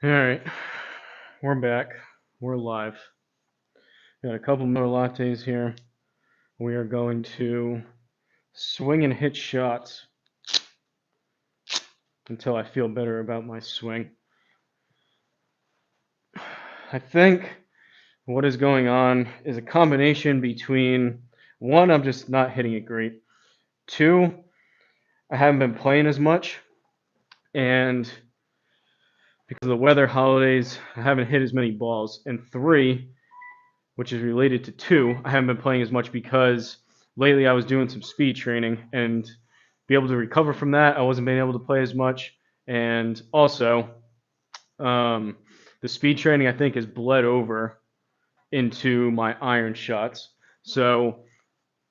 All right, we're back. We're live. Got a couple more lattes here. We are going to swing and hit shots until I feel better about my swing. I think what is going on is a combination between one, I'm just not hitting it great. Two, I haven't been playing as much, and because of the weather, holidays, I haven't hit as many balls. And three, which is related to two, I haven't been playing as much because lately I was doing some speed training and be able to recover from that. I wasn't being able to play as much. And also, the speed training I think has bled over into my iron shots. So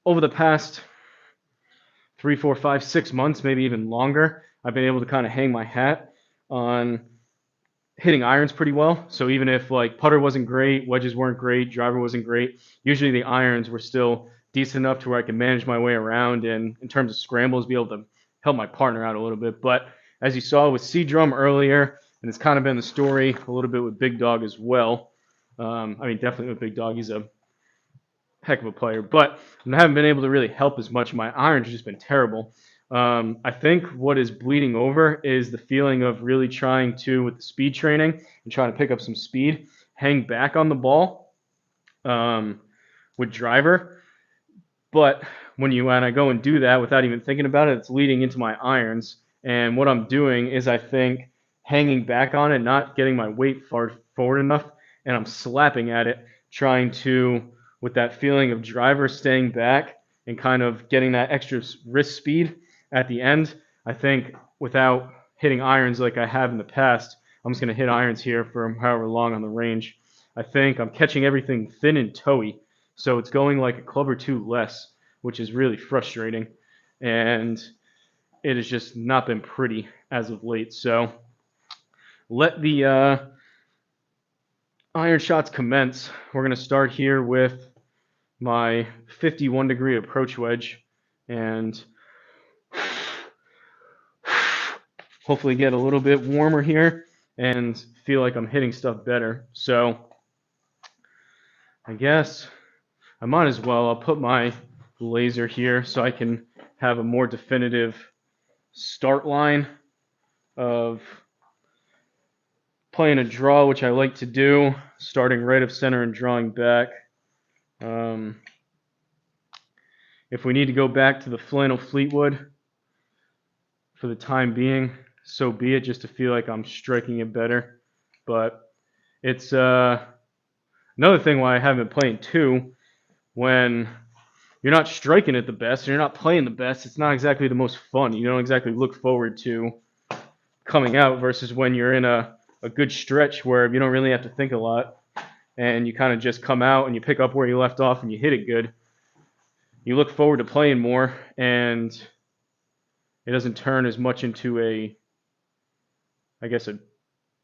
over the past 3, 4, 5, 6 months, maybe even longer, I've been able to kind of hang my hat on hitting irons pretty well. So even if like putter wasn't great, wedges weren't great, driver wasn't great, usually the irons were still decent enough to where I could manage my way around and in terms of scrambles, be able to help my partner out a little bit. But as you saw with C Drum earlier, and it's kind of been the story a little bit with Big Dog as well. Definitely with Big Dog, he's a heck of a player, but I haven't been able to really help as much. My irons have just been terrible. I think what is bleeding over is the feeling of really trying to, with the speed training and trying to pick up some speed, hang back on the ball with driver. But when I go and do that without even thinking about it, it's leading into my irons. And what I'm doing is I think hanging back on it, not getting my weight far forward enough, and I'm slapping at it, trying to, with that feeling of driver staying back and kind of getting that extra wrist speed at the end. I think without hitting irons like I have in the past, I'm just going to hit irons here for however long on the range. I think I'm catching everything thin and toey, so it's going like a club or two less, which is really frustrating. And it has just not been pretty as of late. So let the iron shots commence. We're going to start here with my 51-degree approach wedge and hopefully get a little bit warmer here and feel like I'm hitting stuff better. So I guess I might as well. I'll put my laser here so I can have a more definitive start line of playing a draw, which I like to do, starting right of center and drawing back. If we need to go back to the flannel Fleetwood for the time being, so be it, just to feel like I'm striking it better. But it's another thing why I haven't been playing too. When you're not striking it the best and you're not playing the best, it's not exactly the most fun. You don't exactly look forward to coming out versus when you're in a good stretch where you don't really have to think a lot and you kind of just come out and you pick up where you left off and you hit it good. You look forward to playing more, and it doesn't turn as much into a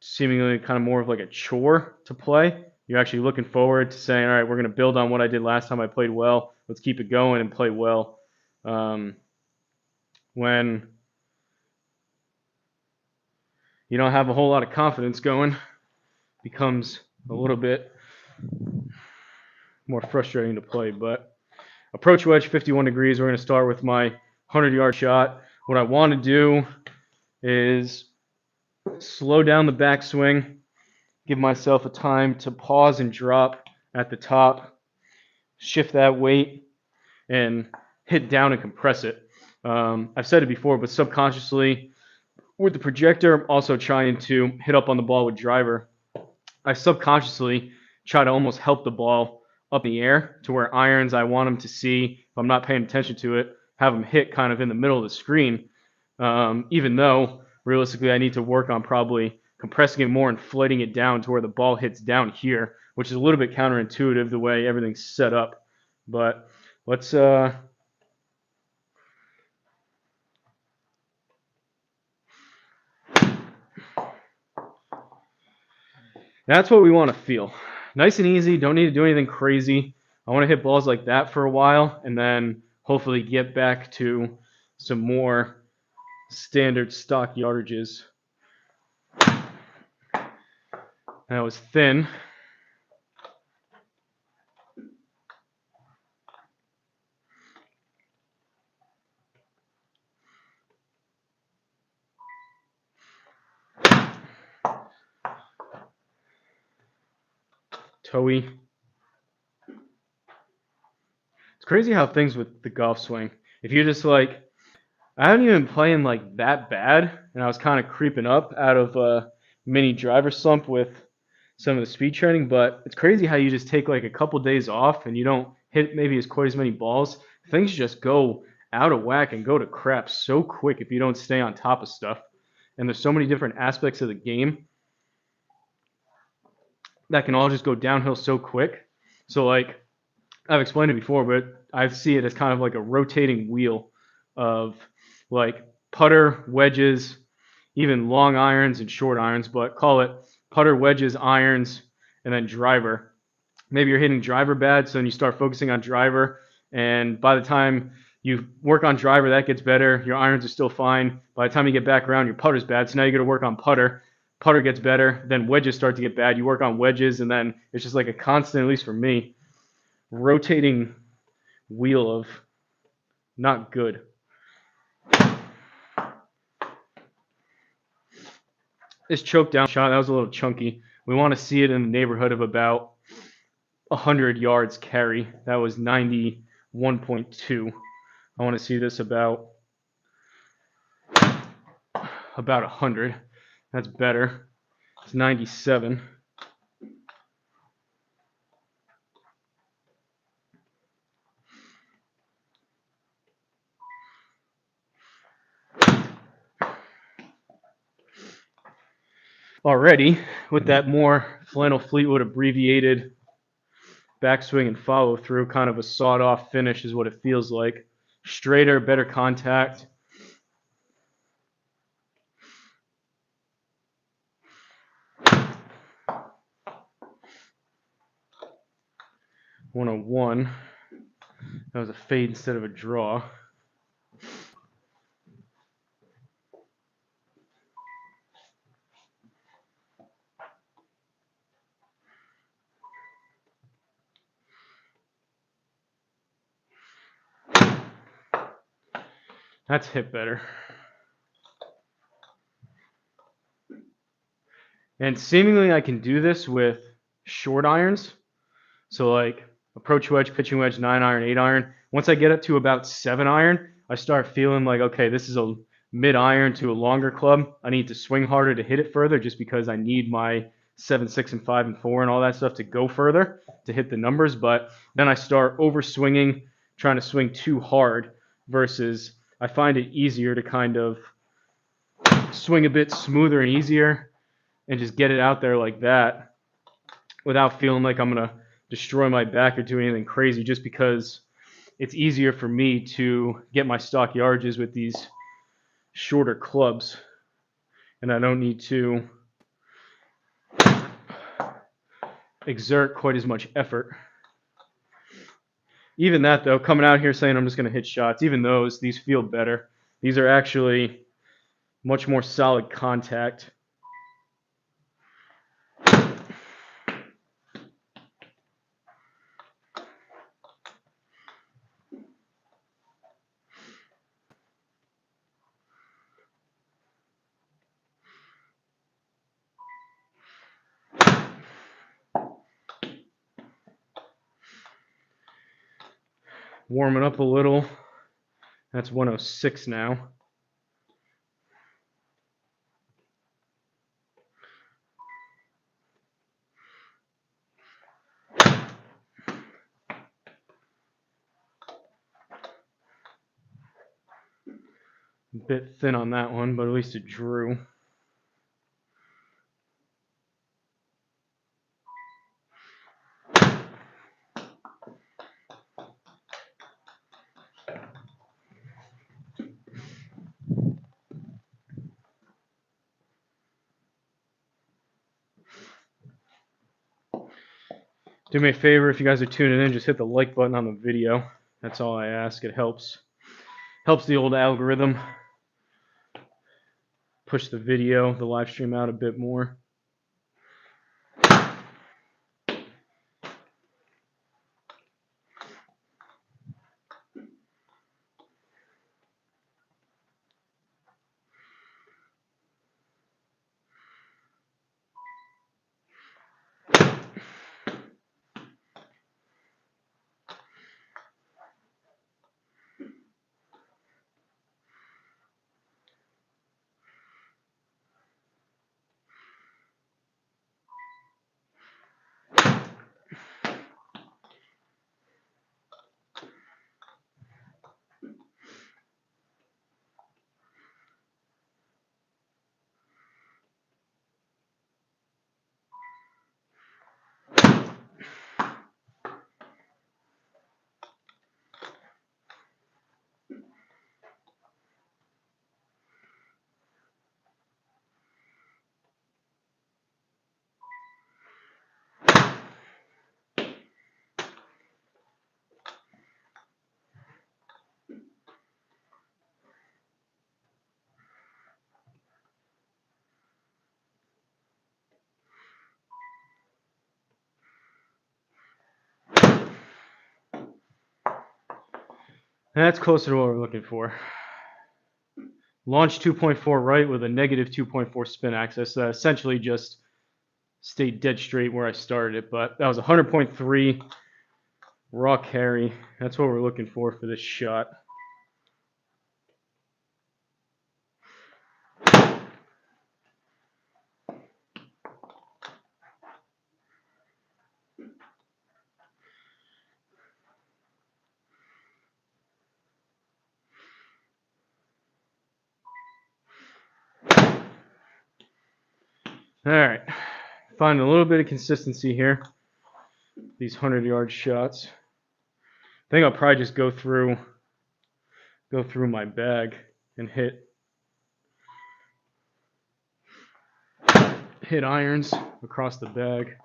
seemingly kind of more of like a chore to play. You're actually looking forward to saying, all right, we're going to build on what I did last time I played well. Let's keep it going and play well. When you don't have a whole lot of confidence going, becomes a little bit more frustrating to play. But approach wedge, 51 degrees. We're going to start with my 100-yard shot. What I want to do is slow down the backswing, give myself a time to pause and drop at the top, shift that weight, and hit down and compress it. I've said it before, but subconsciously, with the projector, I'm also trying to hit up on the ball with driver. I subconsciously try to almost help the ball up in the air to where irons I want them to see, if I'm not paying attention to it, have them hit kind of in the middle of the screen, even though realistically I need to work on probably compressing it more and floating it down to where the ball hits down here, which is a little bit counterintuitive the way everything's set up. But let's that's what we want to feel. Nice and easy, don't need to do anything crazy. I want to hit balls like that for a while and then hopefully get back to some more standard stock yardages. That was thin. Toey. It's crazy how things with the golf swing, if you're just like, I haven't even been playing like that bad, and I was kind of creeping up out of a mini driver slump with some of the speed training, but it's crazy how you just take like a couple days off and you don't hit maybe as quite as many balls. Things just go out of whack and go to crap so quick if you don't stay on top of stuff. And there's so many different aspects of the game that can all just go downhill so quick. So like I've explained it before, but I see it as kind of like a rotating wheel of like putter, wedges, even long irons and short irons, but call it putter, wedges, irons, and then driver. Maybe you're hitting driver bad, so then you start focusing on driver, and by the time you work on driver, that gets better. Your irons are still fine. By the time you get back around, your putter's bad, so now you got to work on putter. Putter gets better, then wedges start to get bad. You work on wedges, and then it's just like a constant, at least for me, rotating wheel of not good. This choke down shot, that was a little chunky. We want to see it in the neighborhood of about 100 yards carry. That was 91.2. I want to see this about 100. That's better. It's 97. Already, with that more flannel Fleetwood abbreviated backswing and follow through, kind of a sawed off finish is what it feels like. Straighter, better contact. .101. That was a fade instead of a draw. That's hit better. And seemingly I can do this with short irons. So like approach wedge, pitching wedge, 9 iron, 8 iron. Once I get up to about 7 iron, I start feeling like, okay, this is a mid iron to a longer club. I need to swing harder to hit it further just because I need my 7, 6, and 5 and 4 and all that stuff to go further to hit the numbers. But then I start over swinging, trying to swing too hard versus I find it easier to kind of swing a bit smoother and easier and just get it out there like that without feeling like I'm going to destroy my back or do anything crazy, just because it's easier for me to get my stock yardages with these shorter clubs, and I don't need to exert quite as much effort. Even that though, coming out here saying I'm just going to hit shots, even these feel better. These are actually much more solid contact. Warming up a little. That's 106 now. A bit thin on that one, but at least it drew. Do me a favor, if you guys are tuning in, just hit the like button on the video. That's all I ask. It helps the old algorithm push the video, the live stream out a bit more. That's closer to what we're looking for. Launch 2.4 right with a negative 2.4 spin axis. Essentially just stayed dead straight where I started it, but that was 100.3 raw carry. That's what we're looking for this shot. All right, find a little bit of consistency here. These 100-yard shots. I think I'll probably just go through my bag and hit irons across the bag.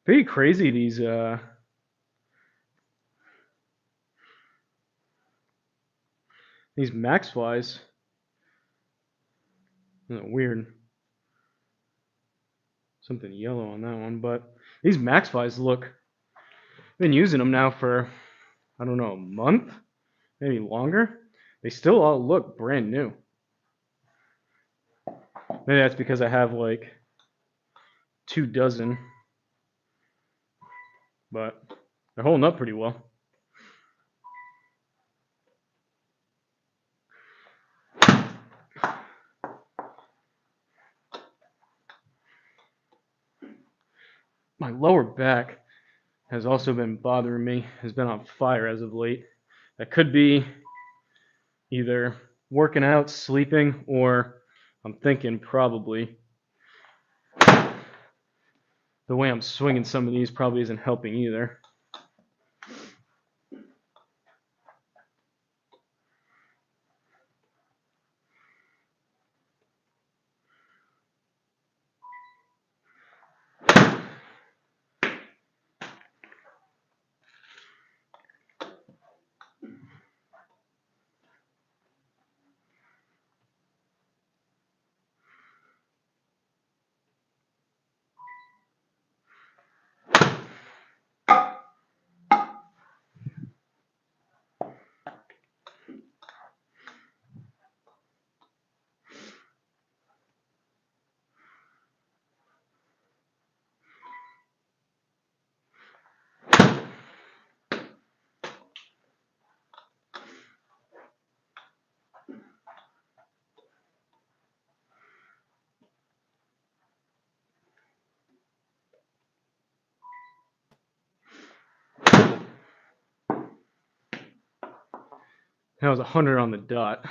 Pretty crazy these max flies. Weird. Something yellow on that one, but these max flies look. I've been using them now for, I don't know, a month, maybe longer. They still all look brand new. Maybe that's because I have like 2 dozen, but they're holding up pretty well. My lower back has also been bothering me, has been on fire as of late. That could be either working out, sleeping, or I'm thinking probably the way I'm swinging some of these probably isn't helping either. That was 100 on the dot.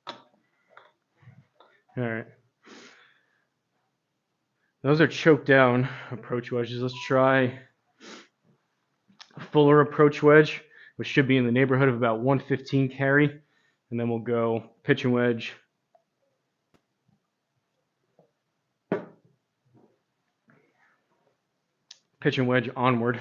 All right. Those are choked down approach wedges. Let's try a fuller approach wedge, which should be in the neighborhood of about 115 carry. And then we'll go pitch and wedge. Pitch and wedge onward.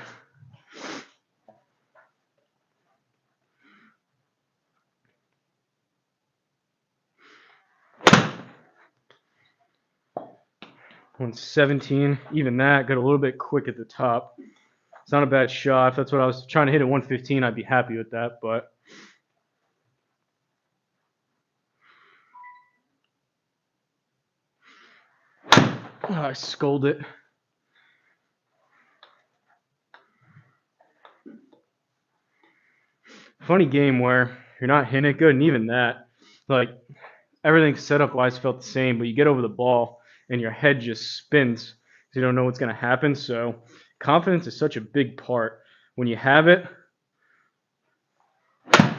On 17, even that got a little bit quick at the top. It's not a bad shot. If that's what I was trying to hit at 115, I'd be happy with that, but I scolded it. Funny game where you're not hitting it good, and even that, like everything setup wise felt the same, but you get over the ball and your head just spins because you don't know what's going to happen. So confidence is such a big part. When you have it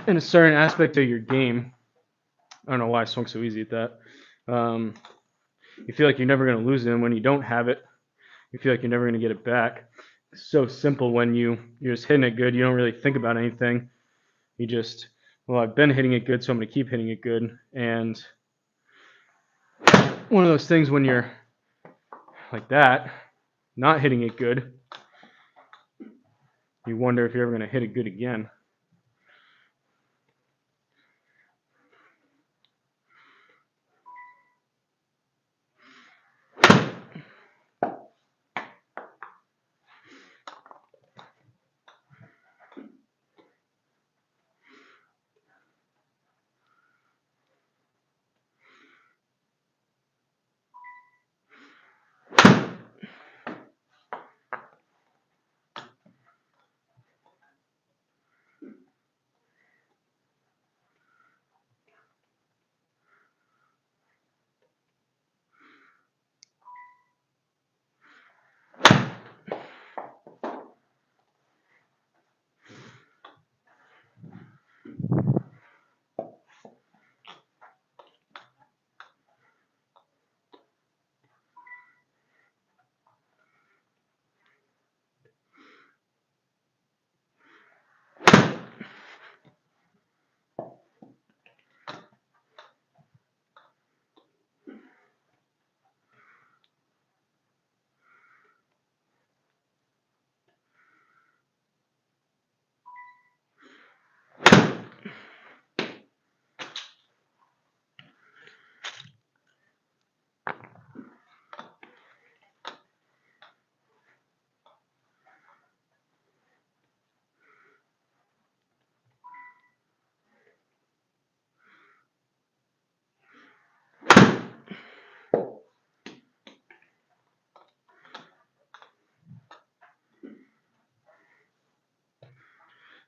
in a certain aspect of your game, I don't know why I swung so easy at that. You feel like you're never going to lose it, and when you don't have it, you feel like you're never going to get it back. It's so simple when you're just hitting it good. You don't really think about anything. You just, well, I've been hitting it good, so I'm going to keep hitting it good. And one of those things when you're like that, not hitting it good, you wonder if you're ever going to hit it good again.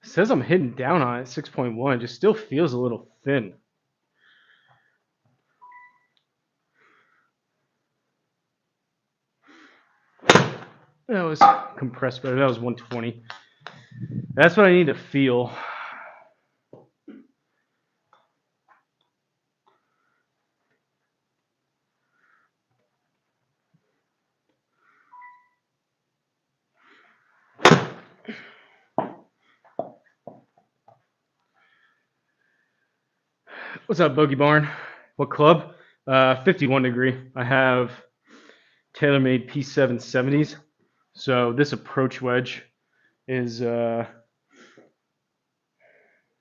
says I'm hitting down on it, 6.1. It just still feels a little thin. That was compressed better. That was 120. That's what I need to feel. What's up, Bogey Barn? What club? 51 degree. I have TaylorMade P770s. So this approach wedge is, you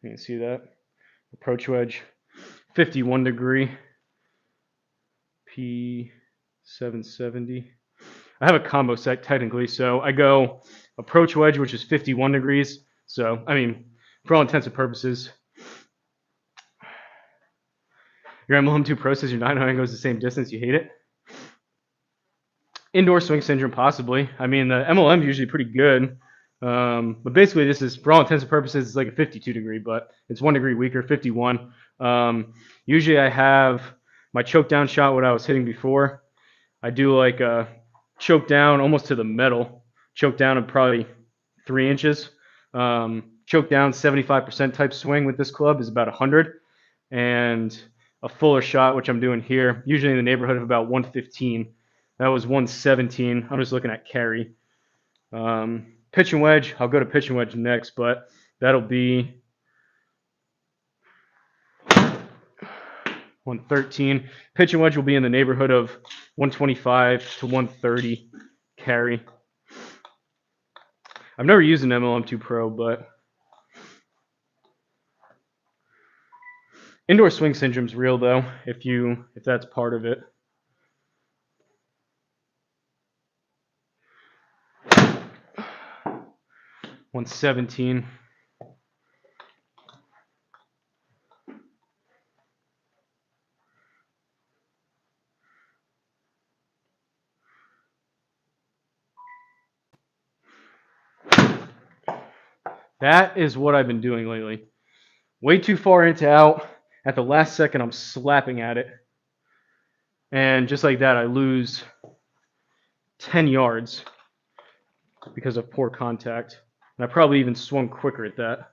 can see that. Approach wedge, 51 degree P770. I have a combo set technically, so I go approach wedge, which is 51 degrees. So, I mean, for all intents and purposes, your MLM2 Pro says your 9 iron goes the same distance. You hate it? Indoor swing syndrome, possibly. I mean, the MLM is usually pretty good. But basically, this is, for all intents and purposes, it's like a 52 degree, but it's 1 degree weaker, 51. Usually I have my choke down shot, what I was hitting before. I do like a choke down almost to the metal, choke down of probably 3 inches. Choke down 75% type swing with this club is about 100. And a fuller shot, which I'm doing here, usually in the neighborhood of about 115. That was 117. I'm just looking at carry. Pitch and wedge, I'll go to pitch and wedge next, but that'll be 113. Pitch and wedge will be in the neighborhood of 125 to 130 carry. I've never used an MLM2 Pro, but indoor swing syndrome's real though, if that's part of it. $117. That is what I've been doing lately. Way too far into out. At the last second, I'm slapping at it. And just like that, I lose 10 yards because of poor contact. And I probably even swung quicker at that.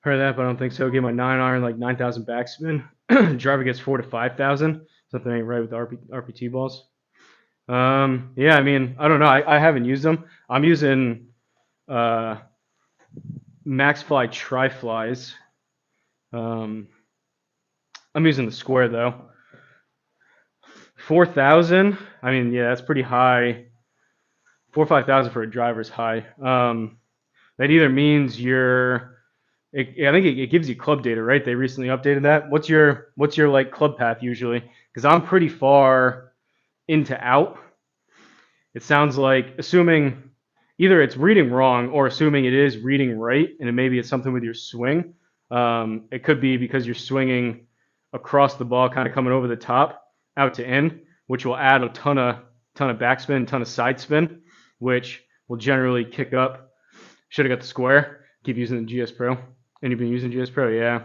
Heard that, but I don't think so. Get my 9 iron like 9,000 backspin. Driver gets 4 to 5,000. Something ain't right with the RPT balls. Yeah, I mean, I don't know. I haven't used them. I'm using Maxfly Tri-Flies. I'm using the square though. 4,000. I mean, yeah, that's pretty high. 4 or 5,000 for a driver is high. That either means I think it gives you club data, right? They recently updated that. What's your like club path usually? Because I'm pretty far into out. It sounds like, assuming either it's reading wrong or assuming it is reading right, and maybe it's something with your swing. It could be because you're swinging across the ball, kind of coming over the top, out to in, which will add a ton of backspin, ton of side spin, which will generally kick up. Should have got the square. Keep using the GS Pro. And you've been using GS Pro, yeah.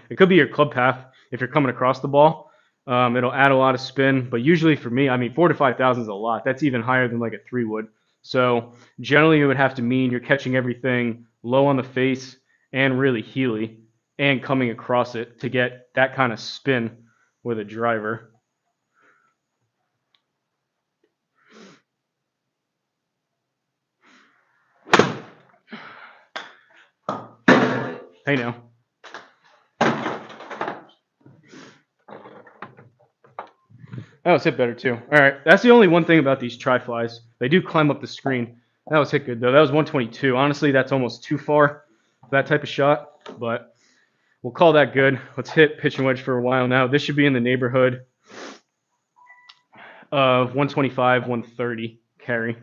It could be your club path if you're coming across the ball. It'll add a lot of spin, but usually for me, I mean, 4 to 5,000 is a lot. That's even higher than like a 3 would. So generally, it would have to mean you're catching everything low on the face and really heely and coming across it to get that kind of spin with a driver. Hey now. That was hit better too. All right, that's the only one thing about these tri-flies. They do climb up the screen. That was hit good though. That was 122. Honestly, that's almost too far for that type of shot, but we'll call that good. Let's hit pitch and wedge for a while now. This should be in the neighborhood of 125, 130 carry.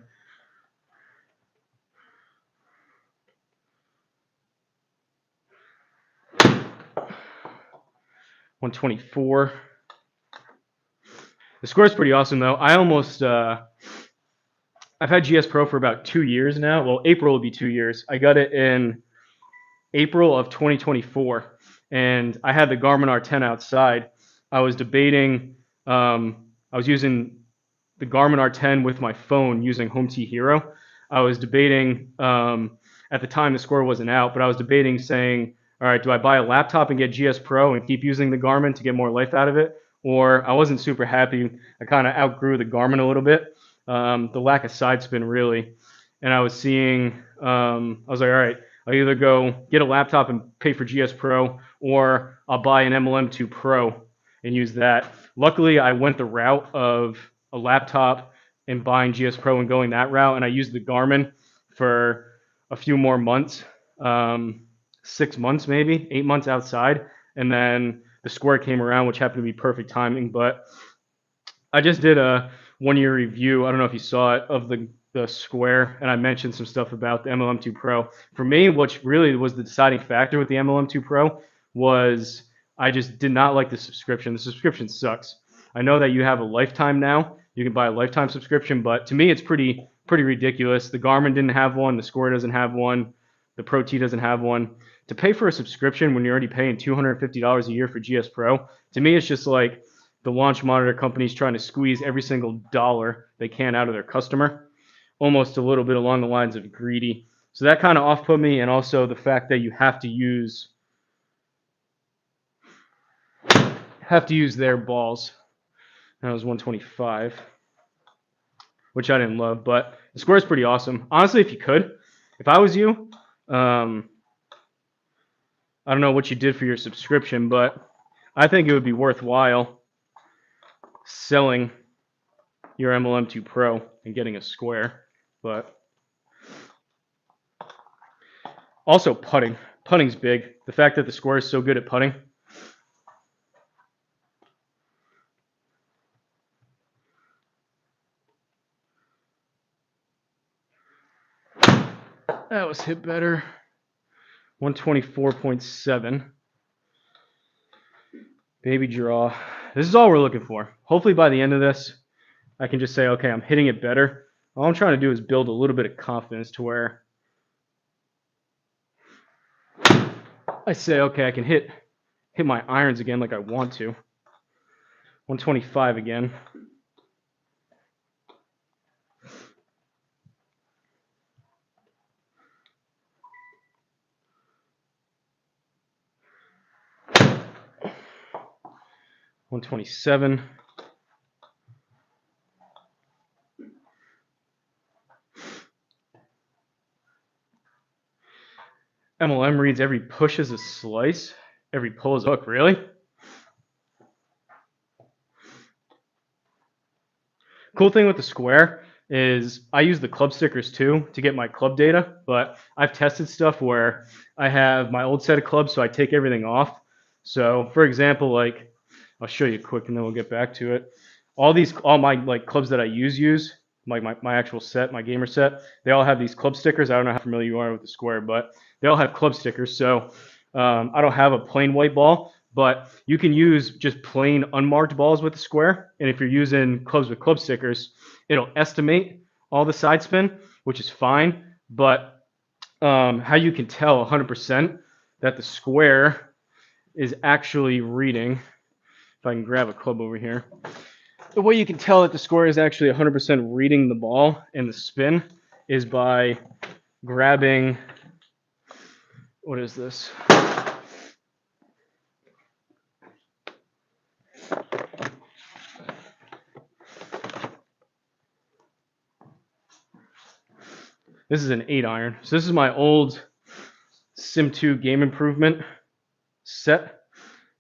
124. The score is pretty awesome though. I've had GS Pro for about 2 years now. Well, April will be 2 years. I got it in April of 2024, and I had the Garmin R10 outside. I was debating. I was using the Garmin R10 with my phone using Home T Hero. I was debating. At the time, the score wasn't out, but I was debating saying, all right, do I buy a laptop and get GS Pro and keep using the Garmin to get more life out of it? Or I wasn't super happy. I kind of outgrew the Garmin a little bit. The lack of side spin really. And I was seeing, I was like, all right, I'll either go get a laptop and pay for GS Pro, or I'll buy an MLM2 Pro and use that. Luckily, I went the route of a laptop and buying GS Pro and going that route, and I used the Garmin for a few more months, 6 months maybe, 8 months outside, and then the Square came around, which happened to be perfect timing. But I just did a 1 year review. I don't know if you saw it, of the Square, and I mentioned some stuff about the MLM2 Pro. For me, what really was the deciding factor with the MLM2 Pro was I just did not like the subscription. The subscription sucks. I know that you have a lifetime now. You can buy a lifetime subscription, but to me, it's pretty ridiculous. The Garmin didn't have one. The Square doesn't have one. The Pro T doesn't have one. To pay for a subscription when you're already paying $250 a year for GS Pro, to me, it's just like the launch monitor companies trying to squeeze every single dollar they can out of their customer, almost a little bit along the lines of greedy. So that kind of off-put me, and also the fact that you have to use their balls. That was 125, which I didn't love, but the score is pretty awesome. Honestly, if I was you, I don't know what you did for your subscription, but I think it would be worthwhile selling your MLM2 Pro and getting a Square. But also putting. Putting's big. The fact that the Square is so good at putting. That was hit better. 124.7. Baby draw. This is all we're looking for. Hopefully by the end of this, I can just say, okay, I'm hitting it better. All I'm trying to do is build a little bit of confidence to where I say, okay, I can hit my irons again like I want to. 125 again. $127. MLM reads every push as a slice, every pull is a hook. Really? Cool thing with the Square is I use the club stickers too to get my club data, but I've tested stuff where I have my old set of clubs, so I take everything off. So for example, like I'll show you quick and then we'll get back to it. All my like clubs that I use, like my actual set, my gamer set, they all have these club stickers. I don't know how familiar you are with the Square, but they all have club stickers. So I don't have a plain white ball, but you can use just plain unmarked balls with the Square. And if you're using clubs with club stickers, it'll estimate all the side spin, which is fine. But how you can tell 100% that the Square is actually reading, if I can grab a club over here, the way you can tell that the Square is actually 100% reading the ball and the spin is by grabbing, what is this? This is an 8-iron. So this is my old Sim 2 Game Improvement set,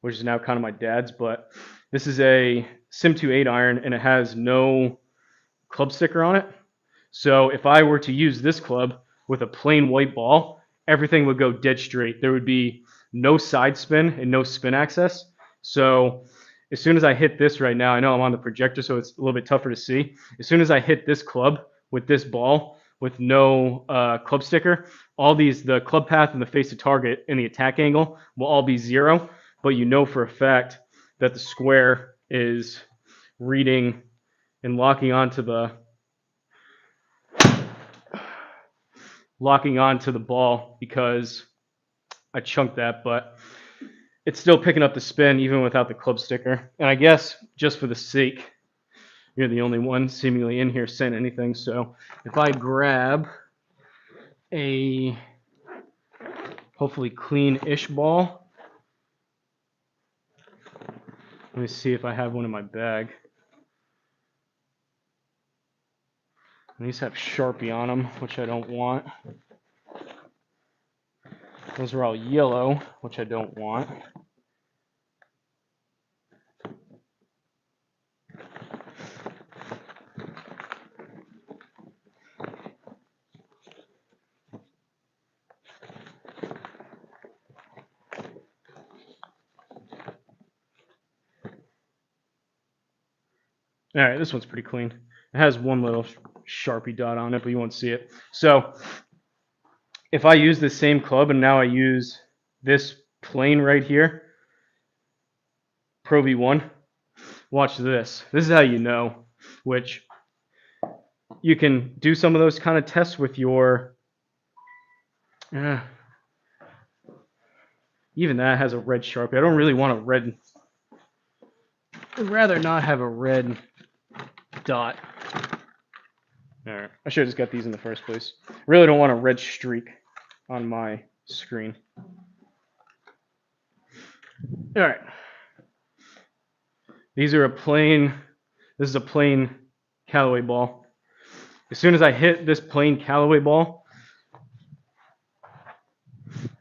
which is now kind of my dad's, but this is a Sim 2 8-iron and it has no club sticker on it. So if I were to use this club with a plain white ball, everything would go dead straight. There would be no side spin and no spin access. So as soon as I hit this right now, I know I'm on the projector, so it's a little bit tougher to see. As soon as I hit this club with this ball with no club sticker, all the club path and the face to target and the attack angle will all be 0. But you know for a fact that the square is reading and locking onto the ball because I chunked that, but it's still picking up the spin even without the club sticker. And I guess just for the sake, you're the only one seemingly in here saying anything. So if I grab a hopefully clean-ish ball, let me see if I have one in my bag. These have Sharpie on them, which I don't want. Those are all yellow, which I don't want. All right, this one's pretty clean. It has one little Sharpie dot on it, but you won't see it. So if I use the same club and now I use this plane right here, Pro V1, watch this. This is how you know, which you can do some of those kind of tests with your, even that has a red Sharpie. I don't really want a red, I'd rather not have a red dot. All right, I should have just got these in the first place. Really don't want a red streak on my screen. All right. These are this is a plain Callaway ball. As soon as I hit this plain Callaway ball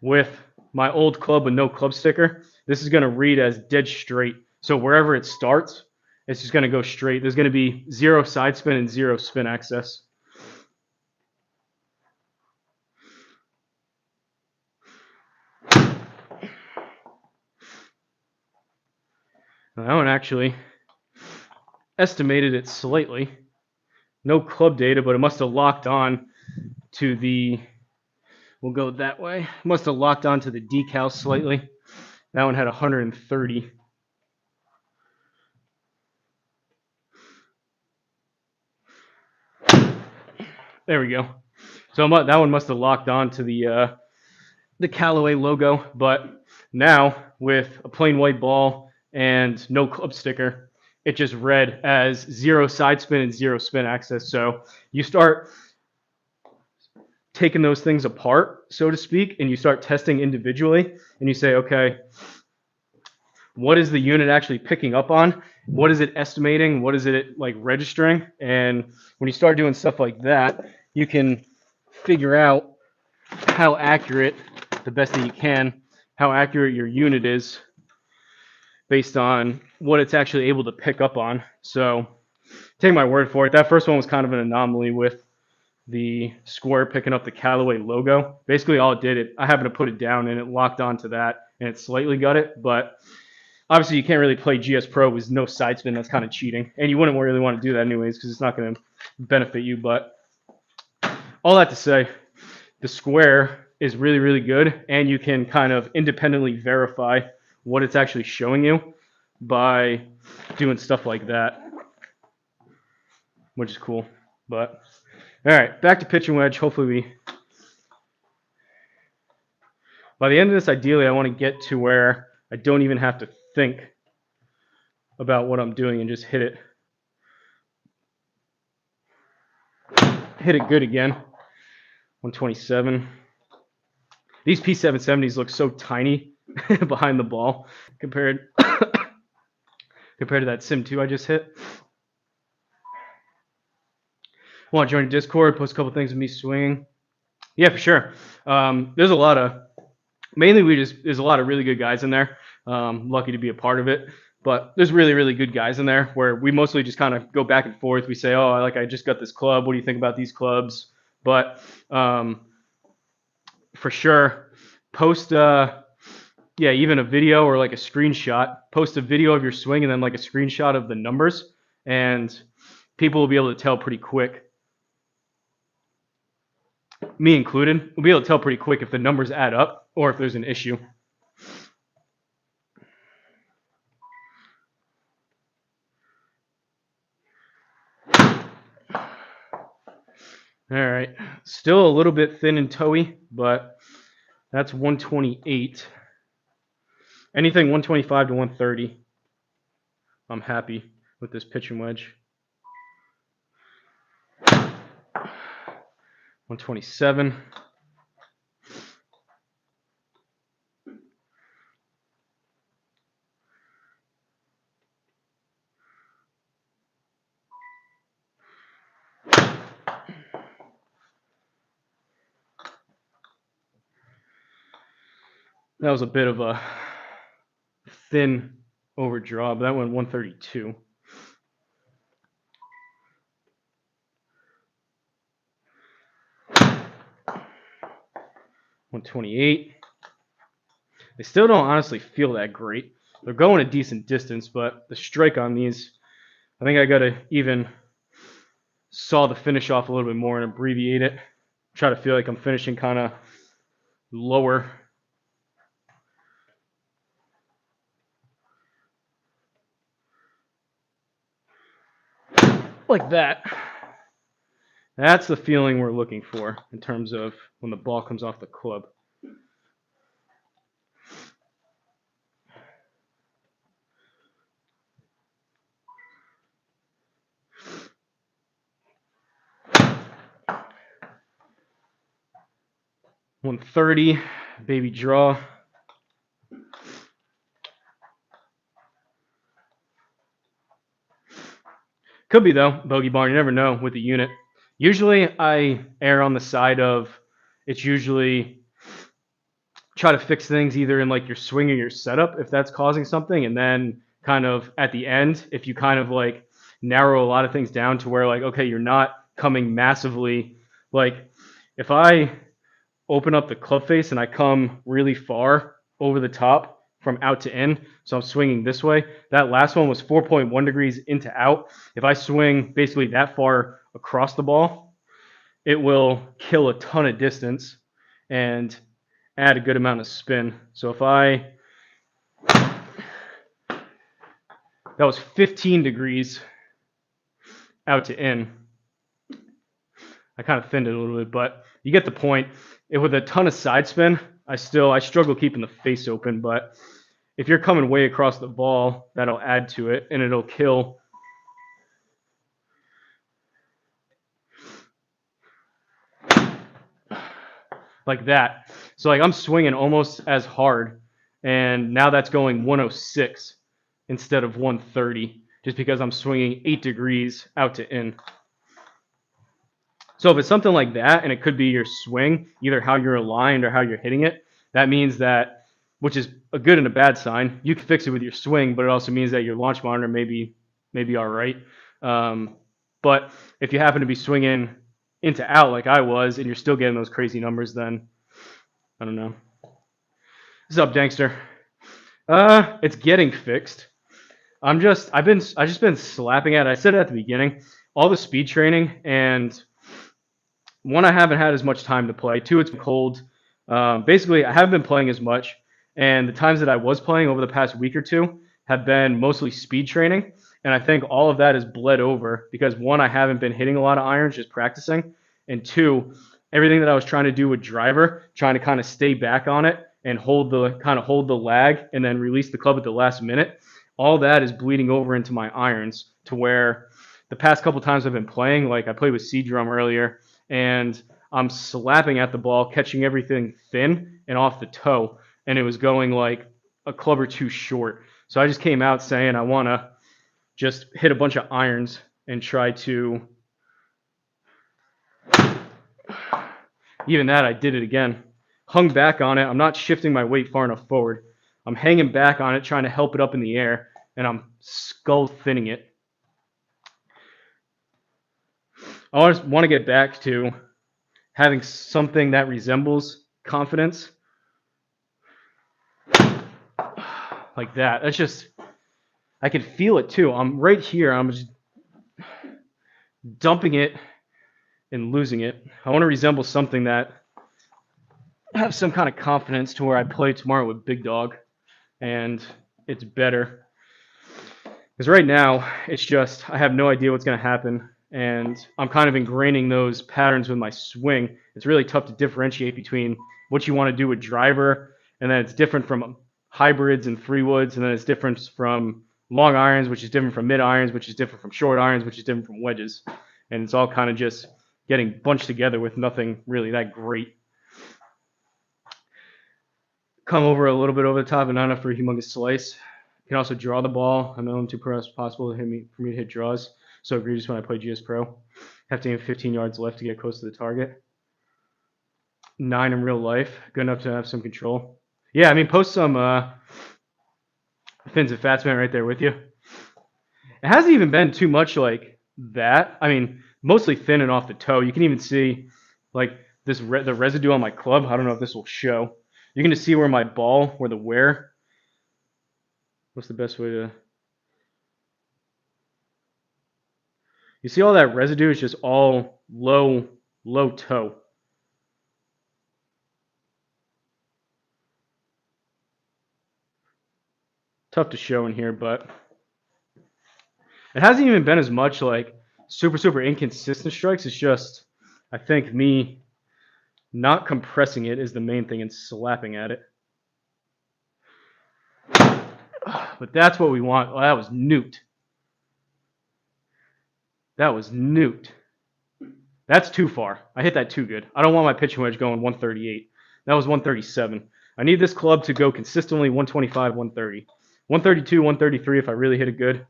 with my old club with no club sticker, this is going to read as dead straight. So wherever it starts, it's just going to go straight. There's going to be 0 side spin and 0 spin access. Now, that one actually estimated it slightly. No club data, but it must have locked on to the, we'll go that way. It must have locked on to the decal slightly. That one had 130. There we go. So that one must have locked on to the Callaway logo, but now with a plain white ball and no club sticker, it just read as 0 side spin and 0 spin access. So you start taking those things apart, so to speak, and you start testing individually, and you say, okay, what is the unit actually picking up on? What is it estimating? What is it like registering? And when you start doing stuff like that, you can figure out how accurate, the best that you can, how accurate your unit is based on what it's actually able to pick up on. So take my word for it. That first one was kind of an anomaly with the square picking up the Callaway logo. Basically all it did, I happened to put it down and it locked onto that and it slightly got it, but obviously you can't really play GS Pro with no side spin. That's kind of cheating, and you wouldn't really want to do that anyways because it's not going to benefit you. But all that to say, the square is really, really good, and you can kind of independently verify what it's actually showing you by doing stuff like that, which is cool. But all right, back to pitch and wedge. Hopefully by the end of this, ideally I want to get to where I don't even have to think about what I'm doing and just hit it good again. 127. These P770s look so tiny behind the ball compared to that Sim 2 I just hit. Want to join Discord, post a couple things of me swinging? Yeah, for sure. There's a lot of really good guys in there. Lucky to be a part of it. But there's really, really good guys in there where we mostly just kind of go back and forth. We say, oh, I just got this club. What do you think about these clubs? But for sure, post, even a video or like a screenshot. Post a video of your swing and then like a screenshot of the numbers. And people will be able to tell pretty quick, me included, will be able to tell pretty quick if the numbers add up or if there's an issue. All right. Still a little bit thin and toey, but that's 128. Anything 125 to 130, I'm happy with this pitching wedge. 127. That was a bit of a thin overdraw, but that went 132. 128. They still don't honestly feel that great. They're going a decent distance, but the strike on these, I think I gotta even saw the finish off a little bit more and abbreviate it. Try to feel like I'm finishing kind of lower. Like that. That's the feeling we're looking for in terms of when the ball comes off the club. .130, baby draw. Could be though, bogey barn. You never know with the unit. Usually I err on the side of it's usually try to fix things either in like your swing or your setup if that's causing something, and then kind of at the end if you kind of like narrow a lot of things down to where like okay you're not coming massively like if I open up the club face and I come really far over the top from out to in, so I'm swinging this way. That last one was 4.1 degrees into out. If I swing basically that far across the ball, it will kill a ton of distance and add a good amount of spin. So if that was 15 degrees out to in. I kind of thinned it a little bit, but you get the point. With a ton of side spin, I struggle keeping the face open, but if you're coming way across the ball, that'll add to it and it'll kill. Like that. So like I'm swinging almost as hard, and now that's going 106 instead of 130, just because I'm swinging 8 degrees out to in. So if it's something like that, and it could be your swing, either how you're aligned or how you're hitting it, that means that, which is a good and a bad sign, you can fix it with your swing, but it also means that your launch monitor may be all right. But if you happen to be swinging into out like I was, and you're still getting those crazy numbers, then I don't know. What's up, Dankster? It's getting fixed. I've just been slapping at it. I said it at the beginning. All the speed training, and one, I haven't had as much time to play. Two, it's been cold. Basically, I haven't been playing as much, and the times that I was playing over the past week or two have been mostly speed training, and I think all of that has bled over because one, I haven't been hitting a lot of irons, just practicing, and two, everything that I was trying to do with driver, trying to kind of stay back on it and hold the lag and then release the club at the last minute, all that is bleeding over into my irons to where the past couple times I've been playing, like I played with C drum earlier, and I'm slapping at the ball, catching everything thin and off the toe, and it was going like a club or two short. So I just came out saying I want to just hit a bunch of irons and try to. Even that, I did it again. Hung back on it. I'm not shifting my weight far enough forward. I'm hanging back on it, trying to help it up in the air, and I'm skull thinning it. I just want to get back to having something that resembles confidence. Like that. That's just, I can feel it too. I'm right here. I'm just dumping it and losing it. I want to resemble something that have some kind of confidence to where I play tomorrow with Big Dog, and it's better. Because right now, it's just, I have no idea what's going to happen and I'm kind of ingraining those patterns with my swing. It's really tough to differentiate between what you want to do with driver, and then it's different from hybrids and 3-woods, and then it's different from long irons, which is different from mid irons, which is different from short irons, which is different from wedges. And it's all kind of just getting bunched together with nothing really that great. Come over a little bit over the top and not enough for a humongous slice. You can also draw the ball. I know I'm too pro as possible for me to hit draws. So egregious when I play GS Pro. Have to aim 15 yards left to get close to the target. 9 in real life. Good enough to have some control. Yeah, I mean, post some Fins and Fatsman right there with you. It hasn't even been too much like that. I mean, mostly thin and off the toe. You can even see like this the residue on my club. I don't know if this will show. You can just see where my ball, where the wear. What's the best way to... You see all that residue is just all low toe. Tough to show in here, but it hasn't even been as much like super inconsistent strikes. It's just, I think, me not compressing it is the main thing and slapping at it. But that's what we want. Oh, that was newt. That was newt. That's too far. I hit that too good. I don't want my pitching wedge going 138. That was 137. I need this club to go consistently 125, 130. 132, 133 if I really hit it good.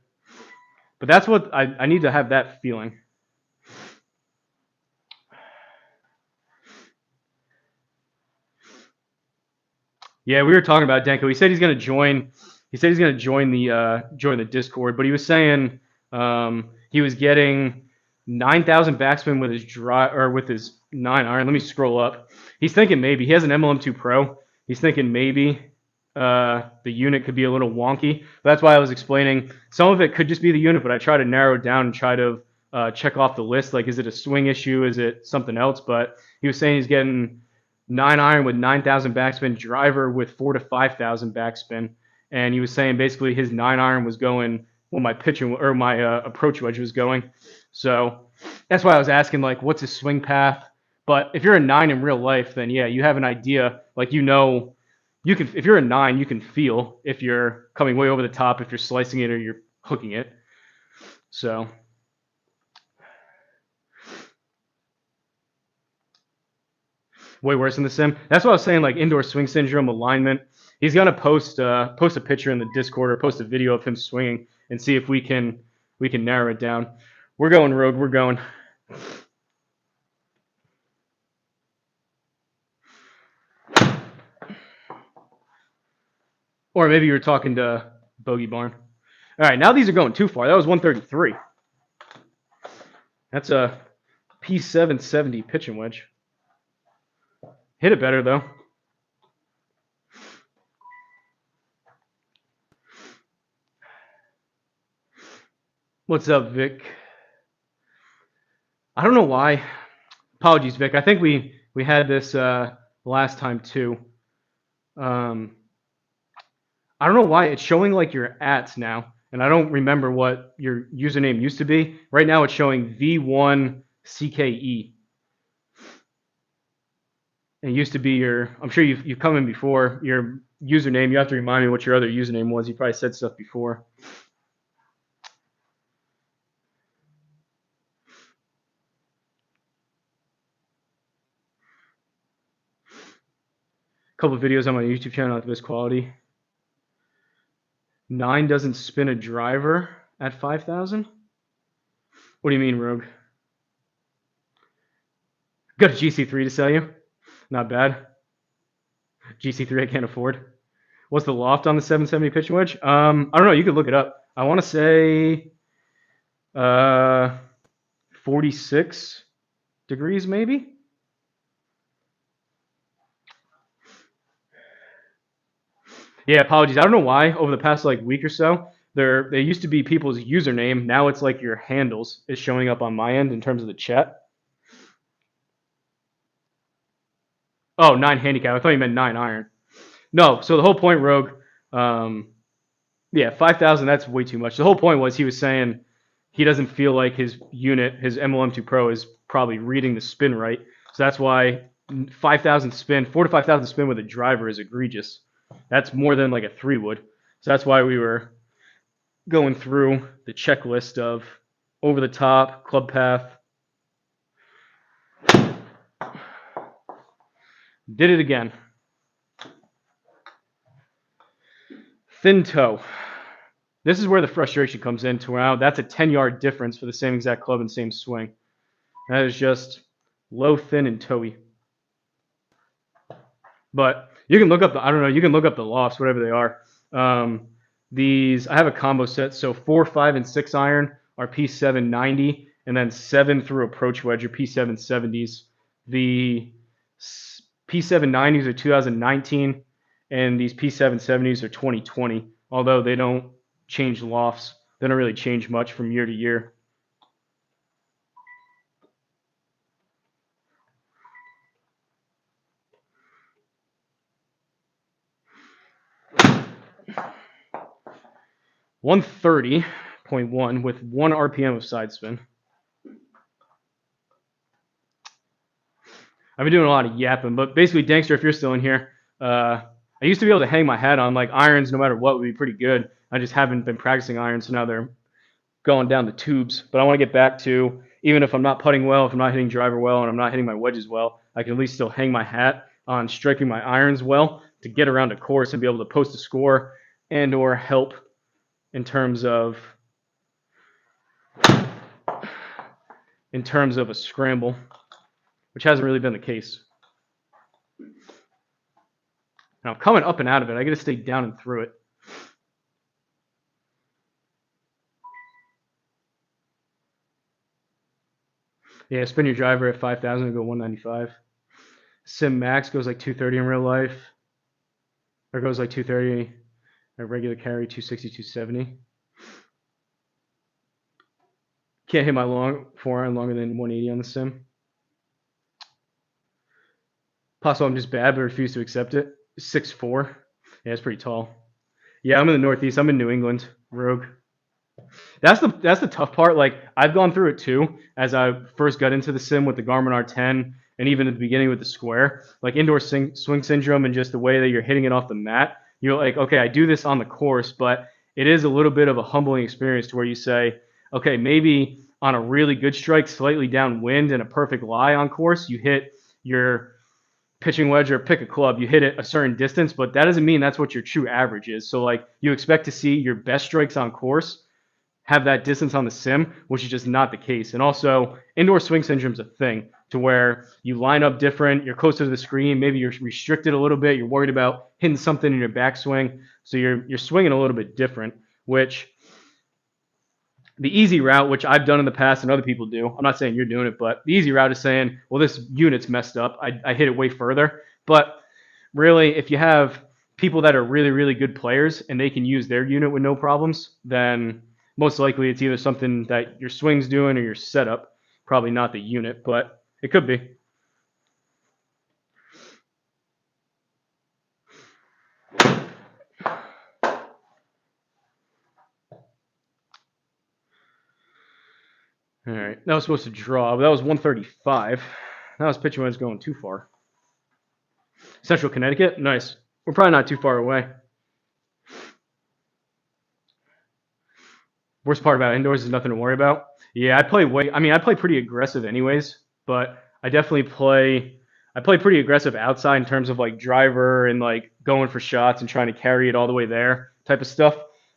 But that's what I need to have that feeling. Yeah, we were talking about Denko. He said he's going to join. He said he's going to join the Discord, but he was saying he was getting 9,000 backspin with his with his 9-iron. Let me scroll up. He's thinking maybe he has an MLM2 Pro. He's thinking maybe the unit could be a little wonky. That's why I was explaining. Some of it could just be the unit, but I try to narrow it down and try to check off the list. Like, is it a swing issue? Is it something else? But he was saying he's getting 9-iron with 9,000 backspin, driver with 4,000 to 5,000 backspin, and he was saying basically his 9-iron was going when my pitching or my approach wedge was going. So that's why I was asking, like, what's his swing path? But if you're a 9 in real life, then yeah, you have an idea. Like, you know, you can, if you're a 9, you can feel if you're coming way over the top, if you're slicing it or you're hooking it. So way worse in the sim. That's what I was saying, like indoor swing syndrome, alignment. He's gonna post a picture in the Discord or post a video of him swinging and see if we can narrow it down. We're going, Rogue. We're going. Or maybe you were talking to Bogey Barn. All right, now these are going too far. That was 133. That's a P770 pitching wedge. Hit it better, though. What's up, Vic? I don't know why. Apologies, Vic. I think we had this last time, too. I don't know why it's showing like your ats now, and I don't remember what your username used to be. Right now it's showing V1CKE. It used to be your, I'm sure you've come in before, your username. You have to remind me what your other username was. You probably said stuff before. A couple of videos on my YouTube channel at this quality. 9 doesn't spin a driver at 5,000? What do you mean, Rogue? Got a GC3 to sell you? Not bad. GC3 I can't afford. What's the loft on the 770 pitch wedge? I don't know. You could look it up. I want to say 46 degrees maybe. Yeah, apologies. I don't know why. Over the past like week or so, they used to be people's username. Now it's like your handles is showing up on my end in terms of the chat. Oh, 9 handicap. I thought you meant 9-iron. No, so the whole point, Rogue, yeah, 5,000, that's way too much. The whole point was he was saying he doesn't feel like his unit, his MLM2 Pro, is probably reading the spin right. So that's why 5,000 spin, 4 to 5,000 spin with a driver is egregious. That's more than like a 3 would. So that's why we were going through the checklist of over the top, club path. Did it again. Thin toe. This is where the frustration comes in. That's a 10-yard difference for the same exact club and same swing. That is just low, thin, and toey. But you can look up you can look up the lofts, whatever they are. I have a combo set, so 4, 5, and 6 iron are P790, and then 7 through approach wedge are P770s. The P790s are 2019, and these P770s are 2020, although they don't change lofts. They don't really change much from year to year. $130.1 with 1 RPM of side spin. I've been doing a lot of yapping, but basically, Dankster, if you're still in here, I used to be able to hang my hat on like irons no matter what would be pretty good. I just haven't been practicing irons, so now they're going down the tubes. But I want to get back to, even if I'm not putting well, if I'm not hitting driver well, and I'm not hitting my wedges well, I can at least still hang my hat on striking my irons well to get around a course and be able to post a score and or help in terms of a scramble, which hasn't really been the case. Now I'm coming up and out of it. I got to stay down and through it. Yeah, spin your driver at 5,000 and go 195. Sim max goes like 230 in real life. Or goes like 230 at regular carry, 260, 270. Can't hit my long forehand longer than 180 on the sim. Possible I'm just bad, but refuse to accept it. 6'4". Yeah, it's pretty tall. Yeah, I'm in the Northeast. I'm in New England. Rogue. That's the tough part. Like, I've gone through it too as I first got into the sim with the Garmin R10 and even at the beginning with the Square. Like indoor swing syndrome and just the way that you're hitting it off the mat. You're like, okay, I do this on the course, but it is a little bit of a humbling experience to where you say, okay, maybe on a really good strike, slightly downwind and a perfect lie on course, you hit your pitching wedge or pick a club, you hit it a certain distance, but that doesn't mean that's what your true average is. So like you expect to see your best strikes on course have that distance on the sim, which is just not the case. And also, indoor swing syndrome is a thing to where you line up different, you're closer to the screen, maybe you're restricted a little bit, you're worried about hitting something in your backswing, so you're swinging a little bit different, which the easy route, which I've done in the past and other people do, I'm not saying you're doing it, but the easy route is saying, well, this unit's messed up, I hit it way further. But really, if you have people that are really, really good players and they can use their unit with no problems, then most likely it's either something that your swing's doing or your setup. Probably not the unit, but it could be. All right, that was supposed to draw, but that was 135. That was pitching when it's going too far. Central Connecticut, nice. We're probably not too far away. Worst part about indoors is nothing to worry about. Yeah, I play pretty aggressive anyways, but I play pretty aggressive outside in terms of like driver and like going for shots and trying to carry it all the way there type of stuff.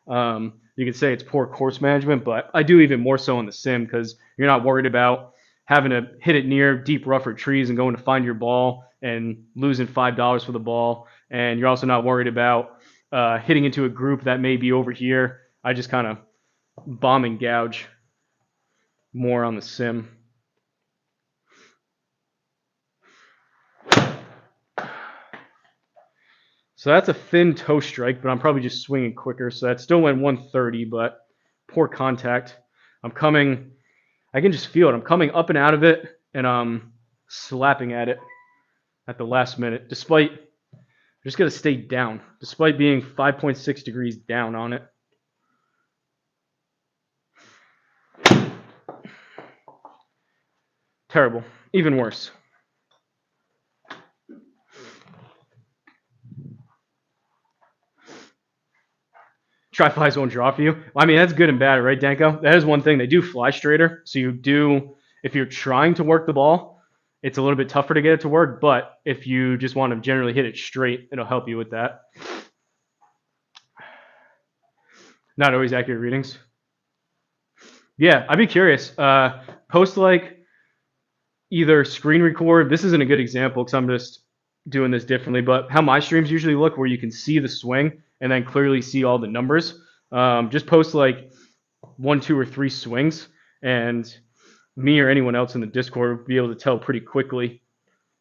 You could say it's poor course management, but I do even more so in the sim because you're not worried about having to hit it near deep rougher trees and going to find your ball and losing $5 for the ball. And you're also not worried about hitting into a group that may be over here. I just kind of bomb and gouge more on the sim. So that's a thin toe strike, but I'm probably just swinging quicker. So that still went 130, but poor contact. I can just feel it. I'm coming up and out of it, and I'm slapping at it at the last minute, despite, I'm just going to stay down, despite being 5.6 degrees down on it. Terrible. Even worse. Tri-flies won't draw for you. I mean, that's good and bad, right, Danko? That is one thing. They do fly straighter. So you do, if you're trying to work the ball, it's a little bit tougher to get it to work. But if you just want to generally hit it straight, it'll help you with that. Not always accurate readings. Yeah, I'd be curious. Post like either screen record. This isn't a good example because I'm just doing this differently, but how my streams usually look, where you can see the swing and then clearly see all the numbers. Just post like 1, 2, or 3 swings, and me or anyone else in the Discord will be able to tell pretty quickly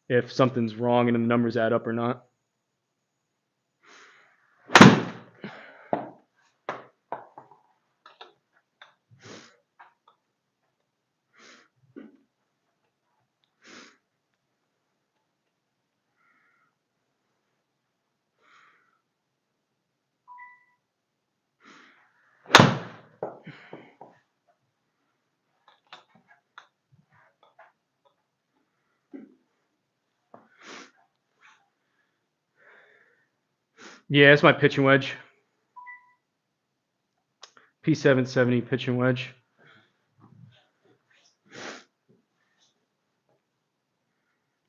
if something's wrong and the numbers add up or not. Yeah, it's my pitching wedge. P770 pitching wedge.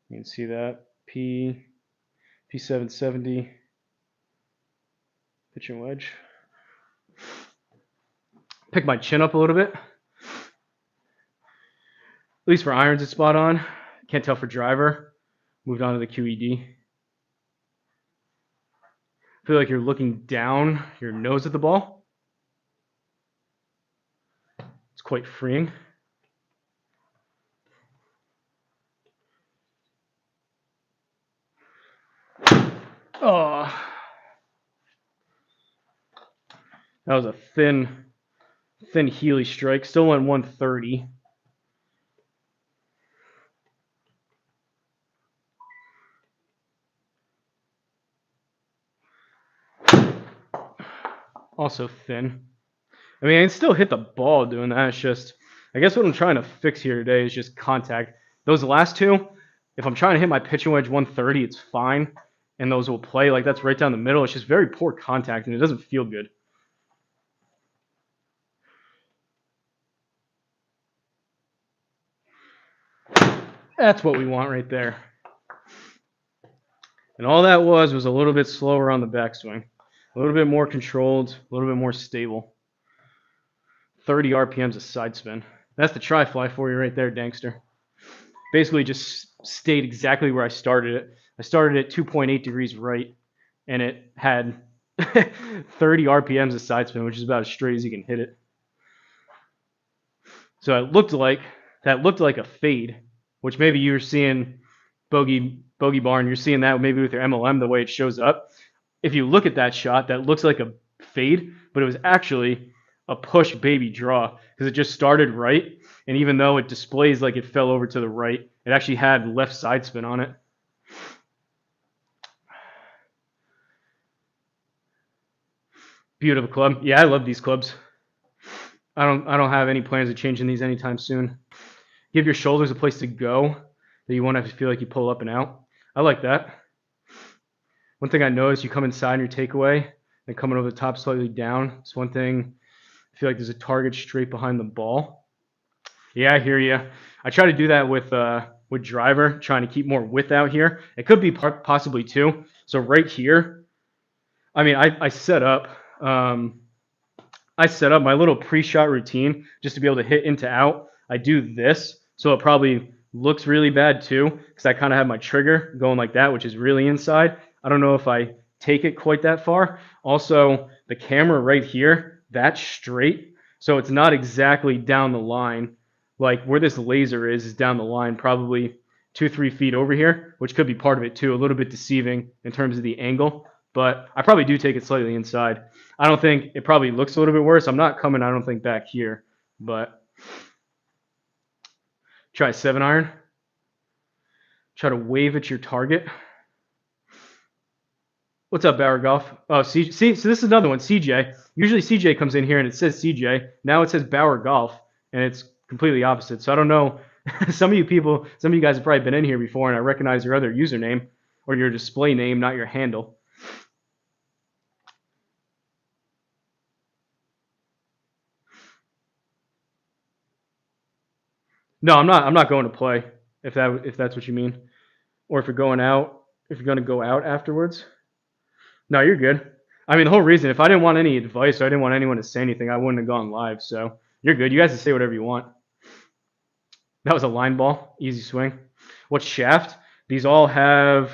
You can see that. P770 pitching wedge. Pick my chin up a little bit. At least for irons, it's spot on. Can't tell for driver. Moved on to the QED. Feel like you're looking down your nose at the ball. It's quite freeing. Oh, that was a thin Healy strike. Still went 130. Also thin. I mean, I can still hit the ball doing that. It's just, I guess what I'm trying to fix here today is just contact. Those last two, if I'm trying to hit my pitching wedge 130, it's fine. And those will play. Like, that's right down the middle. It's just very poor contact, and it doesn't feel good. That's what we want right there. And all that was a little bit slower on the backswing. A little bit more controlled, a little bit more stable. 30 RPMs of side spin. That's the tri-fly for you right there, Dankster. Basically just stayed exactly where I started it. I started at 2.8 degrees right, and it had 30 RPMs of side spin, which is about as straight as you can hit it. So it looked like, that looked like a fade, which maybe you're seeing Bogey Barn, you're seeing that maybe with your MLM, the way it shows up. If you look at that shot, that looks like a fade, but it was actually a push baby draw because it just started right. And even though it displays like it fell over to the right, it actually had left side spin on it. Beautiful club. Yeah, I love these clubs. I don't have any plans of changing these anytime soon. Give your shoulders a place to go that you won't have to feel like you pull up and out. I like that. One thing I noticed, you come inside your takeaway and coming over the top slightly down. It's one thing. I feel like there's a target straight behind the ball. Yeah, I hear you. I try to do that with driver, trying to keep more width out here. It could be possibly two. So right here, I mean, I set up my little pre-shot routine just to be able to hit into out. I do this, so it probably looks really bad too, because I kind of have my trigger going like that, which is really inside. I don't know if I take it quite that far. Also, the camera right here, that's straight, so it's not exactly down the line. Like where this laser is down the line, probably 2-3 feet over here, which could be part of it too. A little bit deceiving in terms of the angle, but I probably do take it slightly inside. I don't think it probably looks a little bit worse. I'm not coming, I don't think, back here, but try 7-iron. Try to wave at your target. What's up, Bauer Golf? Oh, see, so this is another one, CJ. Usually CJ comes in here and it says CJ. Now it says Bauer Golf, and it's completely opposite. So I don't know Some of you guys have probably been in here before, and I recognize your other username or your display name, not your handle. No, I'm not going to play. If that's what you mean, or if you're going out, if you're going to go out afterwards. No, you're good. I mean, the whole reason, if I didn't want any advice or I didn't want anyone to say anything, I wouldn't have gone live. So you're good. You guys can say whatever you want. That was a line ball, easy swing. What shaft? These all have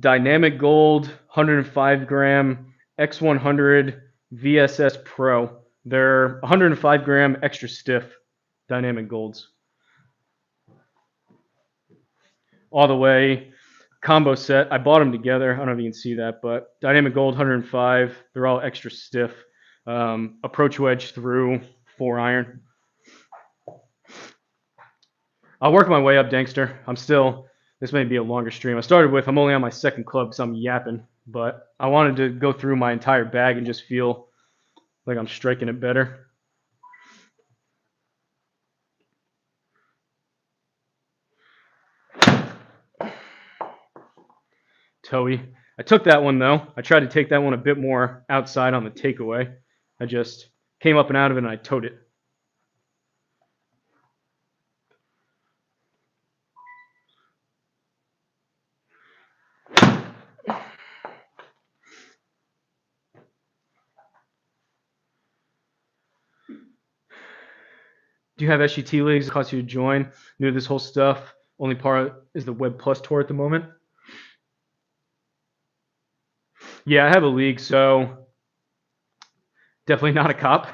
dynamic gold, 105 gram X100 VSS Pro. They're 105 gram extra stiff dynamic golds. All the way combo set. I bought them together. I don't know if you can see that, but dynamic gold 105. They're all extra stiff. Approach wedge through 4-iron. I'll work my way up, Dankster. This may be a longer stream. I'm only on my second club because I'm yapping, but I wanted to go through my entire bag and just feel like I'm striking it better. Toey. I took that one though. I tried to take that one a bit more outside on the takeaway. I just came up and out of it and I towed it. Do you have SGT leagues? It costs you to join. New to this whole stuff. Only part is the Web Plus tour at the moment. Yeah, I have a league, so definitely not a cop.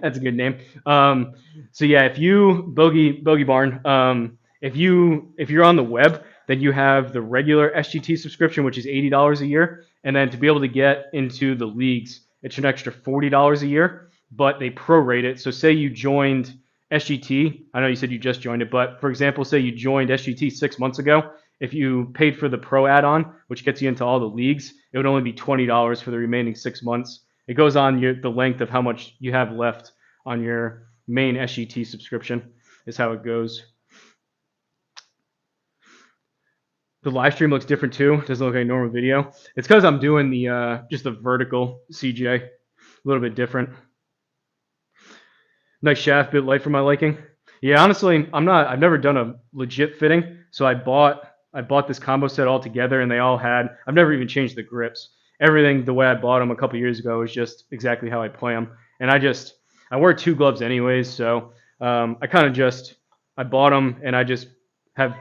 That's a good name. So yeah, if you Bogey Barn, if you're on the web, then you have the regular SGT subscription, which is $80 a year, and then to be able to get into the leagues, it's an extra $40 a year. But they prorate it. So say you joined SGT. I know you said you just joined it, but for example, say you joined SGT 6 months ago. If you paid for the pro add-on, which gets you into all the leagues, it would only be $20 for the remaining 6 months. It goes on the length of how much you have left on your main SGT subscription is how it goes. The live stream looks different too. It doesn't look like a normal video. It's because I'm doing the just the vertical CJ, a little bit different. Nice shaft, bit light for my liking. Yeah, honestly, I've never done a legit fitting, so I bought this combo set all together, and I've never even changed the grips. Everything the way I bought them a couple years ago is just exactly how I play them. And I wear 2 gloves anyways, so I bought them, and I just have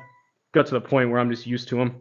got to the point where I'm just used to them.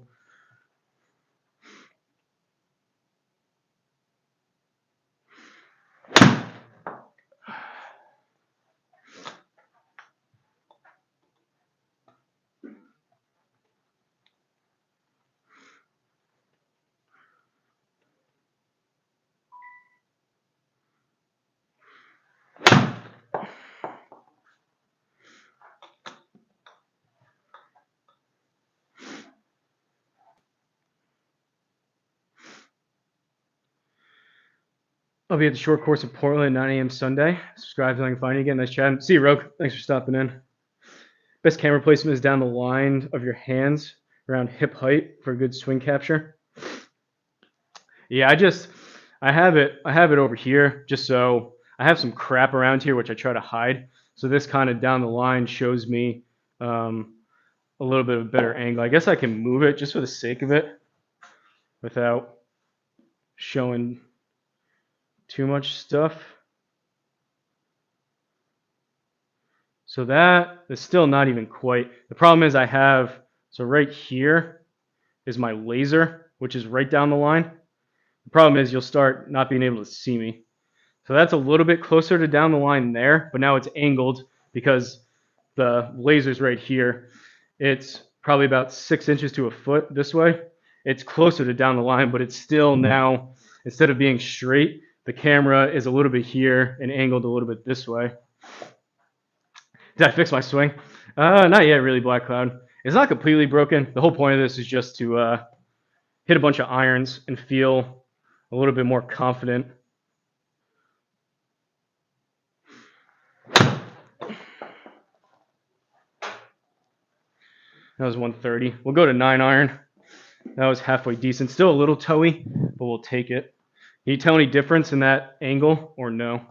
I'll be at the short course in Portland, 9 a.m. Sunday. Subscribe so I can find you again. Nice chat. See you, Rogue. Thanks for stopping in. Best camera placement is down the line of your hands, around hip height for a good swing capture. Yeah, I have it over here just so I have some crap around here which I try to hide. So this kind of down the line shows me a little bit of a better angle. I guess I can move it just for the sake of it without showing too much stuff. So that is still not even quite. The problem is so right here is my laser, which is right down the line. The problem is you'll start not being able to see me. So that's a little bit closer to down the line there, but now it's angled because the laser's right here. It's probably about 6 inches to a foot this way. It's closer to down the line, but it's still now, instead of being straight, the camera is a little bit here and angled a little bit this way. Did I fix my swing? Not yet, really, Black Cloud. It's not completely broken. The whole point of this is just to hit a bunch of irons and feel a little bit more confident. That was 130. We'll go to 9 iron. That was halfway decent. Still a little toey, but we'll take it. Can you tell any difference in that angle or no?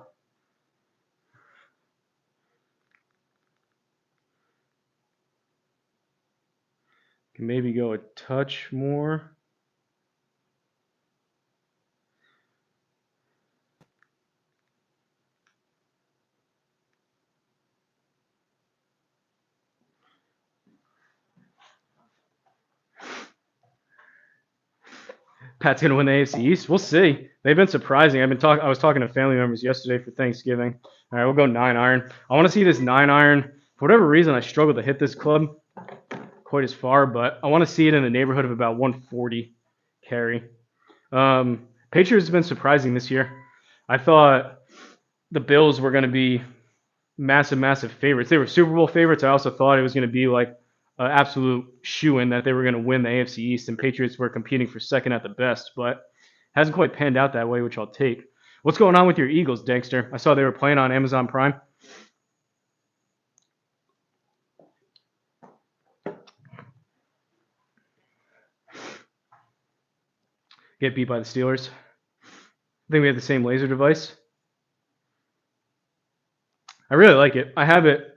Can maybe go a touch more. Pat's gonna win the AFC East. We'll see. They've been surprising. I was talking to family members yesterday for Thanksgiving. All right, we'll go 9 iron. I want to see this 9 iron. For whatever reason, I struggle to hit this club quite as far, but I want to see it in the neighborhood of about 140 carry. Patriots have been surprising this year. I thought the Bills were going to be massive favorites. They were Super Bowl favorites. I also thought it was going to be like an absolute shoo-in that they were going to win the AFC East, and Patriots were competing for second at the best, but hasn't quite panned out that way, which I'll take. What's going on with your Eagles, Dexter? I saw they were playing on Amazon Prime. Get beat by the Steelers. I think we have the same laser device. I really like it. I have it.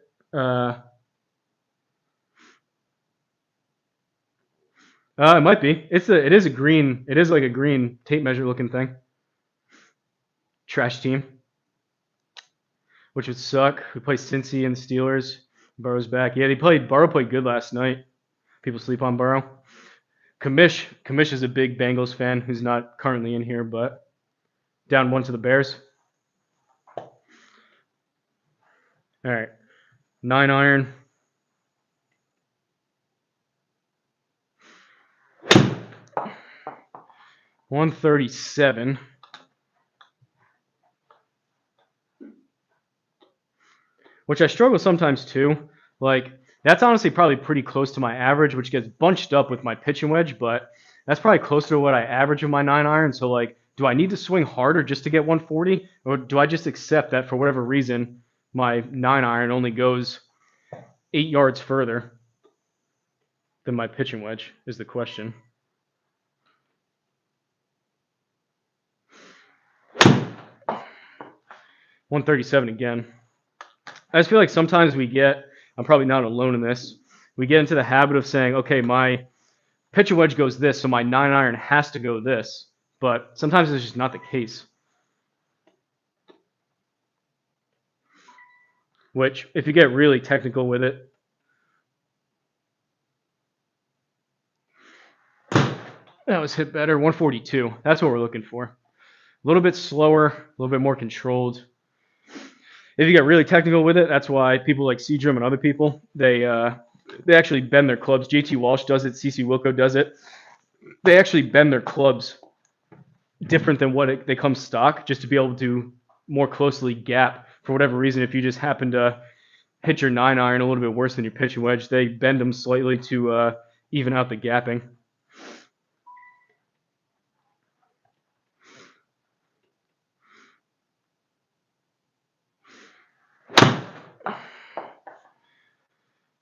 It might be. It is a green. It is like a green tape measure looking thing. Trash team, which would suck. We play Cincy and the Steelers. Burrow's back. Yeah, Burrow played good last night. People sleep on Burrow. Kamish is a big Bengals fan who's not currently in here, but down 1 to the Bears. All right, 9 iron. $137. Which I struggle sometimes too. Like, that's honestly probably pretty close to my average, which gets bunched up with my pitching wedge, but that's probably closer to what I average with my 9 iron. So, like, do I need to swing harder just to get 140? Or do I just accept that for whatever reason, my 9 iron only goes 8 yards further than my pitching wedge, is the question. $137 again. I just feel like sometimes I'm probably not alone in this, we get into the habit of saying, okay, my pitching wedge goes this, so my 9 iron has to go this. But sometimes it's just not the case. Which, if you get really technical with it, that was hit better. 142. That's what we're looking for. A little bit slower, a little bit more controlled. If you get really technical with it, that's why people like Seedrum and other people, they actually bend their clubs. JT Walsh does it. CC Wilco does it. They actually bend their clubs different than what they come stock, just to be able to more closely gap. For whatever reason, if you just happen to hit your 9 iron a little bit worse than your pitching wedge, they bend them slightly to even out the gapping.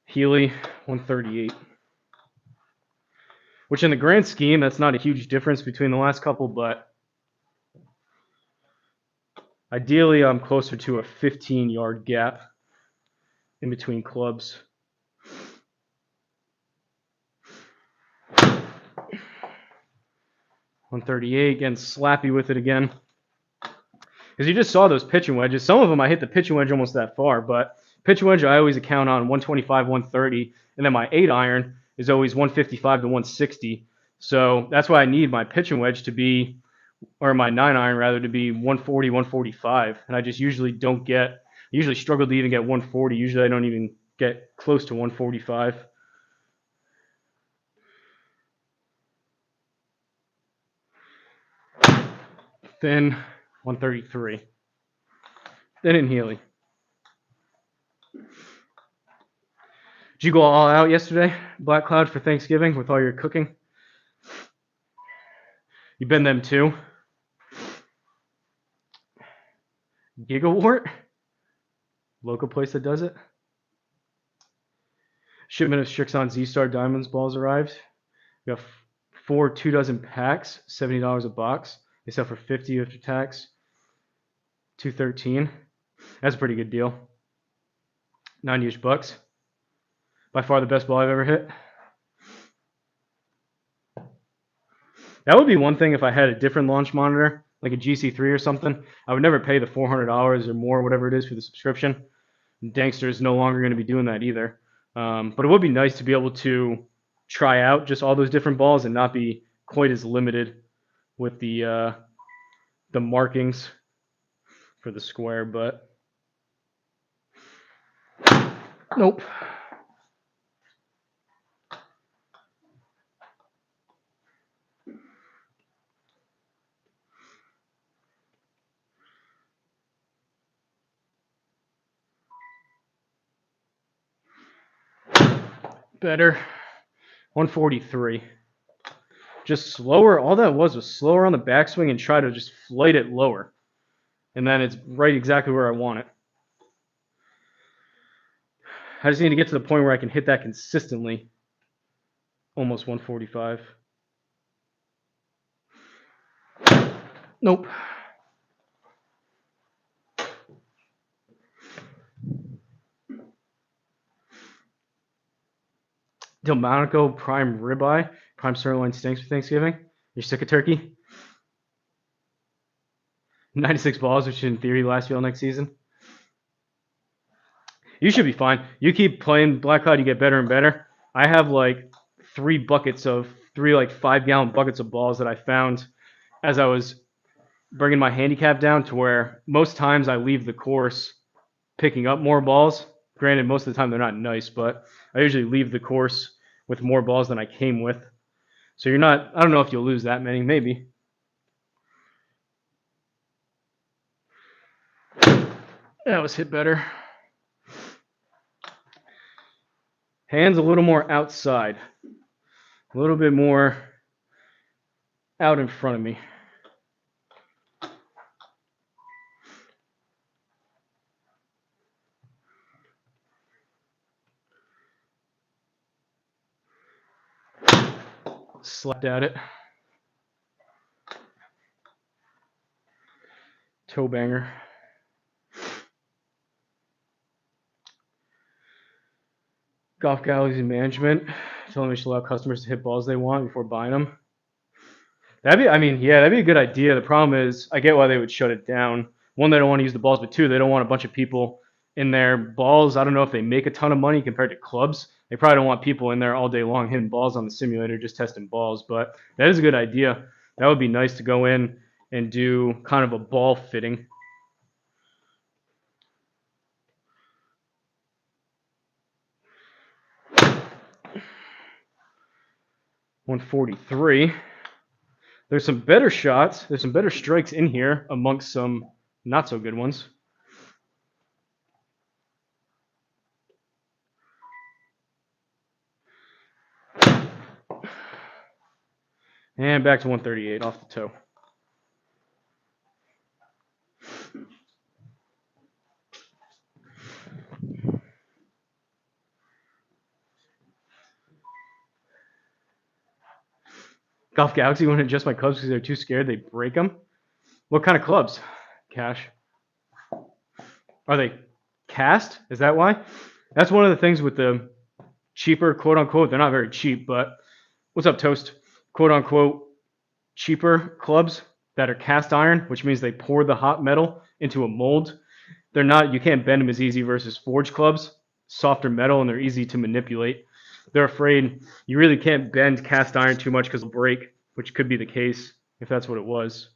Healy, 138. Which in the grand scheme, that's not a huge difference between the last couple, but ideally I'm closer to a 15-yard gap in between clubs. $138, getting slappy with it again. Because you just saw those pitching wedges. Some of them I hit the pitching wedge almost that far, but pitching wedge I always account on 125, 130, and then my 8 iron is always 155 to 160. So that's why I need my pitching wedge to be, or my 9 iron rather, to be 140, 145. And I just usually struggle to even get 140. Usually I don't even get close to 145. Then 133. Then in Healy. Did you go all out yesterday, Black Cloud, for Thanksgiving with all your cooking? You been them too? Gigawart? Local place that does it? Shipment of Strixon Z-Star Diamonds balls arrived. We got 4 2 dozen packs, $70 a box. They sell for $50 after tax, $213. That's a pretty good deal. 90-ish bucks. By far the best ball I've ever hit. That would be one thing if I had a different launch monitor, like a GC3 or something. I would never pay the $400 or more, whatever it is, for the subscription. Dankster is no longer going to be doing that either. But it would be nice to be able to try out just all those different balls and not be quite as limited with the markings for the square. But nope. Better. 143. Just slower. All that was slower on the backswing and try to just flight it lower. And then it's right exactly where I want it. I just need to get to the point where I can hit that consistently. Almost 145. Nope. Delmonico prime ribeye, prime sirloin steaks for Thanksgiving. You're sick of turkey? 96 balls, which in theory lasts you all next season. You should be fine. You keep playing Black Cloud, you get better and better. I have like three like 5-gallon buckets of balls that I found as I was bringing my handicap down, to where most times I leave the course picking up more balls. Granted, most of the time they're not nice, but I usually leave the course with more balls than I came with. So you're not, I don't know if you'll lose that many, maybe. That was hit better. Hands a little more outside. A little bit more out in front of me. Slapped at it. Toe banger. Golf Galaxy management telling me we should allow customers to hit balls they want before buying them. That'd be a good idea. The problem is, I get why they would shut it down. One, they don't want to use the balls, but two, they don't want a bunch of people in their balls. I don't know if they make a ton of money compared to clubs. They probably don't want people in there all day long hitting balls on the simulator, just testing balls. But that is a good idea. That would be nice to go in and do kind of a ball fitting. $143. There's some better shots. There's some better strikes in here amongst some not so good ones. And back to 138 off the toe. Golf Galaxy wouldn't adjust my clubs because they're too scared they break them. What kind of clubs? Cash. Are they cast? Is that why? That's one of the things with the cheaper, quote unquote, they're not very cheap, but what's up, Toast? Quote unquote, cheaper clubs that are cast iron, which means they pour the hot metal into a mold. They're not, you can't bend them as easy versus forged clubs, softer metal, and they're easy to manipulate. They're afraid you really can't bend cast iron too much because it'll break, which could be the case if that's what it was.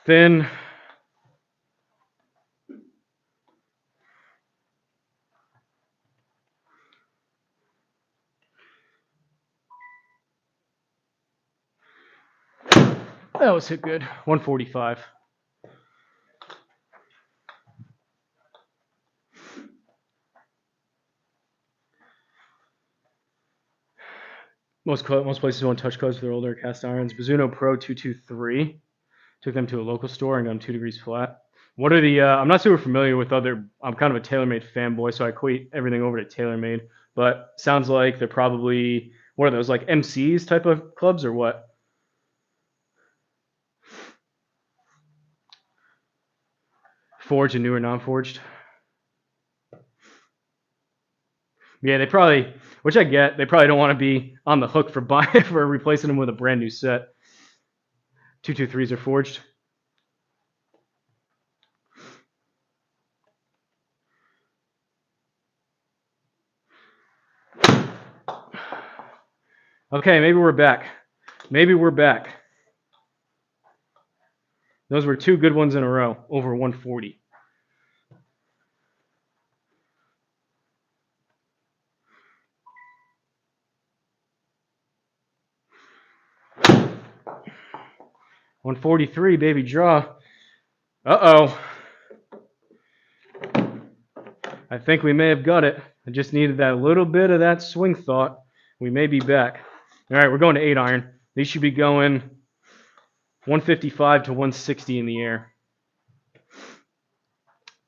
Thin. That was hit good. 145. Most places won't touch clubs for their older cast irons. Mizuno Pro 223. Took them to a local store and got them 2 degrees flat. What are the? I'm not super familiar with other. I'm kind of a TaylorMade fanboy, so I equate everything over to TaylorMade. But sounds like they're probably, what are those, like MCs type of clubs or what? Forged and new or non-forged. Yeah, they probably, which I get, they probably don't want to be on the hook for buying for replacing them with a brand new set. 223s are forged. Okay, maybe we're back. Maybe we're back. Those were 2 good ones in a row, over 140. $143, baby, draw. Uh-oh. I think we may have got it. I just needed that little bit of that swing thought. We may be back. All right, we're going to 8 iron. These should be going 155 to 160 in the air.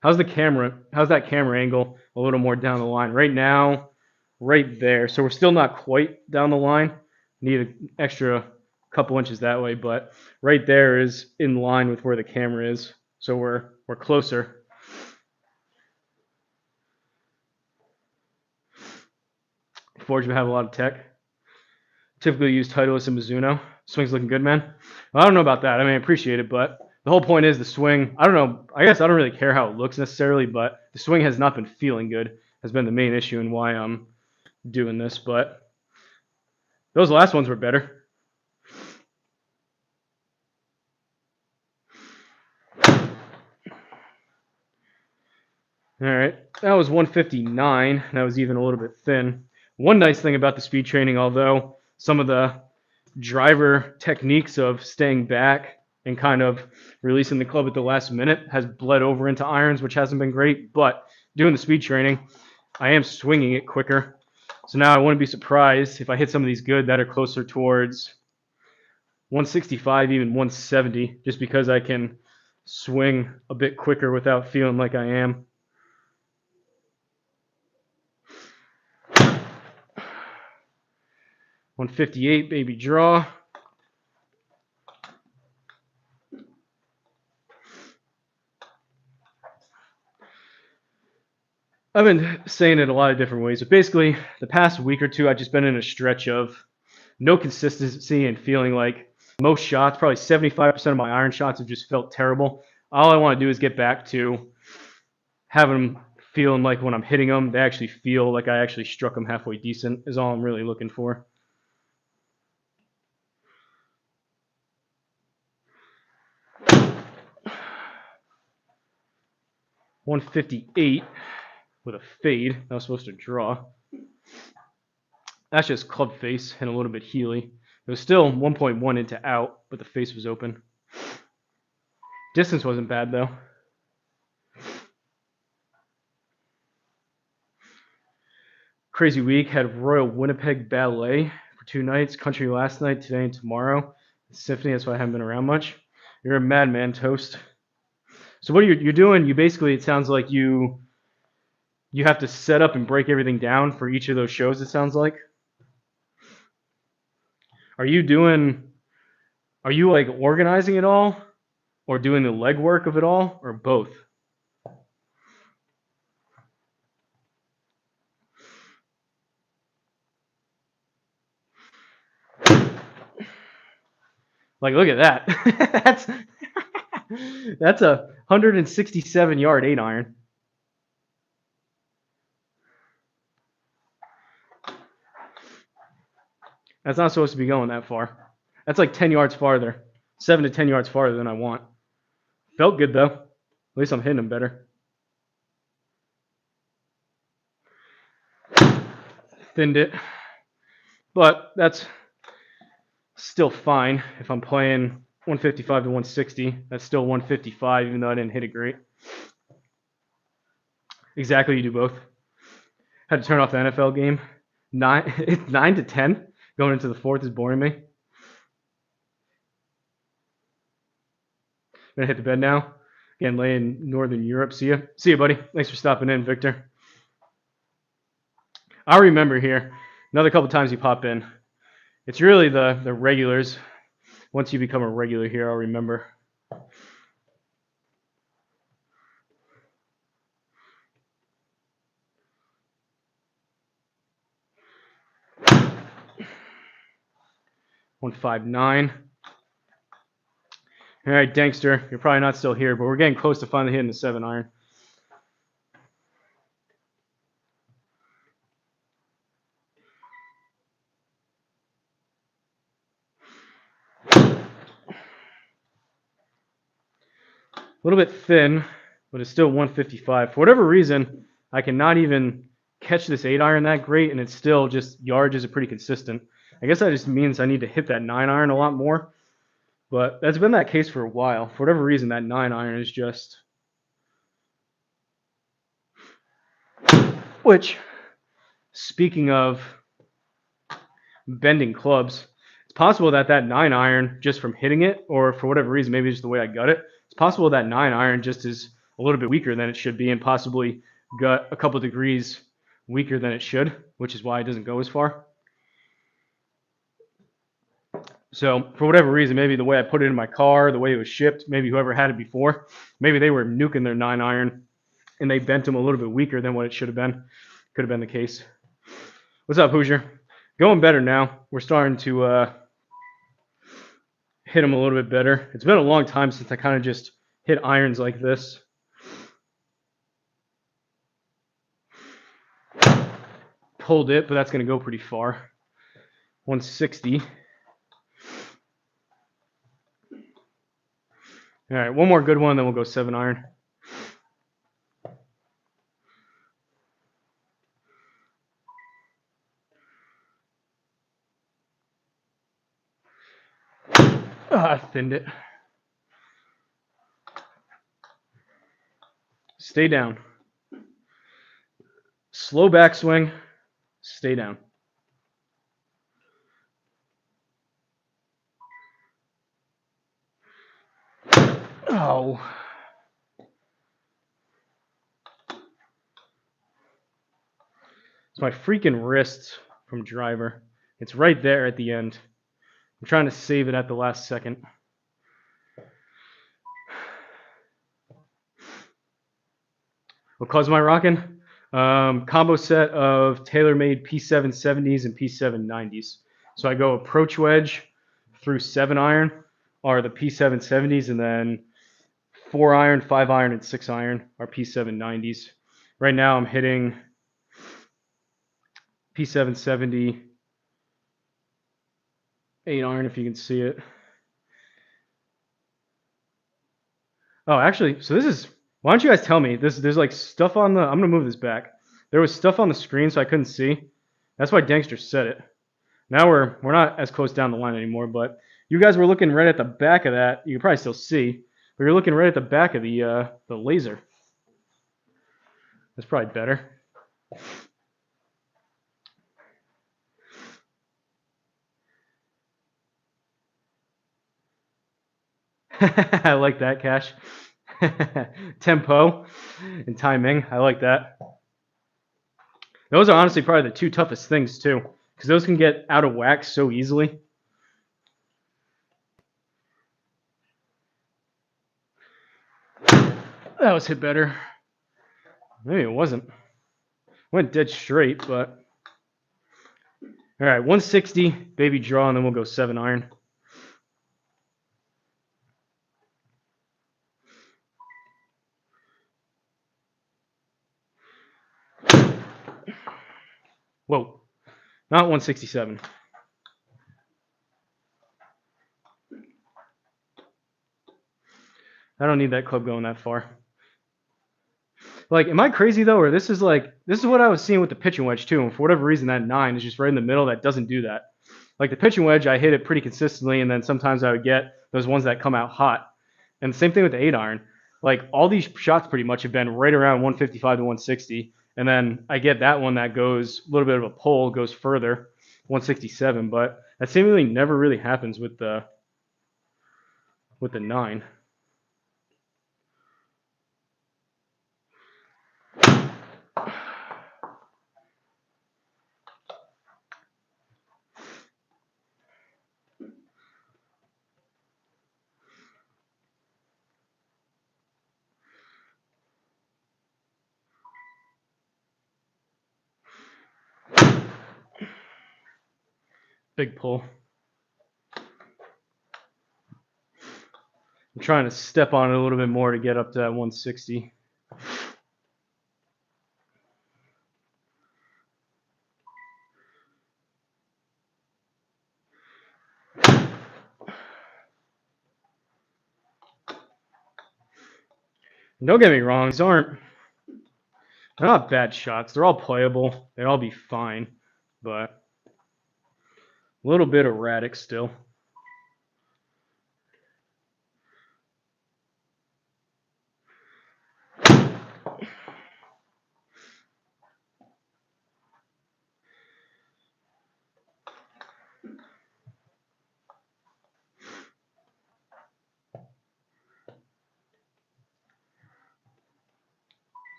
How's that camera angle a little more down the line? Right now, right there. So we're still not quite down the line. Need an extra couple inches that way, but right there is in line with where the camera is. So we're closer. Forge would have a lot of tech. Typically use Titleist and Mizuno. Swing's looking good, man. Well, I don't know about that. I mean, I appreciate it, but the whole point is the swing. I don't know. I guess I don't really care how it looks necessarily, but the swing has not been feeling good. Has been the main issue and why I'm doing this. But those last ones were better. All right, that was 159. That was even a little bit thin. One nice thing about the speed training, although some of the driver techniques of staying back and kind of releasing the club at the last minute has bled over into irons, which hasn't been great. But doing the speed training, I am swinging it quicker. So now I wouldn't be surprised if I hit some of these good that are closer towards 165, even 170, just because I can swing a bit quicker without feeling like I am. $158, baby, draw. I've been saying it a lot of different ways, but basically the past week or two I've just been in a stretch of no consistency and feeling like most shots, probably 75% of my iron shots have just felt terrible. All I want to do is get back to having them feeling like when I'm hitting them, they actually feel like I actually struck them halfway decent is all I'm really looking for. $158 with a fade. I was supposed to draw. That's just club face and a little bit Healy. It was still 1.1 into out, but the face was open. Distance wasn't bad though. Crazy week. Had Royal Winnipeg Ballet for 2 nights. Country last night, today and tomorrow. Symphony, that's why I haven't been around much. You're a madman, Toast. So what you're doing, you basically, it sounds like you have to set up and break everything down for each of those shows, it sounds like. Are you like organizing it all or doing the legwork of it all or both? Like, look at that. that's a 167-yard 8 iron. That's not supposed to be going that far. That's like 10 yards farther. 7 to 10 yards farther than I want. Felt good, though. At least I'm hitting them better. Thinned it. But that's still fine if I'm playing 155 to 160. That's still 155, even though I didn't hit it great. Exactly, you do both. Had to turn off the NFL game. 9 to 10. Going into the fourth is boring me. Gonna hit the bed now. Again, lay in Northern Europe. See ya. See ya, buddy. Thanks for stopping in, Victor. I remember here. Another couple times you pop in. It's really the regulars. Once you become a regular here, I'll remember. $159. All right, Dankster, you're probably not still here, but we're getting close to finally hitting the 7-iron. A little bit thin, but it's still 155. For whatever reason, I cannot even catch this 8-iron that great, and it's still just yardage is pretty consistent. I guess that just means I need to hit that 9-iron a lot more, but that's been that case for a while. For whatever reason, that 9-iron is just... Which, speaking of bending clubs, it's possible that 9-iron, just from hitting it, or for whatever reason, maybe just the way I got it, it's possible that 9-iron just is a little bit weaker than it should be and possibly got a couple degrees weaker than it should, which is why it doesn't go as far. So for whatever reason, maybe the way I put it in my car, the way it was shipped, maybe whoever had it before, maybe they were nuking their 9-iron and they bent them a little bit weaker than what it should have been. Could have been the case. What's up, Hoosier? Going better now. We're starting to hit them a little bit better. It's been a long time since I kind of just hit irons like this. Pulled it, but that's going to go pretty far. 160. All right, one more good one, then we'll go 7-iron. I thinned it. Stay down. Slow backswing. Stay down. Oh. It's my freaking wrist from driver. It's right there at the end. I'm trying to save it at the last second. What clubs am I rocking? Combo set of TaylorMade P770s and P790s. So I go approach wedge through 7-iron are the P770s, and then 4-iron, 5-iron, and 6-iron are P790s. Right now I'm hitting P770 8-iron, if you can see it. Oh, actually, so this is, why don't you guys tell me, there's like stuff on the, I'm going to move this back. There was stuff on the screen so I couldn't see. That's why Dankster said it. Now we're not as close down the line anymore, but you guys were looking right at the back of that. You can probably still see, but you're looking right at the back of the laser. That's probably better. I like that, Cash. Tempo and timing. I like that. Those are honestly probably the two toughest things too, because those can get out of whack so easily. That was hit better. Maybe it wasn't. Went dead straight, but all right, 160, baby draw, and then we'll go 7-iron. Whoa, not 167. I don't need that club going that far. Like, am I crazy though, or this is what I was seeing with the pitching wedge too, and for whatever reason that 9 is just right in the middle that doesn't do that. Like the pitching wedge, I hit it pretty consistently, and then sometimes I would get those ones that come out hot. And the same thing with the 8-iron. Like all these shots pretty much have been right around 155 to 160, and then I get that one that goes a little bit of a pull, goes further, 167, but that seemingly never really happens with the 9. Big pull. I'm trying to step on it a little bit more to get up to that 160. Don't get me wrong, they're not bad shots. They're all playable. They'd all be fine, but a little bit erratic still.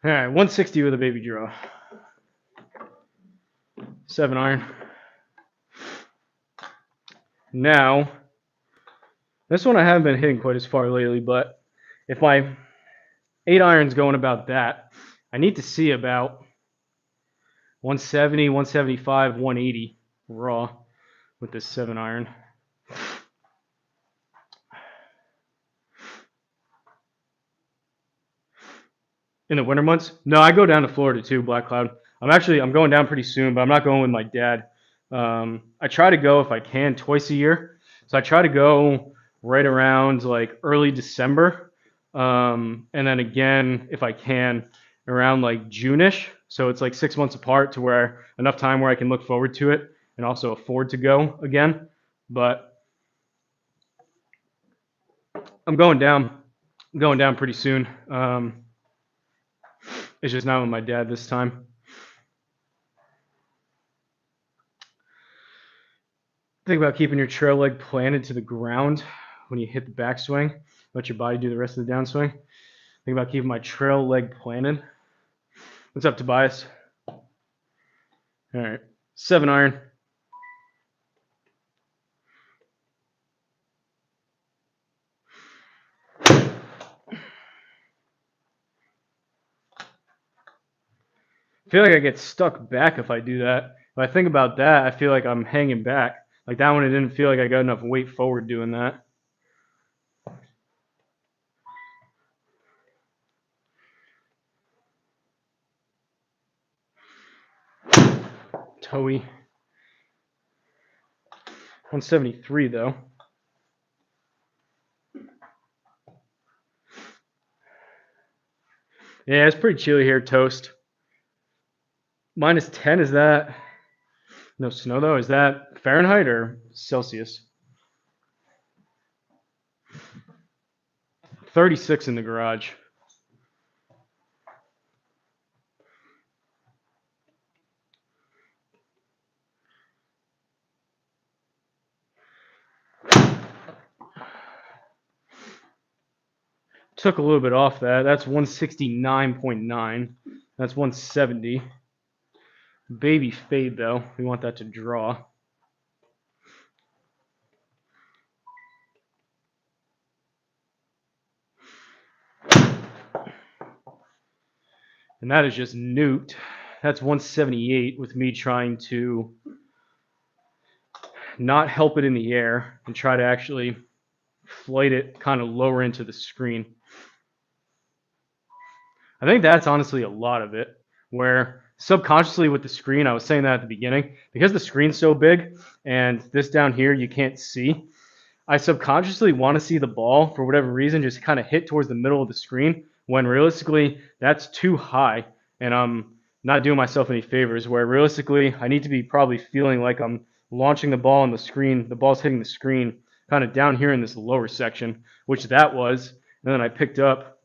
All right, 160 with a baby draw. 7 iron. Now, this one I haven't been hitting quite as far lately, but if my 8 iron's going about that, I need to see about 170, 175, 180 raw with this 7 iron. In the winter months? No, I go down to Florida too, Black Cloud. I'm going down pretty soon, but I'm not going with my dad. I try to go if I can twice a year. So I try to go right around like early December. And then again, if I can, around like June-ish. So it's like 6 months apart to where enough time where I can look forward to it and also afford to go again. But I'm going down pretty soon. It's just not with my dad this time. Think about keeping your trail leg planted to the ground when you hit the backswing. Let your body do the rest of the downswing. Think about keeping my trail leg planted. What's up, Tobias? All right, 7 iron. I feel like I get stuck back if I do that. If I think about that, I feel like I'm hanging back. Like that one, it didn't feel like I got enough weight forward doing that. Toey. 173 though. Yeah, it's pretty chilly here, Toast. -10, is that no snow though? Is that Fahrenheit or Celsius? 36 in the garage. Took a little bit off that. That's 169.9. That's 170. Baby fade though. We want that to draw. And that is just nuked. That's 178 with me trying to not help it in the air and try to actually flight it kind of lower into the screen. I think that's honestly a lot of it, where subconsciously with the screen, I was saying that at the beginning, because the screen's so big and this down here you can't see, I subconsciously want to see the ball for whatever reason just kind of hit towards the middle of the screen when realistically that's too high and I'm not doing myself any favors. Where realistically I need to be probably feeling like I'm launching the ball on the screen, the ball's hitting the screen kind of down here in this lower section, which that was. And then I picked up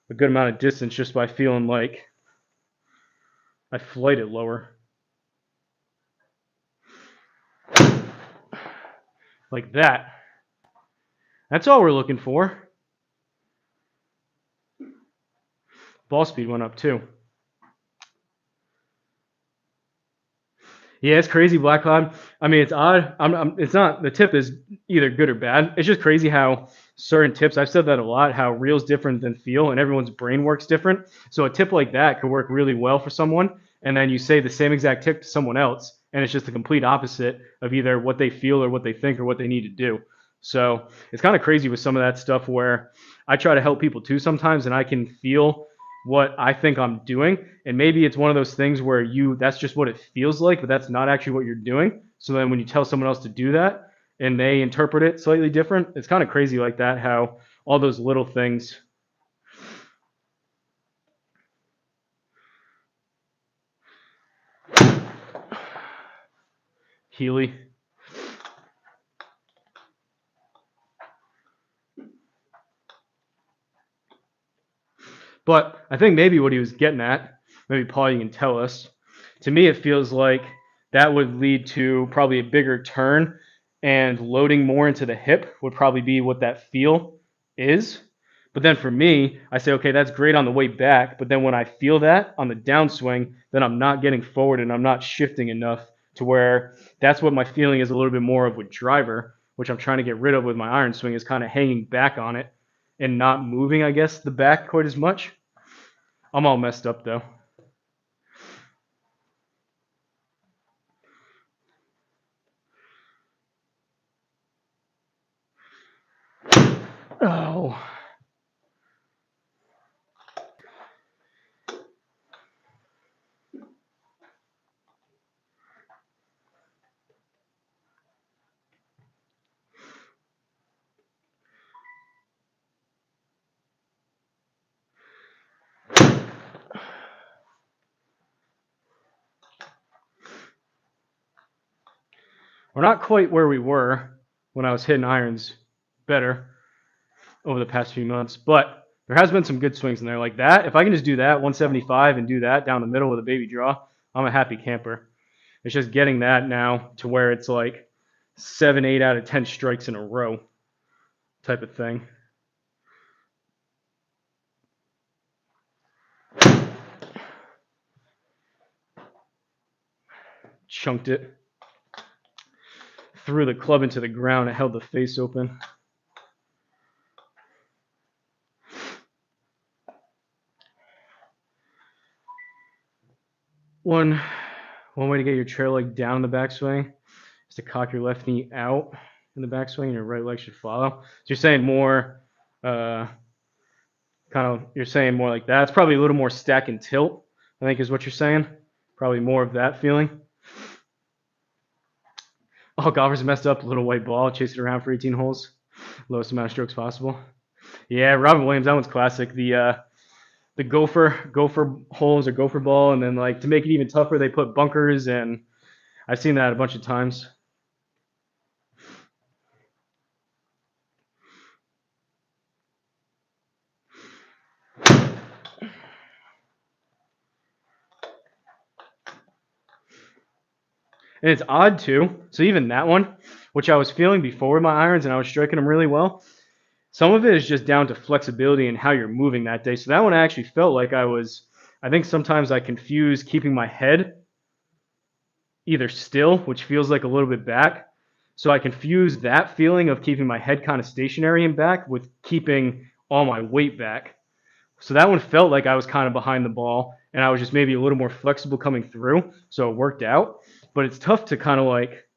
a good amount of distance just by feeling like I flighted lower. Like that. That's all we're looking for. Ball speed went up too. Yeah, it's crazy, Black Cloud. I mean, it's odd. It's not, the tip is either good or bad. It's just crazy how certain tips, I've said that a lot, how real's different than feel, and everyone's brain works different. So a tip like that could work really well for someone, and then you say the same exact tip to someone else, and it's just the complete opposite of either what they feel or what they think or what they need to do. So it's kind of crazy with some of that stuff where I try to help people too sometimes, and I can feel what I think I'm doing. And maybe it's one of those things where that's just what it feels like, but that's not actually what you're doing. So then when you tell someone else to do that and they interpret it slightly different, it's kind of crazy like that, how all those little things. Healy. But I think maybe what he was getting at, maybe Paul, you can tell us. To me, it feels like that would lead to probably a bigger turn, and loading more into the hip would probably be what that feel is. But then for me, I say, okay, that's great on the way back. But then when I feel that on the downswing, then I'm not getting forward and I'm not shifting enough to where that's what my feeling is a little bit more of with driver, which I'm trying to get rid of with my iron swing, is kind of hanging back on it and not moving, I guess, the back quite as much. I'm all messed up though. Oh. We're not quite where we were when I was hitting irons better over the past few months, but there has been some good swings in there like that. If I can just do that 175 and do that down the middle with a baby draw, I'm a happy camper. It's just getting that now to where it's like 7, 8 out of 10 strikes in a row type of thing. Chunked it. Threw the club into the ground. It held the face open. One way to get your chair leg down in the backswing is to cock your left knee out in the backswing, and your right leg should follow. So you're saying more, you're saying more like that. It's probably a little more stack and tilt, I think is what you're saying. Probably more of that feeling. Oh, golfers messed up. Little white ball, chase it around for 18 holes. Lowest amount of strokes possible. Yeah, Robin Williams, that one's classic. The gopher holes or gopher ball, and then like to make it even tougher, they put bunkers, and I've seen that a bunch of times. And it's odd too. So even that one, which I was feeling before with my irons, and I was striking them really well. Some of it is just down to flexibility and how you're moving that day. So that one I actually felt like I think sometimes I confuse keeping my head either still, which feels like a little bit back. So I confuse that feeling of keeping my head kind of stationary and back with keeping all my weight back. So that one felt like I was kind of behind the ball and I was just maybe a little more flexible coming through. So it worked out. But it's tough to kind of like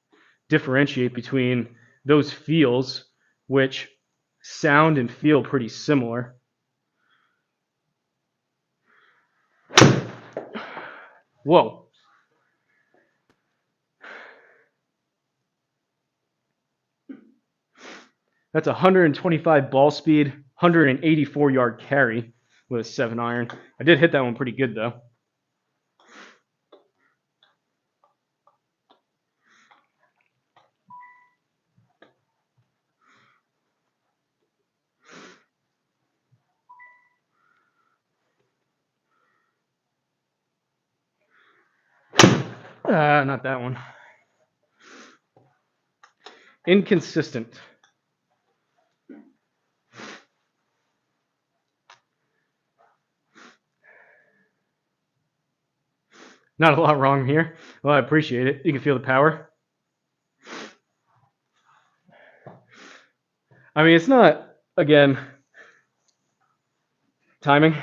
differentiate between those feels, which sound and feel pretty similar. Whoa. That's 125 ball speed, 184 yard carry with a 7 iron. I did hit that one pretty good though. Not that one. Inconsistent. Not a lot wrong here. Well, I appreciate it. You can feel the power. I mean, it's not, again, timing.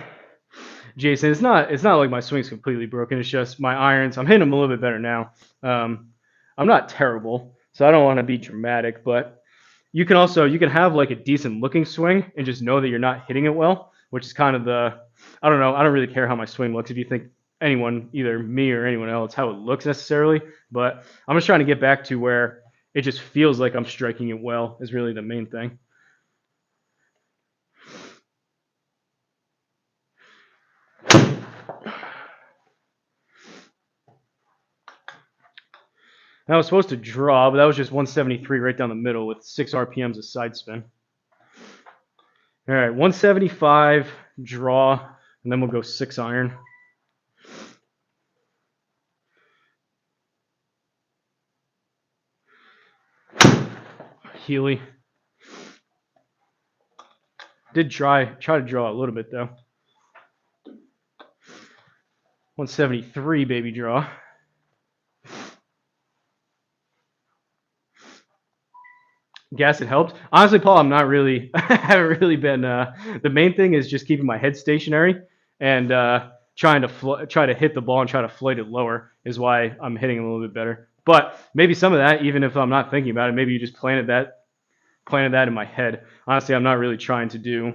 Jason, it's not like my swing's completely broken. It's just my irons. I'm hitting them a little bit better now. I'm not terrible, so I don't want to be dramatic, but you can have like a decent looking swing and just know that you're not hitting it well, which is kind of I don't know. I don't really care how my swing looks. If you think anyone, either me or anyone else, how it looks necessarily, but I'm just trying to get back to where it just feels like I'm striking it well is really the main thing. That was supposed to draw, but that was just 173 right down the middle with 6 RPMs of side spin. All right, 175 draw, and then we'll go 6 iron. Healy. Did try to draw a little bit though. 173 baby draw. Guess it helped. Honestly, Paul, I'm not really. I haven't really been. The main thing is just keeping my head stationary and trying to hit the ball and try to float it lower is why I'm hitting a little bit better. But maybe some of that, even if I'm not thinking about it, maybe you just planted that in my head. Honestly, I'm not really trying to do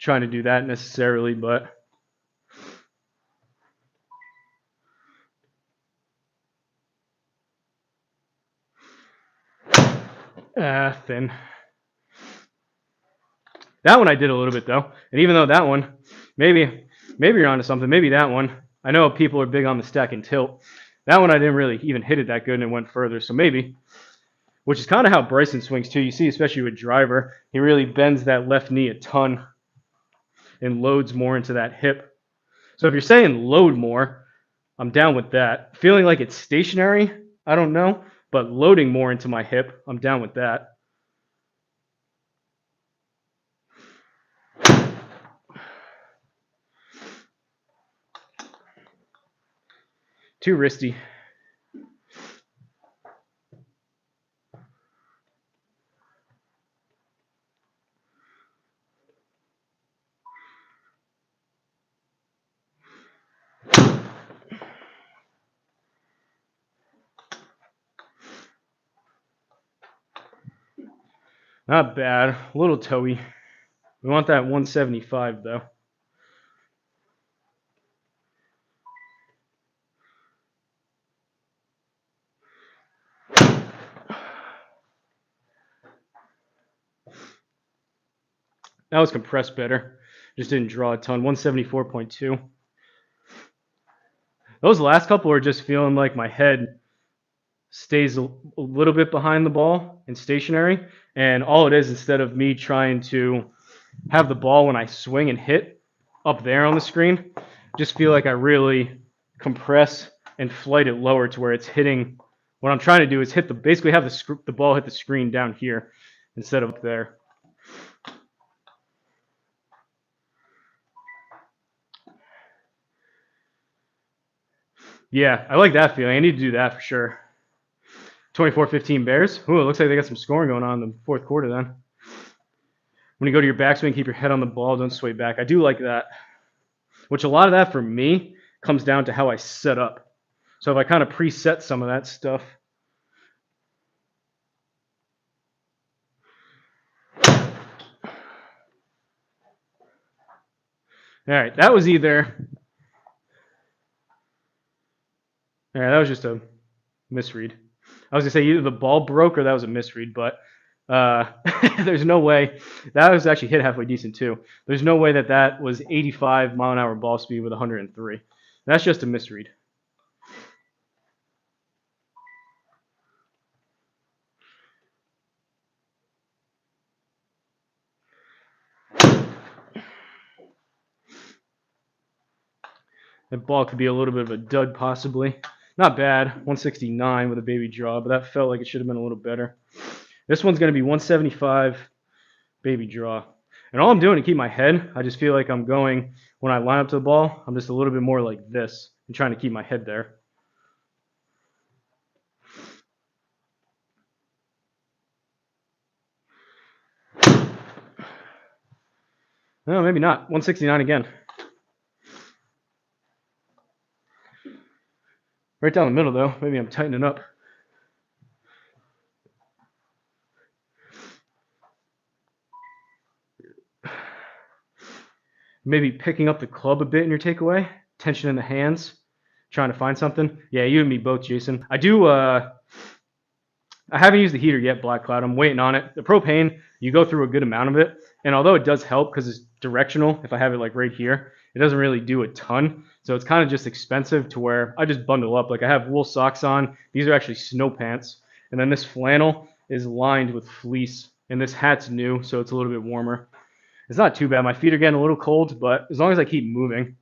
that necessarily, but thin. That one I did a little bit though, and even though that one, maybe you're onto something. Maybe that one. I know people are big on the stack and tilt. That one I didn't really even hit it that good and it went further. So maybe, which is kind of how Bryson swings too. You see, especially with driver, he really bends that left knee a ton and loads more into that hip. So if you're saying load more, I'm down with that. Feeling like it's stationary, I don't know, but loading more into my hip, I'm down with that. Too wristy. Not bad. A little toey. We want that 175 though. That was compressed better. Just didn't draw a ton. 174.2. Those last couple are just feeling like my head stays a little bit behind the ball and stationary. And all it is, instead of me trying to have the ball when I swing and hit up there on the screen, just feel like I really compress and flight it lower to where it's hitting. What I'm trying to do is basically have the ball hit the screen down here instead of up there. Yeah, I like that feeling. I need to do that for sure. 24-15 Bears. Ooh, it looks like they got some scoring going on in the fourth quarter then. When you go to your backswing, keep your head on the ball, don't sway back. I do like that. Which a lot of that for me comes down to how I set up. So if I kind of preset some of that stuff. All right, that was that was just a misread. I was gonna say either the ball broke or that was a misread, but There's no way that was actually hit halfway decent too. There's no way that that was 85 mph ball speed with 103. That's just a misread. That ball could be a little bit of a dud possibly. Not bad, 169 with a baby draw, but that felt like it should have been a little better. This one's going to be 175 baby draw. And all I'm doing to keep my head, I just feel like I'm going, when I line up to the ball, I'm just a little bit more like this and trying to keep my head there. No, maybe not. 169 again. Right down the middle, though. Maybe I'm tightening up. Maybe picking up the club a bit in your takeaway. Tension in the hands. Trying to find something. Yeah, you and me both, Jason. I haven't used the heater yet, Black Cloud. I'm waiting on it. The propane, you go through a good amount of it. And although it does help because it's directional, if I have it like right here, it doesn't really do a ton. So it's kind of just expensive to where I just bundle up. Like I have wool socks on. These are actually snow pants. And then this flannel is lined with fleece. And this hat's new, so it's a little bit warmer. It's not too bad. My feet are getting a little cold, but as long as I keep moving.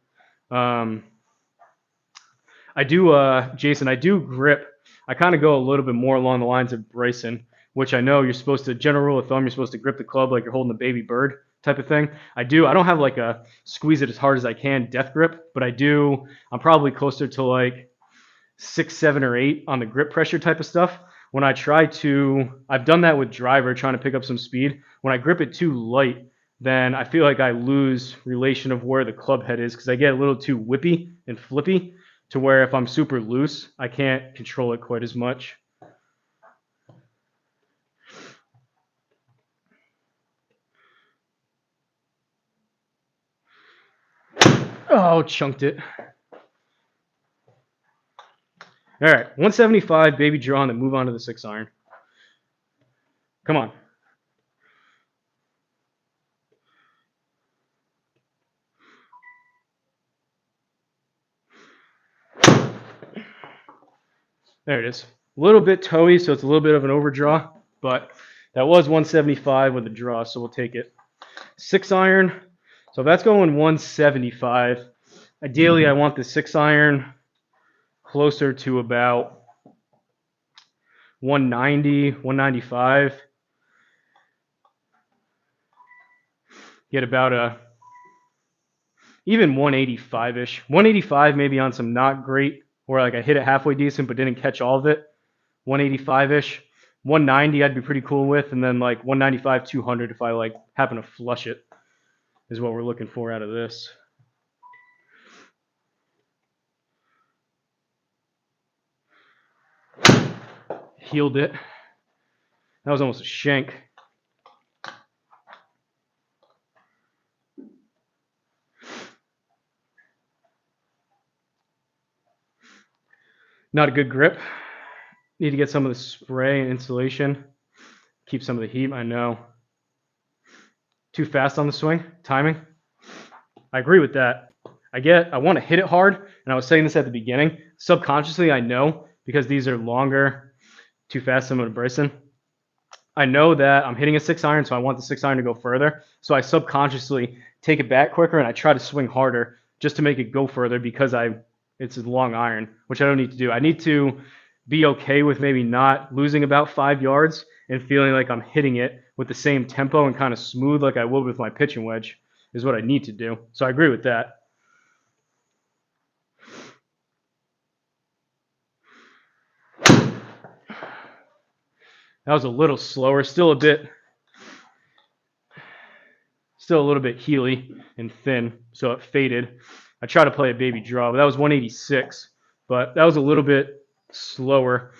Jason, I do grip. I kind of go a little bit more along the lines of Bryson, which I know you're supposed to, general rule of thumb, you're supposed to grip the club like you're holding a baby bird type of thing. I don't have like a squeeze it as hard as I can death grip, but I'm probably closer to like 6, 7, or 8 on the grip pressure type of stuff. When I've done that with driver, trying to pick up some speed. When I grip it too light, then I feel like I lose relation of where the club head is because I get a little too whippy and flippy to where if I'm super loose, I can't control it quite as much. Oh, chunked it. All right, 175, baby draw, and then move on to the 6 iron. Come on. There it is. A little bit toey, so it's a little bit of an overdraw, but that was 175 with a draw, so we'll take it. 6 iron. So if that's going 175, ideally I want the 6 iron closer to about 190, 195. Get about even 185-ish. 185 maybe on some not great, or like I hit it halfway decent but didn't catch all of it. 185-ish. 190 I'd be pretty cool with, and then like 195, 200 if I like happen to flush it is what we're looking for out of this. Healed it. That was almost a shank. Not a good grip. Need to get some of the spray and insulation. Keep some of the heat, I know. Too fast on the swing, timing. I agree with that. I want to hit it hard, and I was saying this at the beginning. Subconsciously, I know, because these are longer, too fast similar to Bryson. I know that I'm hitting a 6 iron, so I want the 6 iron to go further. So I subconsciously take it back quicker, and I try to swing harder just to make it go further because it's a long iron, which I don't need to do. I need to be okay with maybe not losing about 5 yards and feeling like I'm hitting it with the same tempo and kind of smooth like I would with my pitching wedge is what I need to do. So I agree with that. That was a little slower, still a little bit heely and thin, so it faded. I tried to play a baby draw, but that was 186, but that was a little bit slower.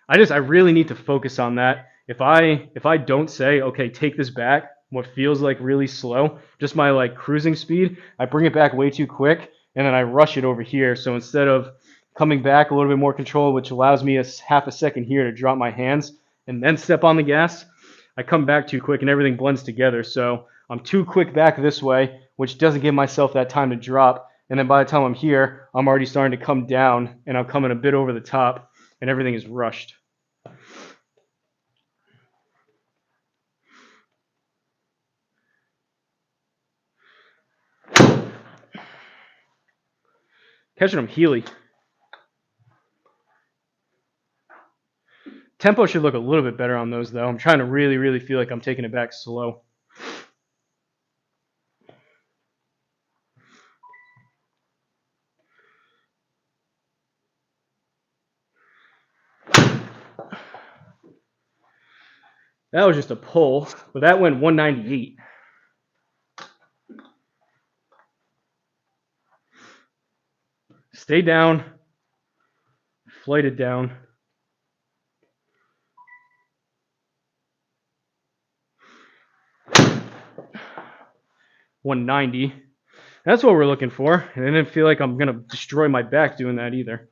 I really need to focus on that. If I don't say, okay, take this back, what feels like really slow, just my like cruising speed, I bring it back way too quick, and then I rush it over here. So instead of coming back a little bit more control, which allows me a half a second here to drop my hands and then step on the gas, I come back too quick and everything blends together. So I'm too quick back this way, which doesn't give myself that time to drop. And then by the time I'm here, I'm already starting to come down and I'm coming a bit over the top and everything is rushed. Catching them Healy. Tempo should look a little bit better on those though. I'm trying to really, really feel like I'm taking it back slow. That was just a pull, but that went 198. Stay down. Flight it down. $190. That's what we're looking for. And I didn't feel like I'm going to destroy my back doing that either.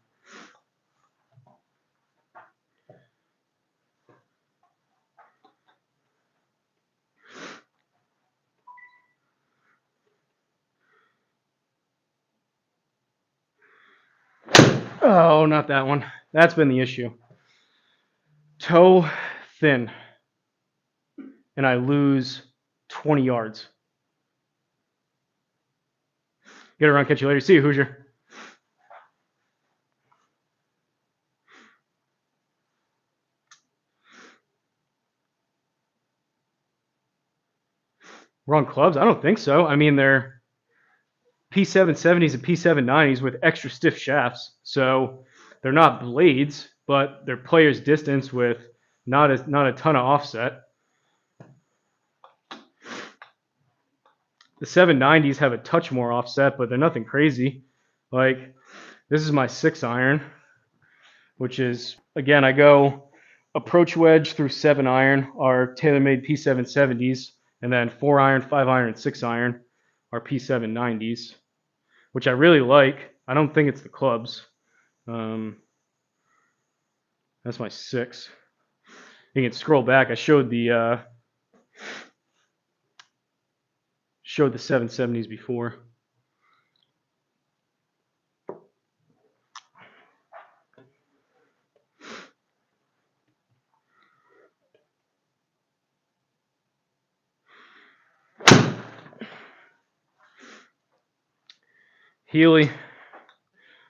Oh, not that one. That's been the issue. Toe thin. And I lose 20 yards. Get around, catch you later. See you, Hoosier. Wrong clubs? I don't think so. I mean, they're P770s and P790s with extra stiff shafts. So they're not blades, but they're player's distance with not a ton of offset. The 790s have a touch more offset, but they're nothing crazy. Like, this is my 6 iron, which is, again, I go approach wedge through 7 iron are TaylorMade P770s, and then 4 iron, 5 iron, and 6 iron are P790s, which I really like. I don't think it's the clubs. That's my 6. You can scroll back. I showed the 770s before. Healy,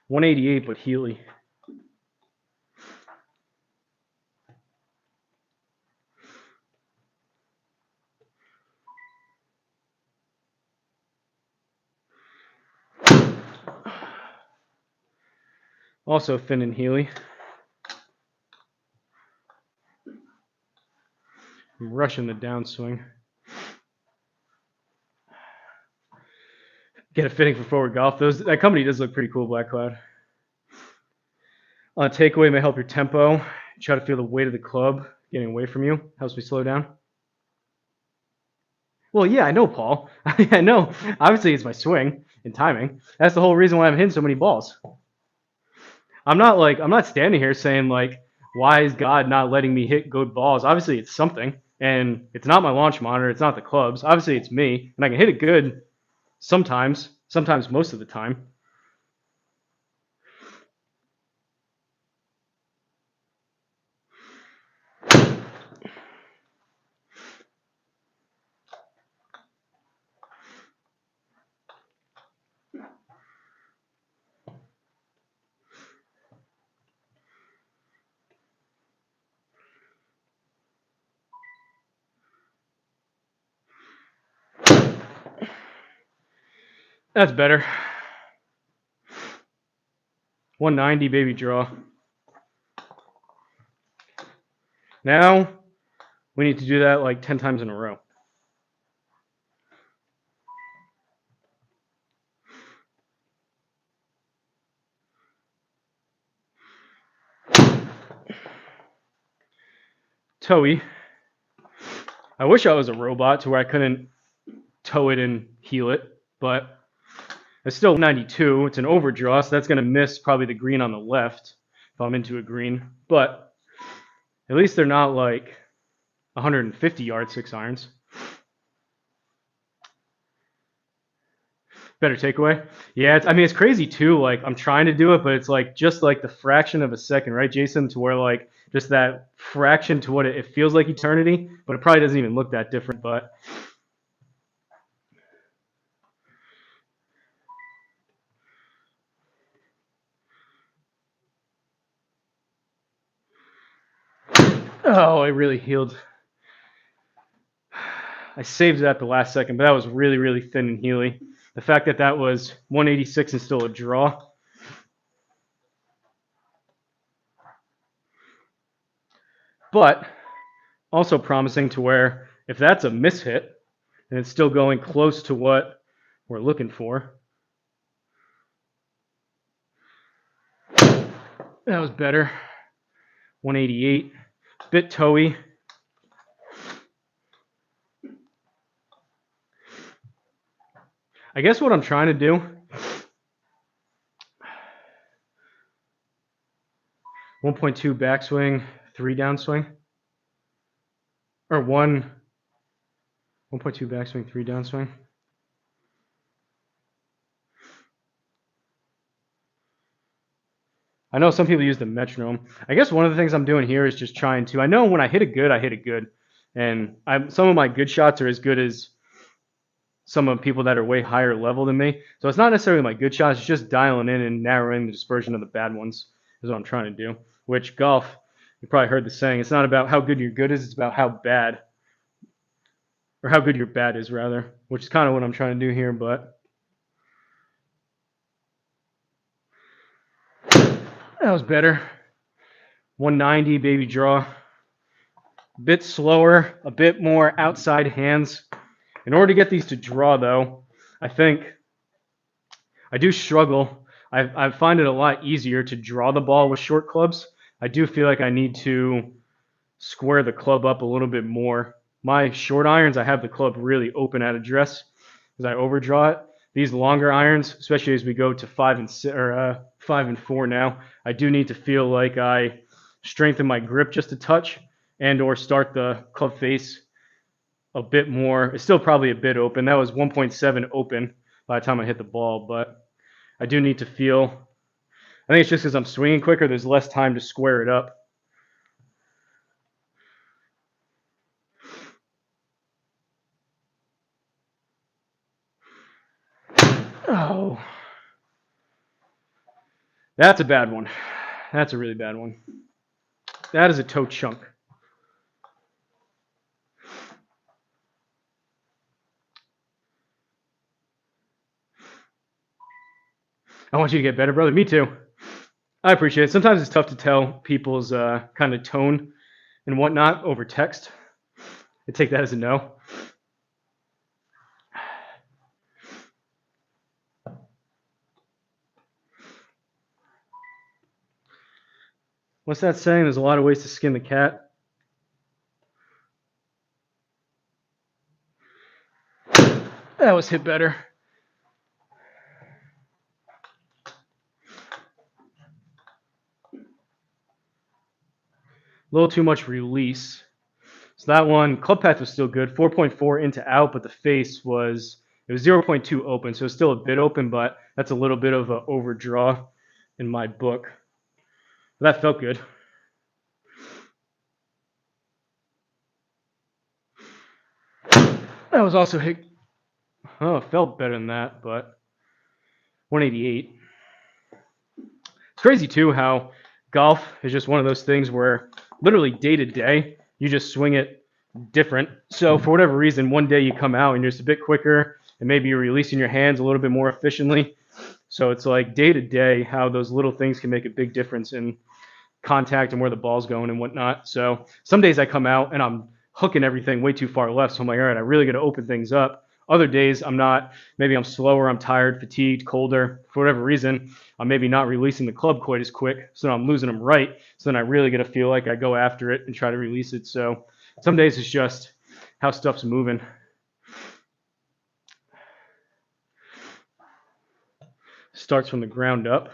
188, but Healy. Also Finn and Healy. I'm rushing the downswing. Get a fitting for forward golf. That company does look pretty cool, Black Cloud. Takeaway may help your tempo. Try to feel the weight of the club getting away from you. Helps me slow down. Well, yeah, I know, Paul. I know. Obviously, it's my swing and timing. That's the whole reason why I'm hitting so many balls. I'm not standing here saying like, why is God not letting me hit good balls? Obviously, it's something, and it's not my launch monitor. It's not the clubs. Obviously, it's me, and I can hit it good sometimes most of the time. That's better. 190, baby, draw. Now we need to do that like 10 times in a row. Toey. I wish I was a robot to where I couldn't toe it and heel it, but it's still 92. It's an overdraw, so that's going to miss probably the green on the left if I'm into a green. But at least they're not like 150 yards, 6 irons. Better takeaway. Yeah, I mean, it's crazy too. Like, I'm trying to do it, but it's like just like the fraction of a second, right, Jason? To where like just that fraction to what it feels like eternity, but it probably doesn't even look that different. But oh, it really healed. I saved it at the last second, but that was really, really thin and healy. The fact that that was 186 and still a draw. But also promising to where if that's a mishit and it's still going close to what we're looking for. That was better. 188. Bit toey. I guess what I'm trying to do, 1.2 backswing, 3 downswing. Or 1.2 backswing, 3 downswing. I know some people use the metronome. I guess one of the things I'm doing here is just trying to. I know when I hit it good, I hit it good, and some of my good shots are as good as some of people that are way higher level than me. So it's not necessarily my good shots; it's just dialing in and narrowing the dispersion of the bad ones is what I'm trying to do. Which golf, you probably heard the saying: it's not about how good your good is; it's about how bad, or how good your bad is, rather. Which is kind of what I'm trying to do here, but. That was better. 190, baby draw. A bit slower, a bit more outside hands. In order to get these to draw, though, I think I do struggle. I find it a lot easier to draw the ball with short clubs. I do feel like I need to square the club up a little bit more. My short irons, I have the club really open at address as I overdraw it. These longer irons, especially as we go to 5 and 4 now, I do need to feel like I strengthen my grip just a touch and or start the club face a bit more. It's still probably a bit open. That was 1.7 open by the time I hit the ball, but I do need to feel. I think it's just because I'm swinging quicker, there's less time to square it up. Oh. That's a bad one. That's a really bad one. That is a toe chunk. I want you to get better, brother. Me too. I appreciate it. Sometimes it's tough to tell people's kind of tone and whatnot over text. I take that as a no. What's that saying? There's a lot of ways to skin the cat. That was hit better. A little too much release. So that one, club path was still good. 4.4 into out, but the face was, it was 0.2 open. So it's still a bit open, but that's a little bit of an overdraw in my book. That felt good. That was also hit. Oh, it felt better than that, but 188. It's crazy too how golf is just one of those things where literally day to day you just swing it different. So for whatever reason, one day you come out and you're just a bit quicker, and maybe you're releasing your hands a little bit more efficiently. So it's like day to day how those little things can make a big difference in contact and where the ball's going and whatnot. So some days I come out and I'm hooking everything way too far left. So I'm like, all right, I really got to open things up. Other days I'm not. Maybe I'm slower, I'm tired, fatigued, colder. For whatever reason, I'm maybe not releasing the club quite as quick. So I'm losing them right. So then I really got to feel like I go after it and try to release it. So some days it's just how stuff's moving. Starts from the ground up.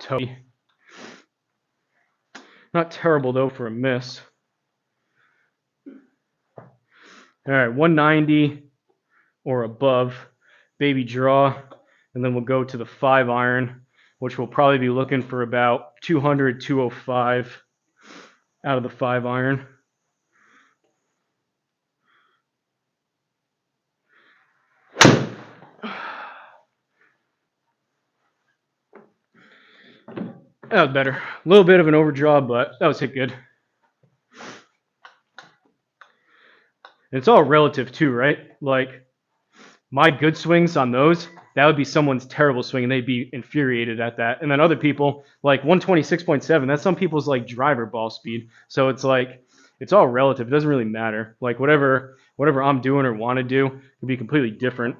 toe. Not terrible though for a miss. All right, 190 or above, baby draw, and then we'll go to the 5-iron, which we'll probably be looking for about 200, 205 out of the 5-iron. That was better. A little bit of an overdraw, but that was hit good. And it's all relative too, right? Like my good swings on those, that would be someone's terrible swing and they'd be infuriated at that. And then other people, like 126.7, that's some people's like driver ball speed. So it's like, it's all relative. It doesn't really matter. Like whatever I'm doing or want to do would be completely different.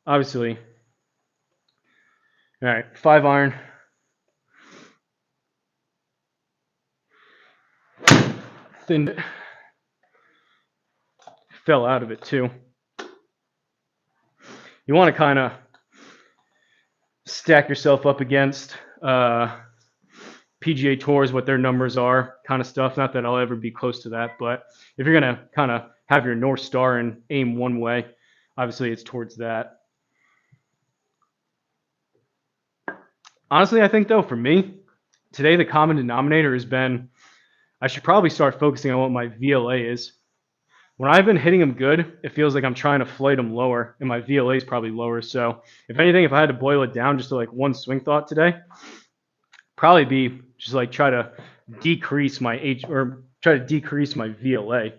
Obviously. All right, 5-iron. Thinned it. Fell out of it too. You want to kind of stack yourself up against PGA Tours, what their numbers are, kind of stuff. Not that I'll ever be close to that, but if you're going to kind of have your North Star and aim one way, obviously it's towards that. Honestly, I think though, for me, today the common denominator has been I should probably start focusing on what my VLA is. When I've been hitting them good, it feels like I'm trying to flight them lower, and my VLA is probably lower. So, if anything, if I had to boil it down just to like one swing thought today, probably be just like try to decrease my VLA,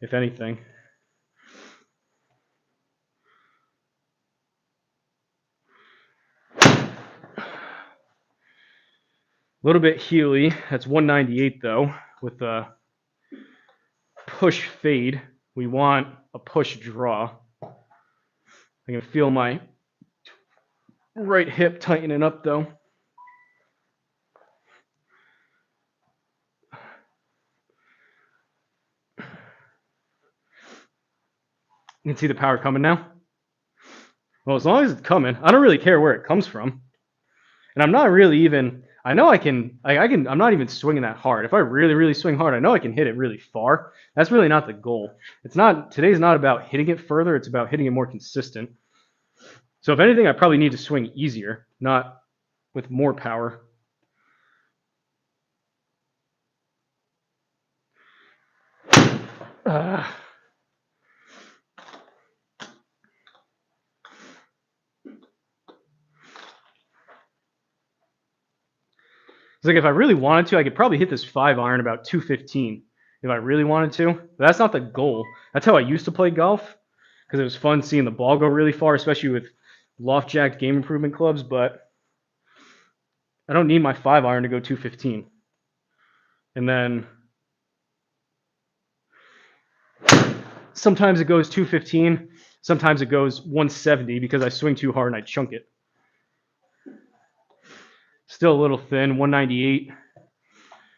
if anything. A little bit Healy. That's 198 though, with a push fade. We want a push draw. I can feel my right hip tightening up though. You can see the power coming now. Well, as long as it's coming, I don't really care where it comes from. And I'm not really even, I know I can, I'm not even swinging that hard. If I really, really swing hard, I know I can hit it really far. That's really not the goal. Today's not about hitting it further, it's about hitting it more consistent. So if anything, I probably need to swing easier, not with more power. It's like if I really wanted to, I could probably hit this 5-iron about 215 if I really wanted to. But that's not the goal. That's how I used to play golf because it was fun seeing the ball go really far, especially with loft-jacked game improvement clubs. But I don't need my 5-iron to go 215. And then sometimes it goes 215. Sometimes it goes 170 because I swing too hard and I chunk it. Still a little thin, 198. I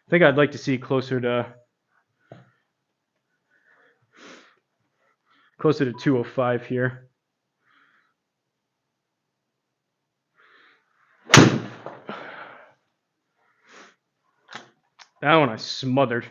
think I'd like to see closer to 205 here. That one I smothered.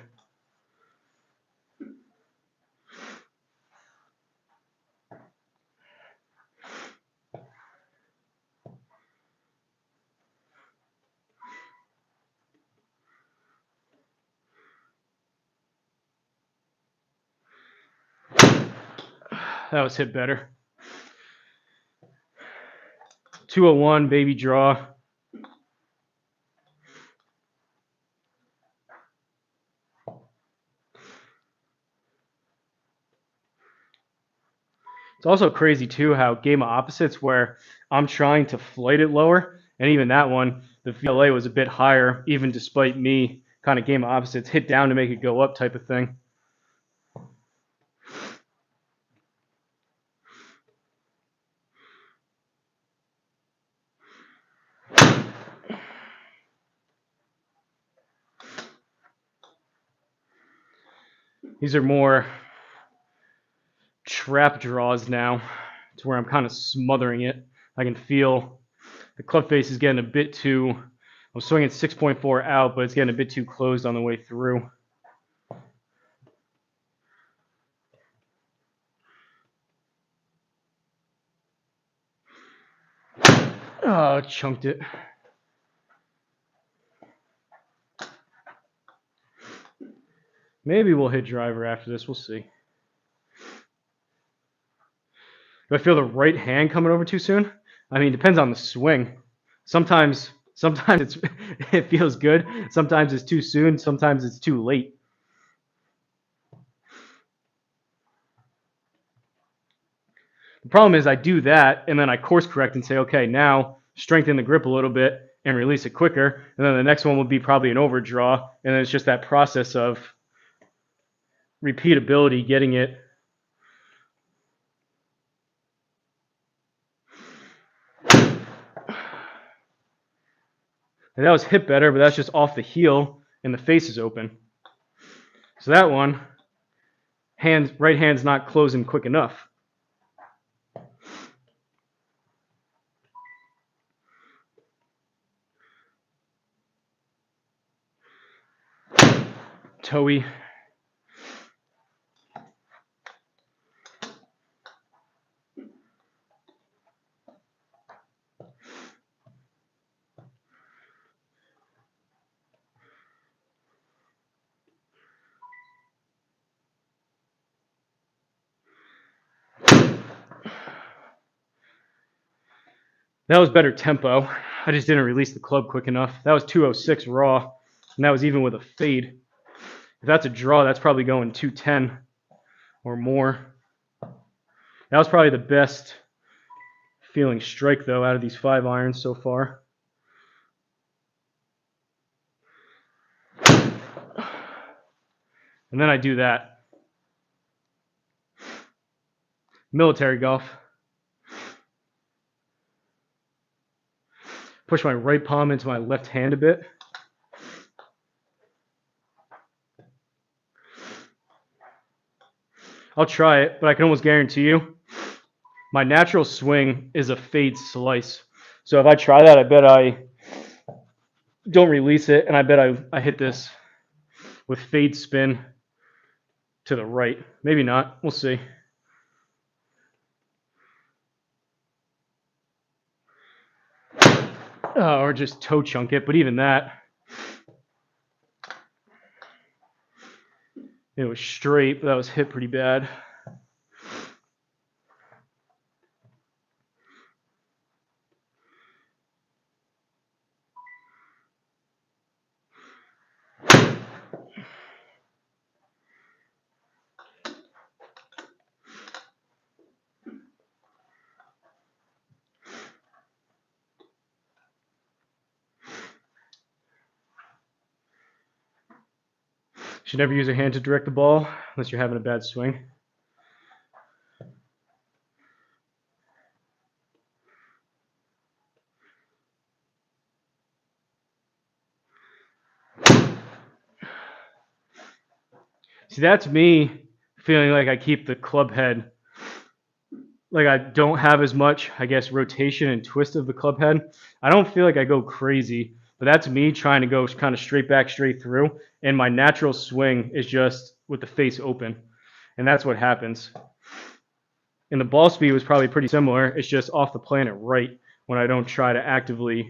That was hit better. 201, baby draw. It's also crazy too how game of opposites where I'm trying to flight it lower, and even that one, the VLA was a bit higher, even despite me kind of game of opposites, hit down to make it go up type of thing. These are more trap draws now, to where I'm kind of smothering it. I can feel the club face is getting a bit too I'm swinging 6.4 out, but it's getting a bit too closed on the way through. Oh, chunked it. Maybe we'll hit driver after this. We'll see. Do I feel the right hand coming over too soon? I mean, it depends on the swing. Sometimes it feels good. Sometimes it's too soon. Sometimes it's too late. The problem is I do that and then I course correct and say, okay, now strengthen the grip a little bit and release it quicker. And then the next one will be probably an overdraw. And then it's just that process of repeatability, getting it. And that was hit better, but that's just off the heel and the face is open. So that one, right hand's not closing quick enough. Toey. That was better tempo. I just didn't release the club quick enough. That was 206 raw, and that was even with a fade. If that's a draw, that's probably going 210 or more. That was probably the best feeling strike, though, out of these 5 irons so far. And then I do that. Military golf. Push my right palm into my left hand a bit. I'll try it, but I can almost guarantee you my natural swing is a fade slice. So if I try that, I bet I don't release it, and I bet I hit this with fade spin to the right. Maybe not. We'll see. Or just toe chunk it, but even that, it was straight, but that was hit pretty bad. Should never use your hand to direct the ball unless you're having a bad swing. See, that's me feeling like I keep the club head, like I don't have as much, I guess, rotation and twist of the club head. I don't feel like I go crazy, but that's me trying to go kind of straight back, straight through. And my natural swing is just with the face open. And that's what happens. And the ball speed was probably pretty similar. It's just off the planet right when I don't try to actively.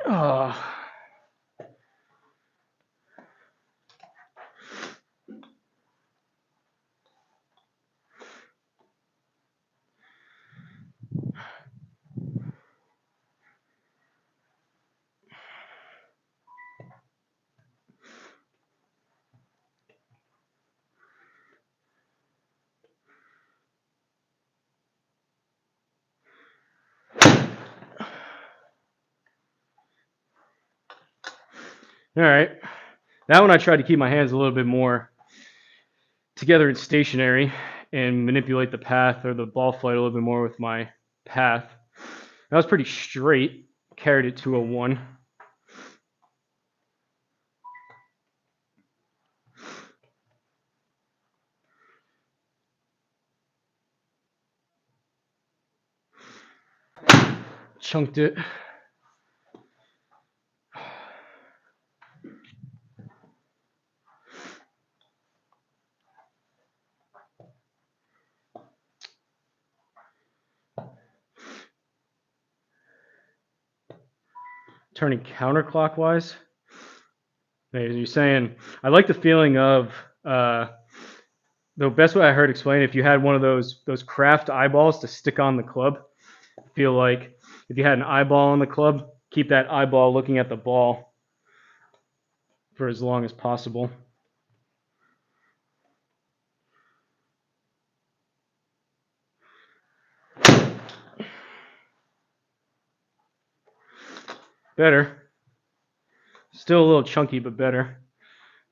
Oh. All right. That one I tried to keep my hands a little bit more together and stationary and manipulate the path or the ball flight a little bit more with my path. That was pretty straight. Carried it to a 1. Chunked it. Turning counterclockwise. You're saying, I like the feeling of, the best way I heard explained, if you had one of those craft eyeballs to stick on the club, I feel like if you had an eyeball on the club, keep that eyeball looking at the ball for as long as possible. Better. Still a little chunky, but better.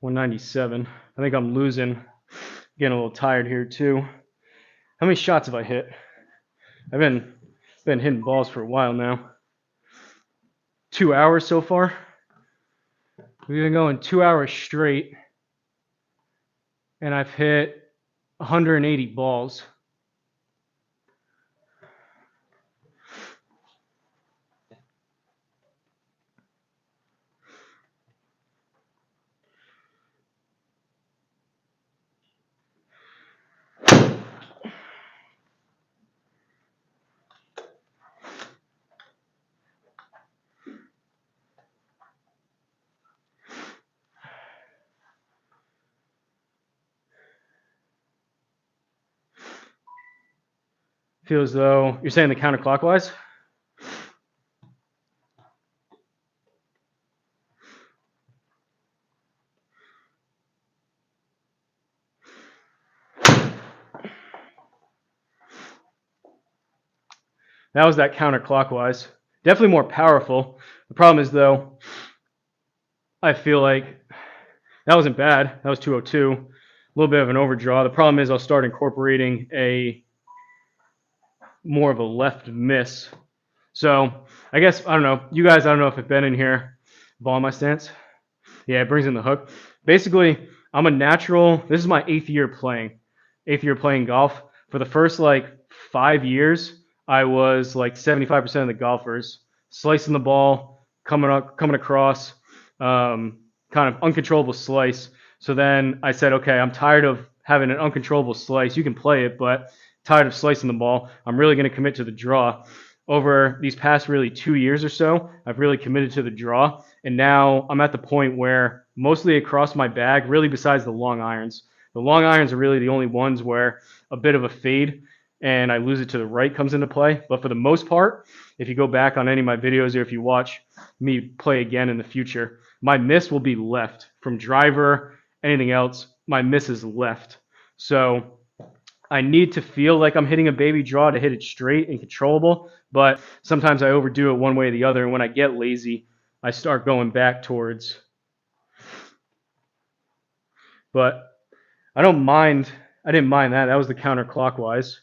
197. I think I'm losing. Getting a little tired here too. How many shots have I hit? I've been hitting balls for a while now. 2 hours so far. We've been going 2 hours straight, and I've hit 180 balls. Feel as though you're saying the counterclockwise. That was that counterclockwise. Definitely more powerful. The problem is, though, I feel like that wasn't bad. That was 202. A little bit of an overdraw. The problem is I'll start incorporating a more of a left miss. So I guess, I don't know. You guys, I don't know if it's been in here. Ball in my stance. Yeah, it brings in the hook. Basically, I'm a natural. This is my 8th year playing. 8th year playing golf. For the first like 5 years, I was like 75% of the golfers, slicing the ball, coming across, kind of uncontrollable slice. So then I said, okay, I'm tired of having an uncontrollable slice. You can play it, but tired of slicing the ball. I'm really going to commit to the draw. Over these past really 2 years or so, I've really committed to the draw. And now I'm at the point where mostly across my bag, really besides the long irons. The long irons are really the only ones where a bit of a fade and I lose it to the right comes into play. But for the most part, if you go back on any of my videos or if you watch me play again in the future, my miss will be left. From driver, anything else, my miss is left. So I need to feel like I'm hitting a baby draw to hit it straight and controllable, but sometimes I overdo it one way or the other, and when I get lazy, I start going back towards. But I don't mind. I didn't mind that. That was the counterclockwise.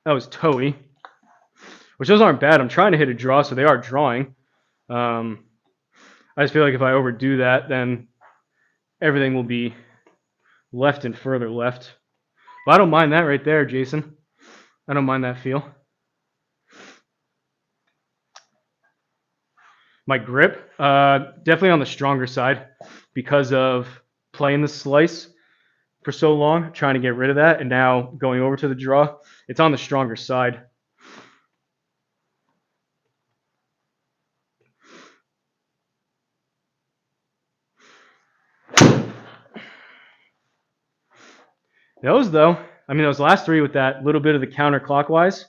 That was toey, which those aren't bad. I'm trying to hit a draw, so they are drawing. I just feel like if I overdo that, then everything will be left and further left. But I don't mind that right there, Jason. I don't mind that feel. My grip, definitely on the stronger side because of playing the slice for so long, trying to get rid of that, and now going over to the draw, it's on the stronger side. Those, though, I mean, those last three with that little bit of the counterclockwise,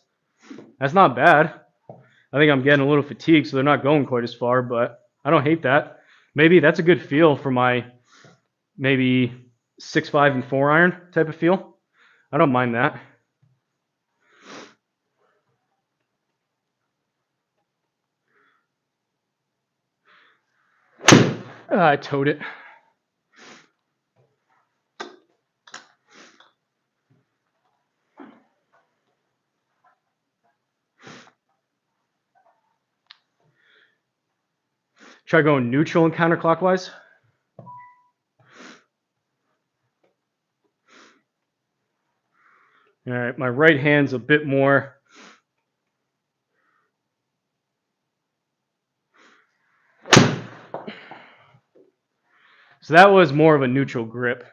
that's not bad. I think I'm getting a little fatigued, so they're not going quite as far, but I don't hate that. Maybe that's a good feel for my maybe 6.5 and 4 iron type of feel. I don't mind that. I towed it. Try going neutral and counterclockwise. All right, my right hand's a bit more. So that was more of a neutral grip.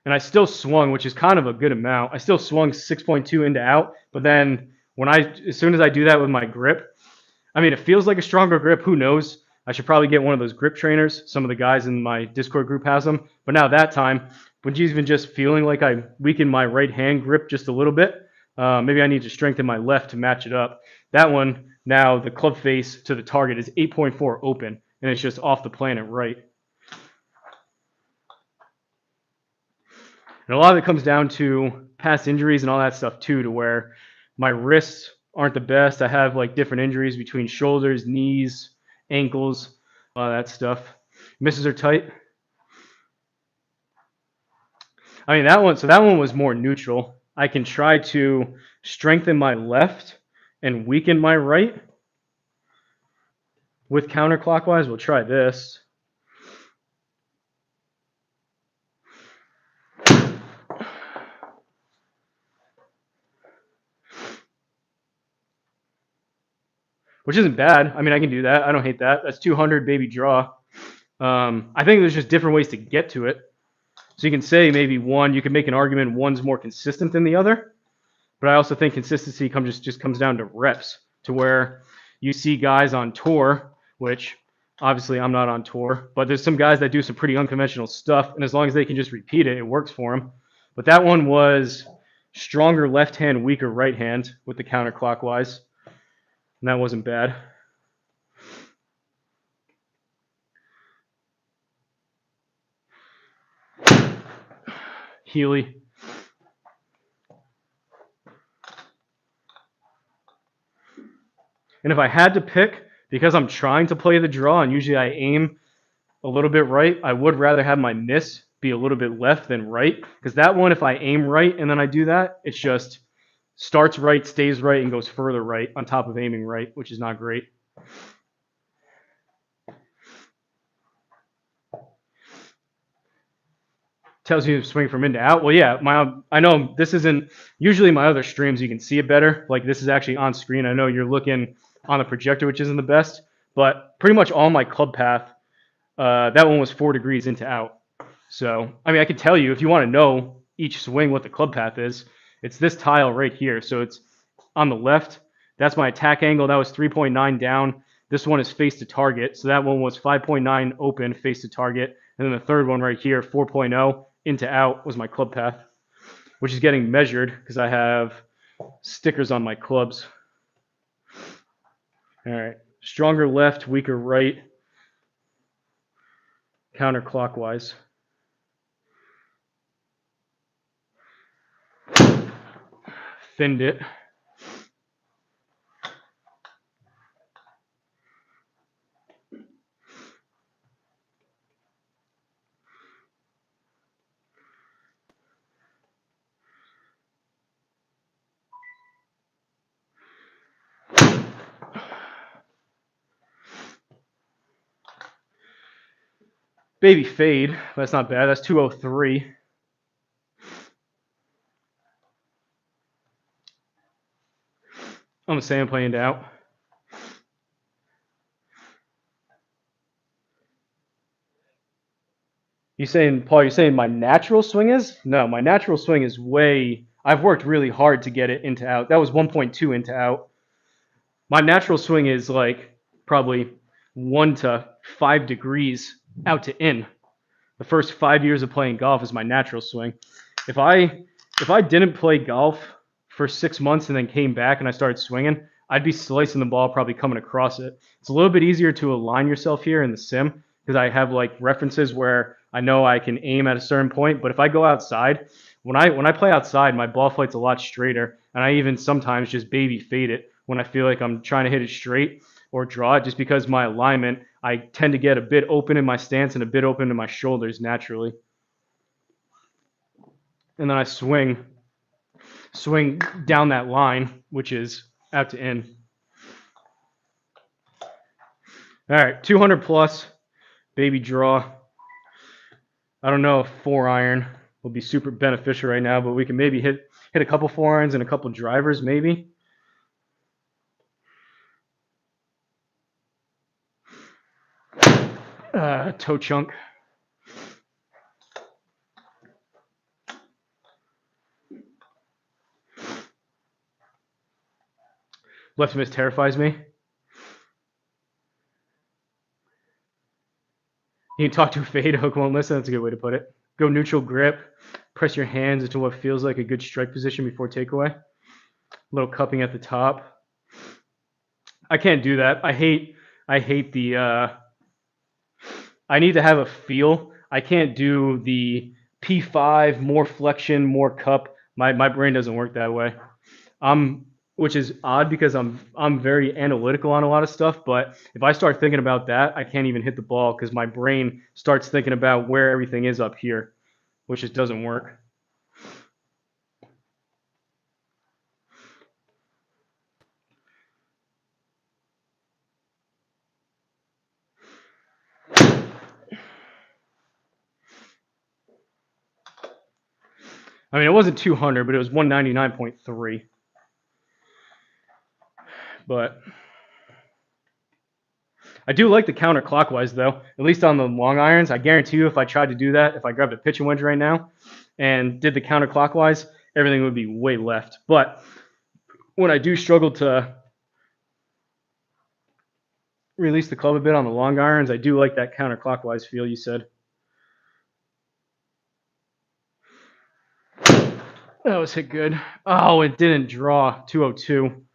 And I still swung, which is kind of a good amount. I still swung 6.2 into out, but then as soon as I do that with my grip, I mean, it feels like a stronger grip. Who knows? I should probably get one of those grip trainers. Some of the guys in my Discord group has them. But now that time, when even just feeling like I weakened my right hand grip just a little bit, maybe I need to strengthen my left to match it up. That one, now the club face to the target is 8.4 open, and it's just off the planet right. And a lot of it comes down to past injuries and all that stuff too, to where my wrists aren't the best. I have like different injuries between shoulders, knees, ankles, all that stuff. Misses are tight. I mean, that one was more neutral. I can try to strengthen my left and weaken my right with counterclockwise. We'll try this. Which isn't bad. I mean, I can do that. I don't hate that. That's 200 baby draw. I think there's just different ways to get to it. So you can say maybe one, you can make an argument one's more consistent than the other. But I also think consistency just comes down to reps, to where you see guys on tour, which obviously I'm not on tour, but there's some guys that do some pretty unconventional stuff, and as long as they can just repeat it, it works for them. But that one was stronger left hand, weaker right hand with the counterclockwise, and that wasn't bad. Healy. And if I had to pick, because I'm trying to play the draw, and usually I aim a little bit right, I would rather have my miss be a little bit left than right. Because that one, if I aim right and then I do that, it's just starts right, stays right, and goes further right on top of aiming right, which is not great. Tells you to swing from in to out. Well, yeah, I know this isn't usually my other streams. You can see it better. Like this is actually on screen. I know you're looking on the projector, which isn't the best, but pretty much all my club path, that one was 4 degrees into out. So I mean, I could tell you if you want to know each swing what the club path is. It's this tile right here. So it's on the left. That's my attack angle. That was 3.9 down. This one is face to target. So that one was 5.9 open, face to target. And then the third one right here, 4.0 into out was my club path, which is getting measured because I have stickers on my clubs. All right. Stronger left, weaker right, counterclockwise. Thinned it. Baby fade. That's not bad. That's 203. I'm the same playing it out. You saying, Paul, you're saying my natural swing is? No, my natural swing is I've worked really hard to get it into out. That was 1.2 into out. My natural swing is like probably 1 to 5 degrees out to in. The first 5 years of playing golf is my natural swing. If I didn't play golf for 6 months and then came back and I started swinging, I'd be slicing the ball probably coming across it. It's a little bit easier to align yourself here in the sim because I have like references where I know I can aim at a certain point. But if I go outside, when I play outside, my ball flight's a lot straighter, and I even sometimes just baby fade it when I feel like I'm trying to hit it straight or draw it, just because my alignment, I tend to get a bit open in my stance and a bit open in my shoulders naturally. And then I swing down that line, which is out to in. All right, 200 plus, baby draw. I don't know if 4 iron will be super beneficial right now, but we can maybe hit Hit a couple 4-irons and a couple drivers, maybe. Toe chunk. Left miss terrifies me. You can talk to a fade, hook won't listen. That's a good way to put it. Go neutral grip. Press your hands into what feels like a good strike position before takeaway. A little cupping at the top. I can't do that. I hate the I need to have a feel. I can't do the P5, more flexion, more cup. My brain doesn't work that way. Which is odd because I'm very analytical on a lot of stuff, but if I start thinking about that, I can't even hit the ball because my brain starts thinking about where everything is up here, which just doesn't work. I mean, it wasn't 200, but it was 199.3. But I do like the counterclockwise, though, at least on the long irons. I guarantee you if I tried to do that, if I grabbed a pitching wedge right now and did the counterclockwise, everything would be way left. But when I do struggle to release the club a bit on the long irons, I do like that counterclockwise feel you said. That was hit good. Oh, it didn't draw. 202.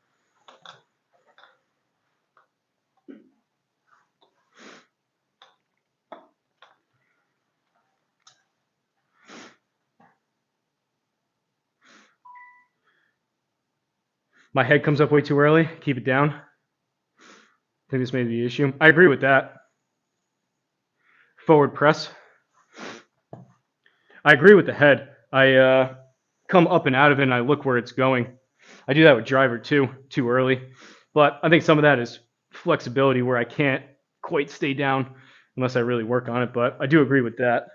My head comes up way too early. Keep it down. I think this may be the issue. I agree with that. Forward press. I agree with the head. I come up and out of it and I look where it's going. I do that with driver too early. But I think some of that is flexibility where I can't quite stay down unless I really work on it. But I do agree with that.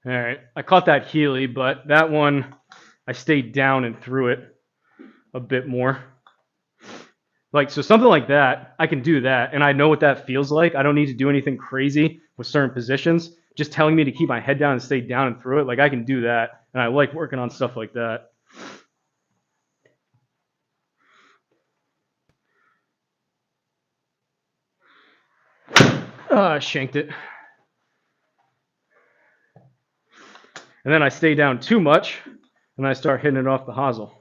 All right, I caught that Healy, but that one I stayed down and threw it a bit more. Like, so something like that, I can do that, and I know what that feels like. I don't need to do anything crazy with certain positions. Just telling me to keep my head down and stay down and through it, like I can do that, and I like working on stuff like that. Shanked it. And then I stay down too much, and I start hitting it off the hosel.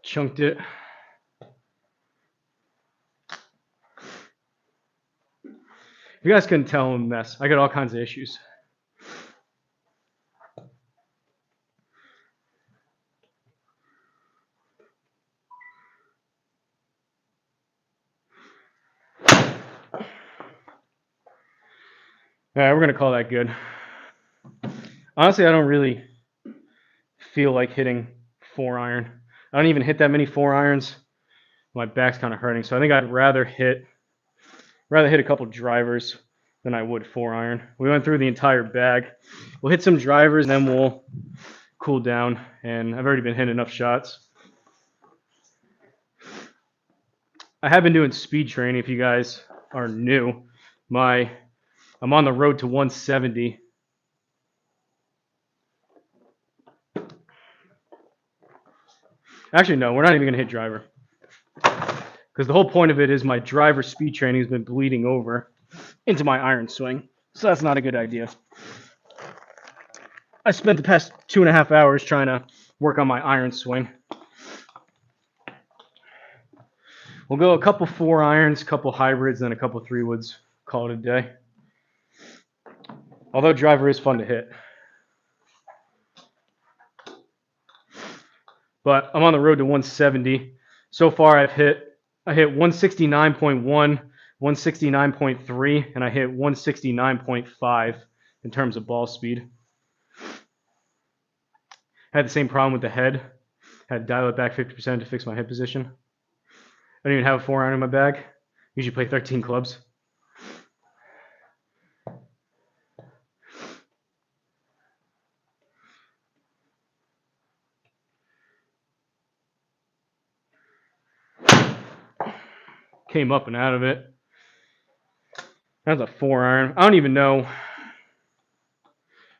Chunked it. If you guys couldn't tell, I'm a mess. I got all kinds of issues. All right, we're going to call that good. Honestly, I don't really feel like hitting 4-iron. I don't even hit that many 4-irons. My back's kind of hurting, so I think I'd rather hit a couple drivers than I would 4-iron. We went through the entire bag. We'll hit some drivers, and then we'll cool down, and I've already been hitting enough shots. I have been doing speed training if you guys are new. I'm on the road to 170. Actually, no, we're not even going to hit driver. Because the whole point of it is my driver speed training has been bleeding over into my iron swing. So that's not a good idea. I spent the past 2.5 hours trying to work on my iron swing. We'll go a couple 4-irons, couple hybrids, then a couple 3-woods. Call it a day. Although driver is fun to hit. But I'm on the road to 170. So far I hit 169.1, 169.3, and I hit 169.5 in terms of ball speed. Had the same problem with the head. Had to dial it back 50% to fix my head position. I don't even have a 4-iron in my bag. Usually play 13 clubs. Came up and out of it. That's a 4-iron. I don't even know.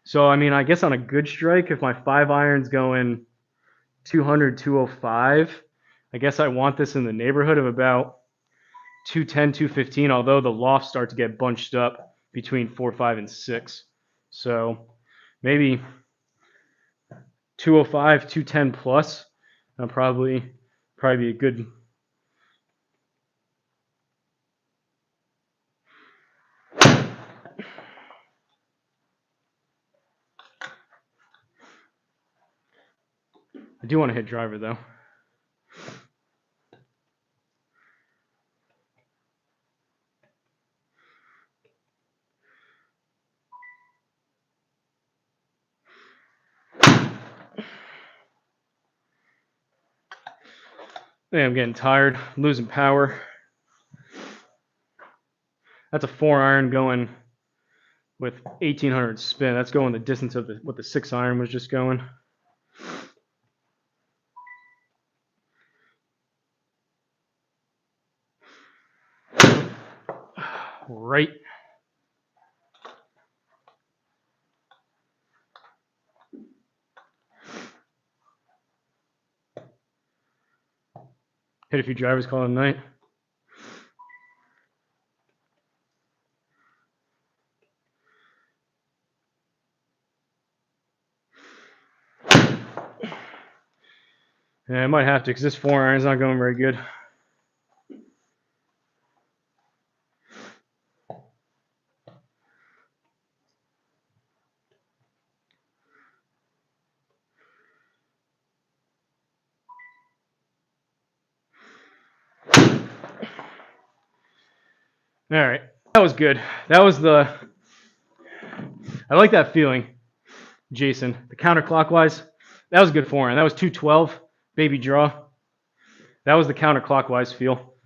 So, I mean, I guess on a good strike, if my 5-iron's going 200, 205, I guess I want this in the neighborhood of about 210, 215, although the lofts start to get bunched up between 4, 5, and 6. So maybe 205, 210 plus. That'll probably be a good. I do want to hit driver though. Yeah, I'm getting tired, losing power. That's a 4-iron going with 1800 spin. That's going the distance of what the 6-iron was just going. Right. Hit a few drivers, call it a night. Yeah, I might have to because this 4-iron's not going very good. All right, that was good. That was I like that feeling, Jason. The counterclockwise, that was a good 4-iron. That was 212, baby draw. That was the counterclockwise feel.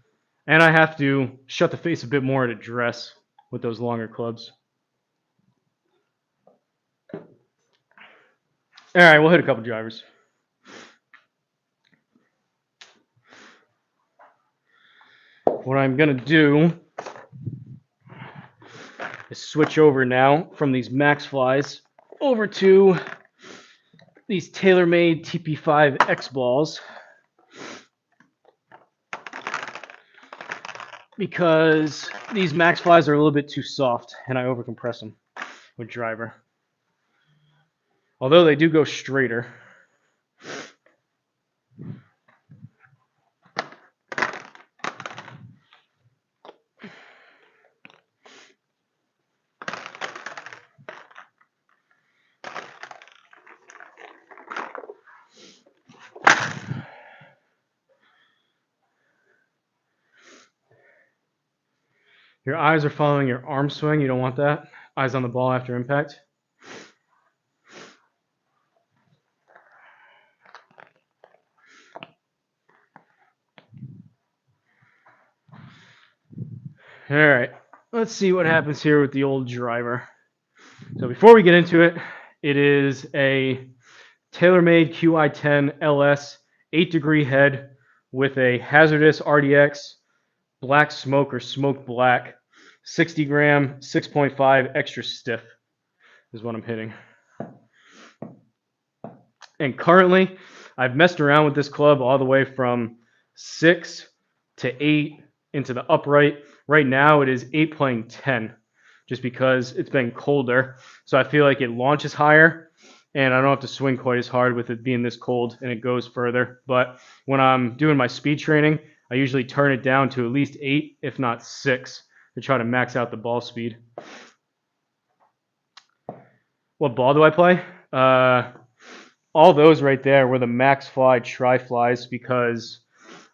And I have to shut the face a bit more at address with those longer clubs. All right, we'll hit a couple drivers. What I'm going to do is switch over now from these max flies over to these TaylorMade TP5 X balls, because these max flies are a little bit too soft and I overcompress them with driver. Although they do go straighter. Your eyes are following your arm swing. You don't want that. Eyes on the ball after impact. All right, let's see what happens here with the old driver. So before we get into it, it is a TaylorMade QI10 LS 8-degree head with a hazardous RDX black smoke or smoke black 60 gram 6.5 extra stiff is what I'm hitting. And currently I've messed around with this club all the way from 6 to 8 into the upright. Right now it is 8 playing 10 just because it's been colder. So I feel like it launches higher and I don't have to swing quite as hard with it being this cold, and it goes further. But when I'm doing my speed training, I usually turn it down to at least 8, if not 6, to try to max out the ball speed. What ball do I play? All those right there were the max fly tri flies because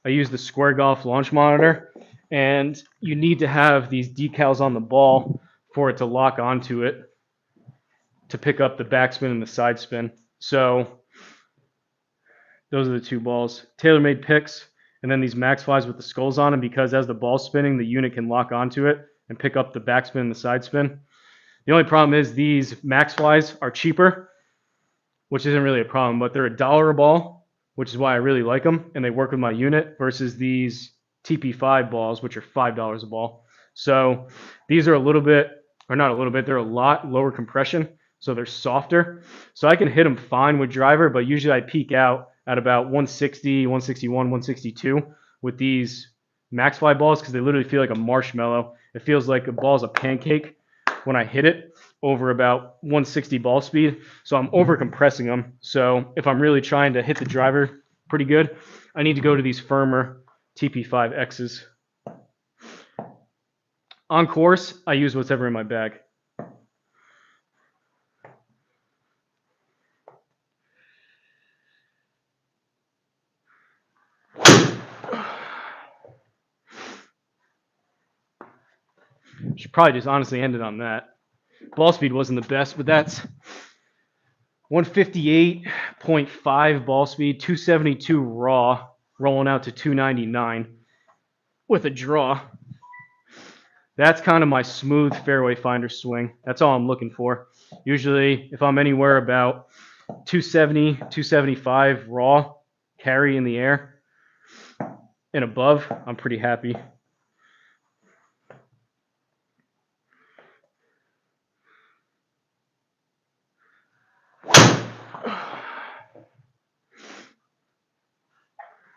I use the Square Golf launch monitor, and you need to have these decals on the ball for it to lock onto it to pick up the backspin and the side spin. So those are the two balls. TaylorMade picks, and then these max flies with the skulls on them, because as the ball's spinning, the unit can lock onto it and pick up the backspin and the side spin. The only problem is these max flies are cheaper, which isn't really a problem, but they're $1 a ball, which is why I really like them, and they work with my unit, versus these TP5 balls, which are $5 a ball. So these are a little bit, or not a little bit, they're a lot lower compression, so they're softer. So I can hit them fine with driver, but usually I peak out at about 160, 161, 162 with these max fly balls, because they literally feel like a marshmallow. It feels like a ball's a pancake when I hit it over about 160 ball speed. So I'm over compressing them. So if I'm really trying to hit the driver pretty good, I need to go to these firmer TP5Xs. On course, I use whatever in my bag. Should probably just honestly end it on that. Ball speed wasn't the best, but that's 158.5 ball speed, 272 raw, rolling out to 299 with a draw. That's kind of my smooth fairway finder swing. That's all I'm looking for. Usually, if I'm anywhere about 270, 275 raw carry in the air and above, I'm pretty happy.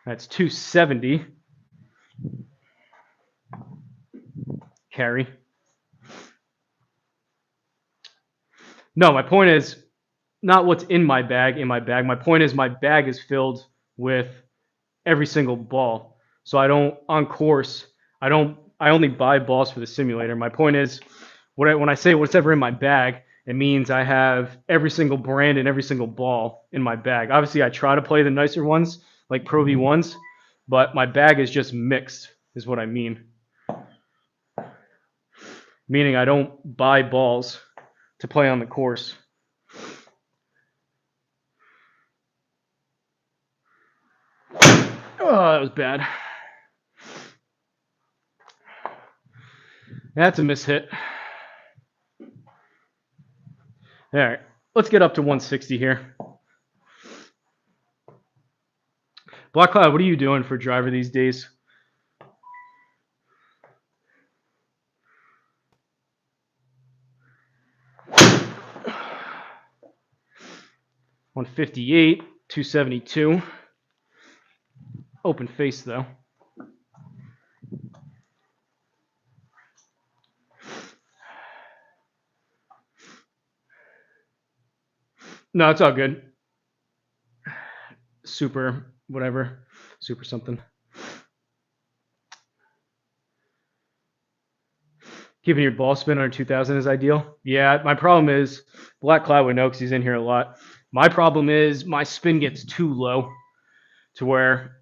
That's 270 carry. No, my point is not what's in my bag. My point is my bag is filled with every single ball. So I don't, on course, I only buy balls for the simulator. My point is, when I say whatever in my bag, it means I have every single brand and every single ball in my bag. Obviously, I try to play the nicer ones, like Pro V1s, but my bag is just mixed, is what I mean. Meaning I don't buy balls to play on the course. Oh, that was bad. That's a mishit. All right, let's get up to 160 here. Black Cloud, what are you doing for driver these days? $158, 272. Open face though. No, it's all good. Super, whatever. Super something. Keeping your ball spin under 2000 is ideal. Yeah, my problem is, Black Cloud would know because he's in here a lot. My problem is my spin gets too low to where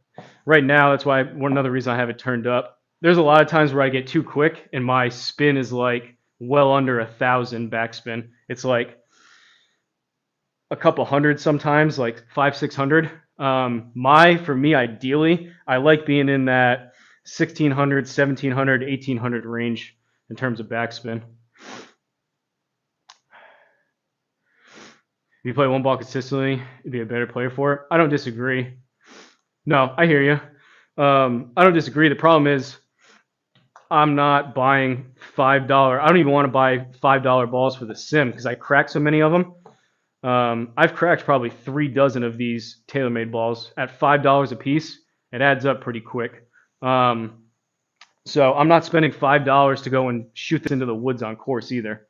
right now, that's why another reason I have it turned up. There's a lot of times where I get too quick and my spin is like well under 1,000 backspin. It's like a couple hundred sometimes, like 500, 600. For me, ideally, I like being in that 1,600, 1,700, 1,800 range in terms of backspin. If you play one ball consistently, you'd be a better player for it. I don't disagree. No, I hear you. I don't disagree. The problem is I'm not buying $5. I don't even want to buy $5 balls for the sim because I crack so many of them. I've cracked probably 3 dozen of these TaylorMade balls at $5 a piece. It adds up pretty quick. So I'm not spending $5 to go and shoot this into the woods on course either,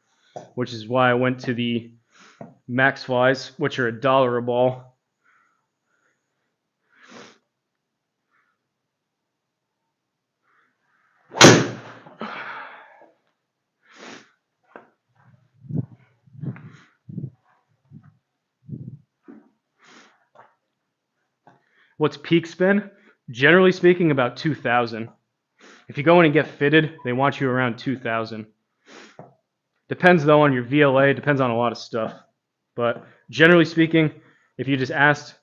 which is why I went to the max flies, which are $1 a ball. What's peak spin? Generally speaking, about 2,000. If you go in and get fitted, they want you around 2,000. Depends though on your VLA, depends on a lot of stuff. But generally speaking, if you just asked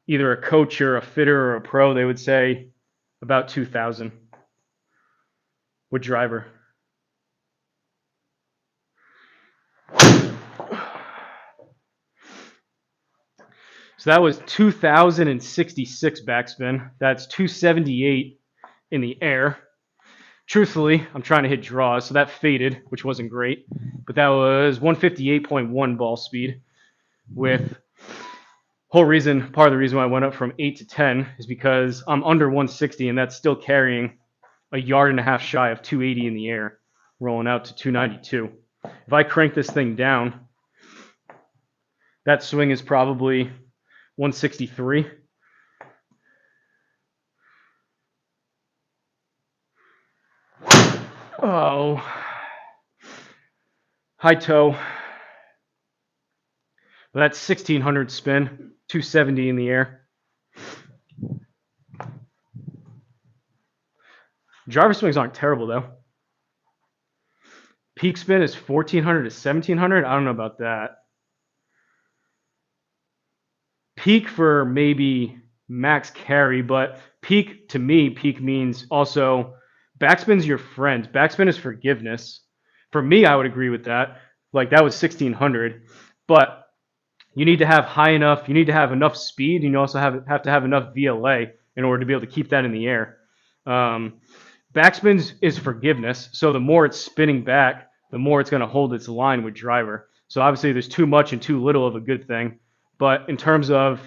either a coach or a fitter or a pro, they would say about 2,000 with driver. So that was 2,066 backspin. That's 278 in the air. Truthfully, I'm trying to hit draws, so that faded, which wasn't great. But that was 158.1 ball speed. With part of the reason why I went up from 8 to 10 is because I'm under 160, and that's still carrying a yard and a half shy of 280 in the air, rolling out to 292. If I crank this thing down, that swing is probably 163. Oh, high toe. But that's 1,600 spin, 270 in the air. Driver swings aren't terrible though. Peak spin is 1,400 to 1,700. I don't know about that. Peak for maybe max carry, but peak to me, peak means also backspin's your friend. Backspin is forgiveness. For me, I would agree with that. Like that was 1,600, but you need to have high enough. You need to have enough speed, and you also have to have enough VLA in order to be able to keep that in the air. Backspin is forgiveness, so the more it's spinning back, the more it's going to hold its line with driver. So obviously, there's too much and too little of a good thing. But in terms of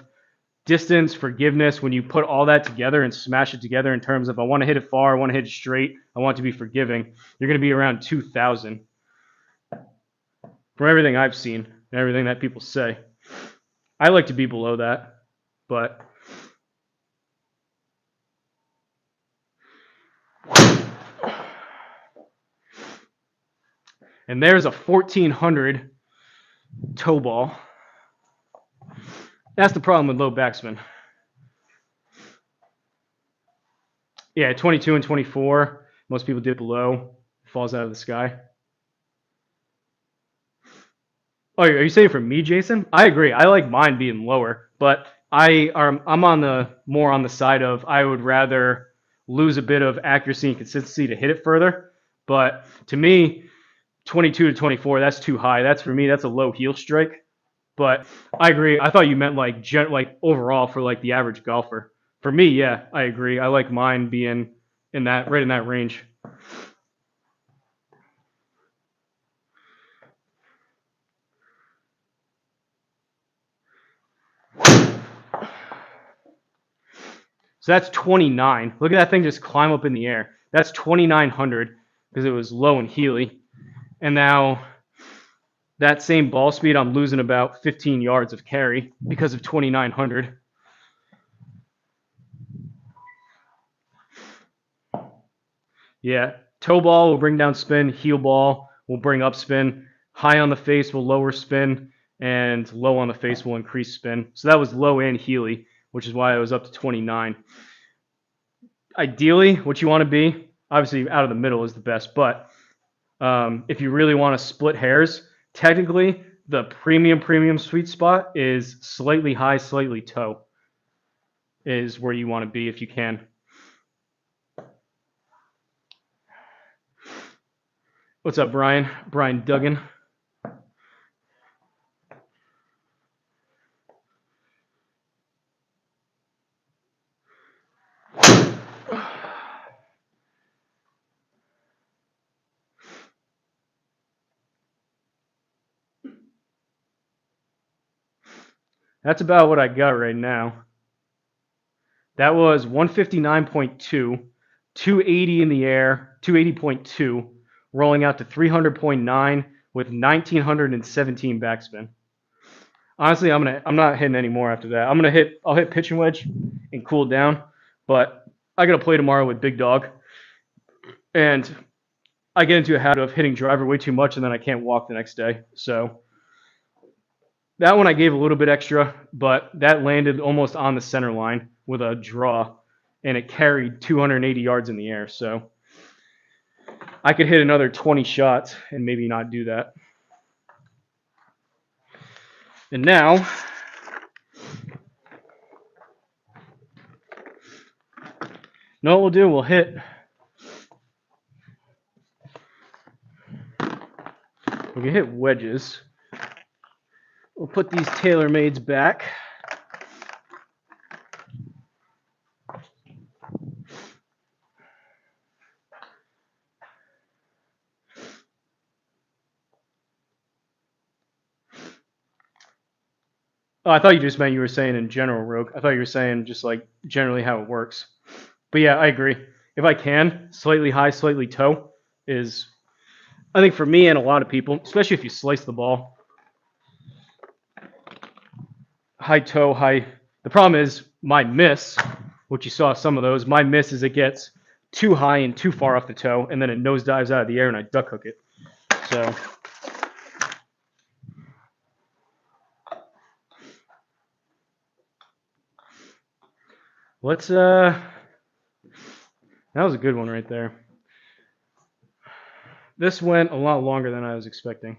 distance, forgiveness, when you put all that together and smash it together in terms of I want to hit it far, I want to hit it straight, I want it to be forgiving, you're going to be around 2,000 from everything I've seen and everything that people say. I like to be below that, but and there's a 1,400 toe ball. That's the problem with low backspin. Yeah, 22 and 24. Most people dip below. Falls out of the sky. Oh, are you saying for me, Jason? I agree. I like mine being lower, but I'm on the more on the side of I would rather lose a bit of accuracy and consistency to hit it further. But to me, 22 to 24, that's too high. That's for me, that's a low heel strike. But I agree. I thought you meant like overall for like the average golfer. For me, yeah, I agree. I like mine being in that right in that range. So that's 29. Look at that thing just climb up in the air. That's 2,900 because it was low and heely. And now that same ball speed, I'm losing about 15 yards of carry because of 2,900. Yeah, toe ball will bring down spin. Heel ball will bring up spin. High on the face will lower spin. And low on the face will increase spin. So that was low and heely, which is why I was up to 29. Ideally, what you want to be, obviously out of the middle is the best, but if you really want to split hairs, technically the premium sweet spot is slightly high, slightly toe is where you want to be if you can. What's up, Brian? Brian Duggan. That's about what I got right now. That was 159.2, 280 in the air, 280.2, rolling out to 300.9 with 1,917 backspin. Honestly, I'm not hitting any more after that. I'll hit pitch and wedge and cool down, but I gotta play tomorrow with Big Dog, and I get into a habit of hitting driver way too much, and then I can't walk the next day. So that one I gave a little bit extra, but that landed almost on the center line with a draw, and it carried 280 yards in the air. So I could hit another 20 shots and maybe not do that. And now, what we'll do, we'll hit. We can hit wedges. We'll put these TaylorMades back. Oh, I thought you just meant you were saying in general, Rogue. I thought you were saying just like generally how it works. But yeah, I agree. If I can, slightly high, slightly toe is, I think for me and a lot of people, especially if you slice the ball, high toe, high. The problem is my miss, which you saw some of those, my miss is it gets too high and too far off the toe, and then it nosedives out of the air and I duck hook it. So let's, that was a good one right there. This went a lot longer than I was expecting.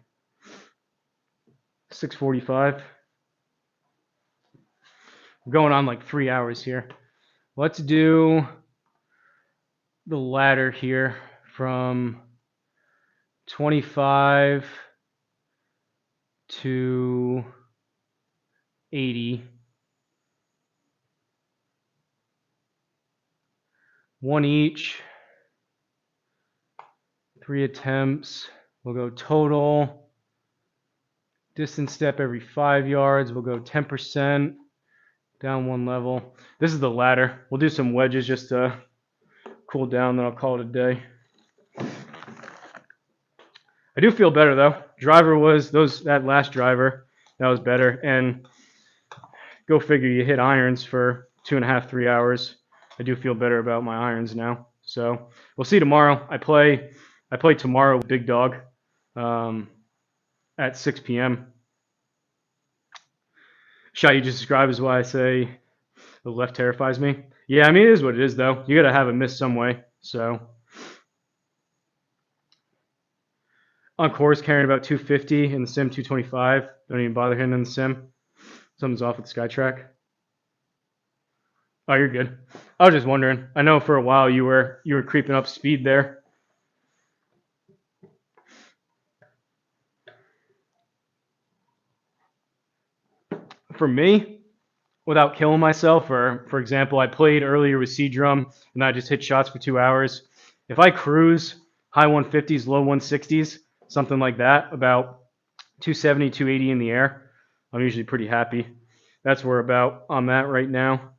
6:45. Going on like 3 hours here. Let's do the ladder here from 25 to 80. One each. 3 attempts. We'll go total. Distance step every 5 yards. We'll go 10%. Down 1 level. This is the ladder. We'll do some wedges just to cool down, then I'll call it a day. I do feel better though. Driver was that last driver, that was better. And go figure, you hit irons for 2.5, 3 hours. I do feel better about my irons now. So we'll see tomorrow. I play tomorrow with Big Dog at 6 p.m. Shot you just described is why I say the left terrifies me. Yeah, I mean, it is what it is, though. You got to have a miss some way. So on course, carrying about 250, in the sim 225. Don't even bother hitting in the sim. Something's off with the SkyTrack. Oh, you're good. I was just wondering. I know for a while you were creeping up speed there. For me, without killing myself, or for example, I played earlier with C-Drum and I just hit shots for 2 hours. If I cruise high 150s, low 160s, something like that, about 270, 280 in the air, I'm usually pretty happy. That's where about I'm at right now.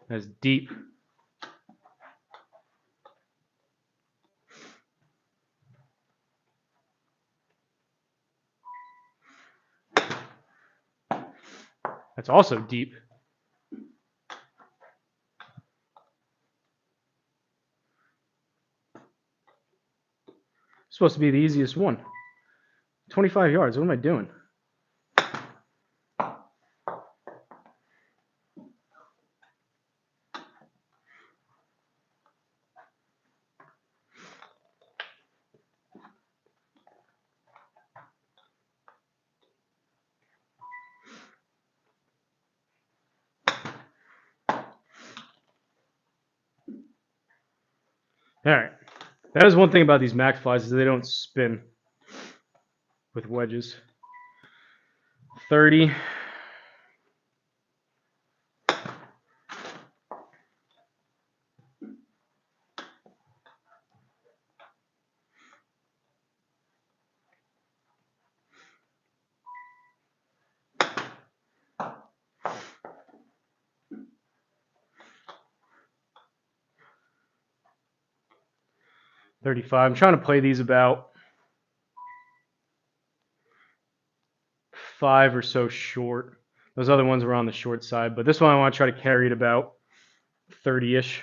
That's deep. That's also deep. It's supposed to be the easiest one. 25 yards. What am I doing? All right. That is one thing about these max flies is they don't spin with wedges. 30. $35. I'm trying to play these about 5 or so short. Those other ones were on the short side, but this one I want to try to carry it about 30-ish.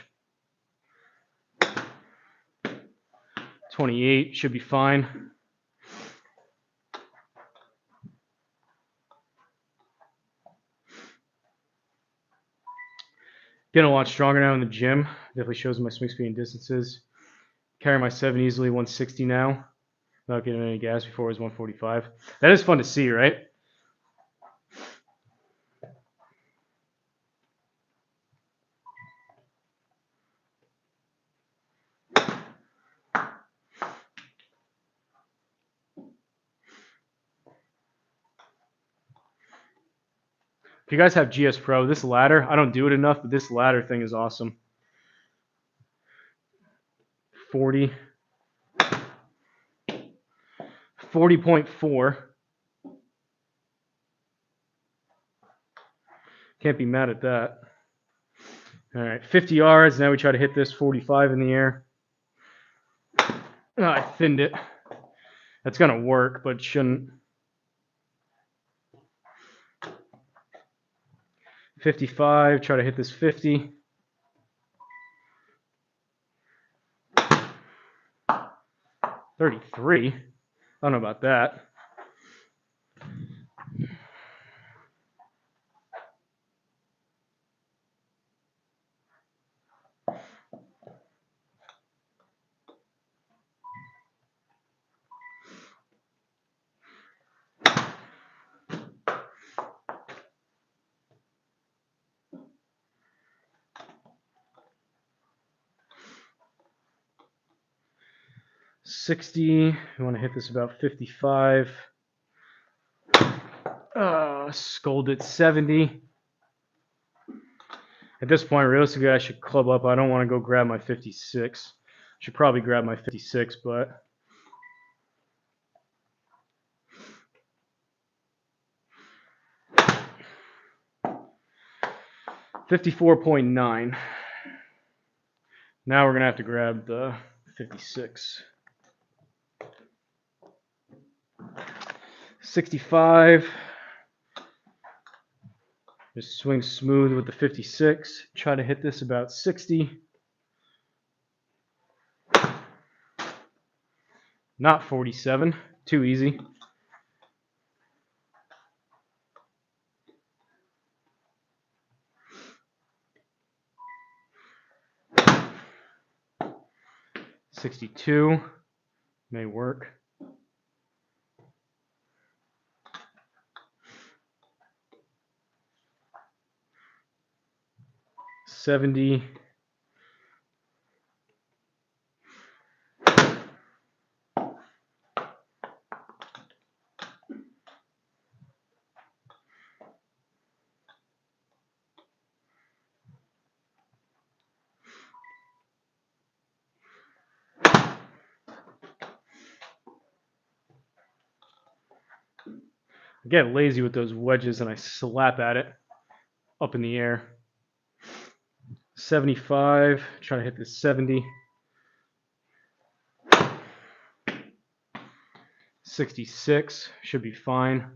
28 should be fine. Getting a lot stronger now in the gym. Definitely shows my swing speed and distances. Carry my 7 easily, 160 now. Without getting any gas. Before it was 145. That is fun to see, right? If you guys have GS Pro, this ladder, I don't do it enough, but this ladder thing is awesome. 40. 40.4. Can't be mad at that. All right, 50 yards. Now we try to hit this 45 in the air. Oh, I thinned it. That's going to work, but shouldn't. 55. Try to hit this 50. 33. I don't know about that. $60. You want to hit this about 55. Scolded 70. At this point, realistically, I should club up. I don't want to go grab my 56. Should probably grab my 56, but 54.9. Now we're gonna have to grab the 56. 65. Just swing smooth with the 56. Try to hit this about 60. Not 47. Too easy. $62 may work. $70. I get lazy with those wedges and I slap at it up in the air. 75. Try to hit this 70. 66 should be fine.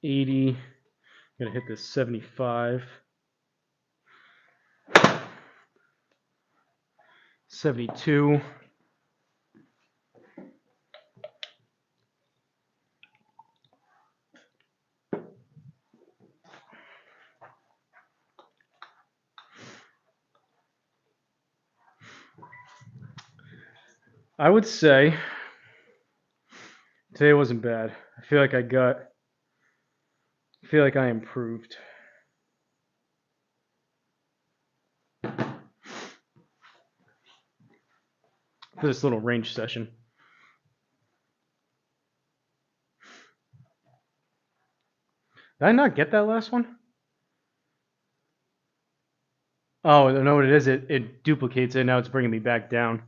80. Gonna hit this 75. 72. I would say today wasn't bad. I feel like I improved. For this little range session. Did I not get that last one? Oh, I know what it is. It duplicates it. Now it's bringing me back down.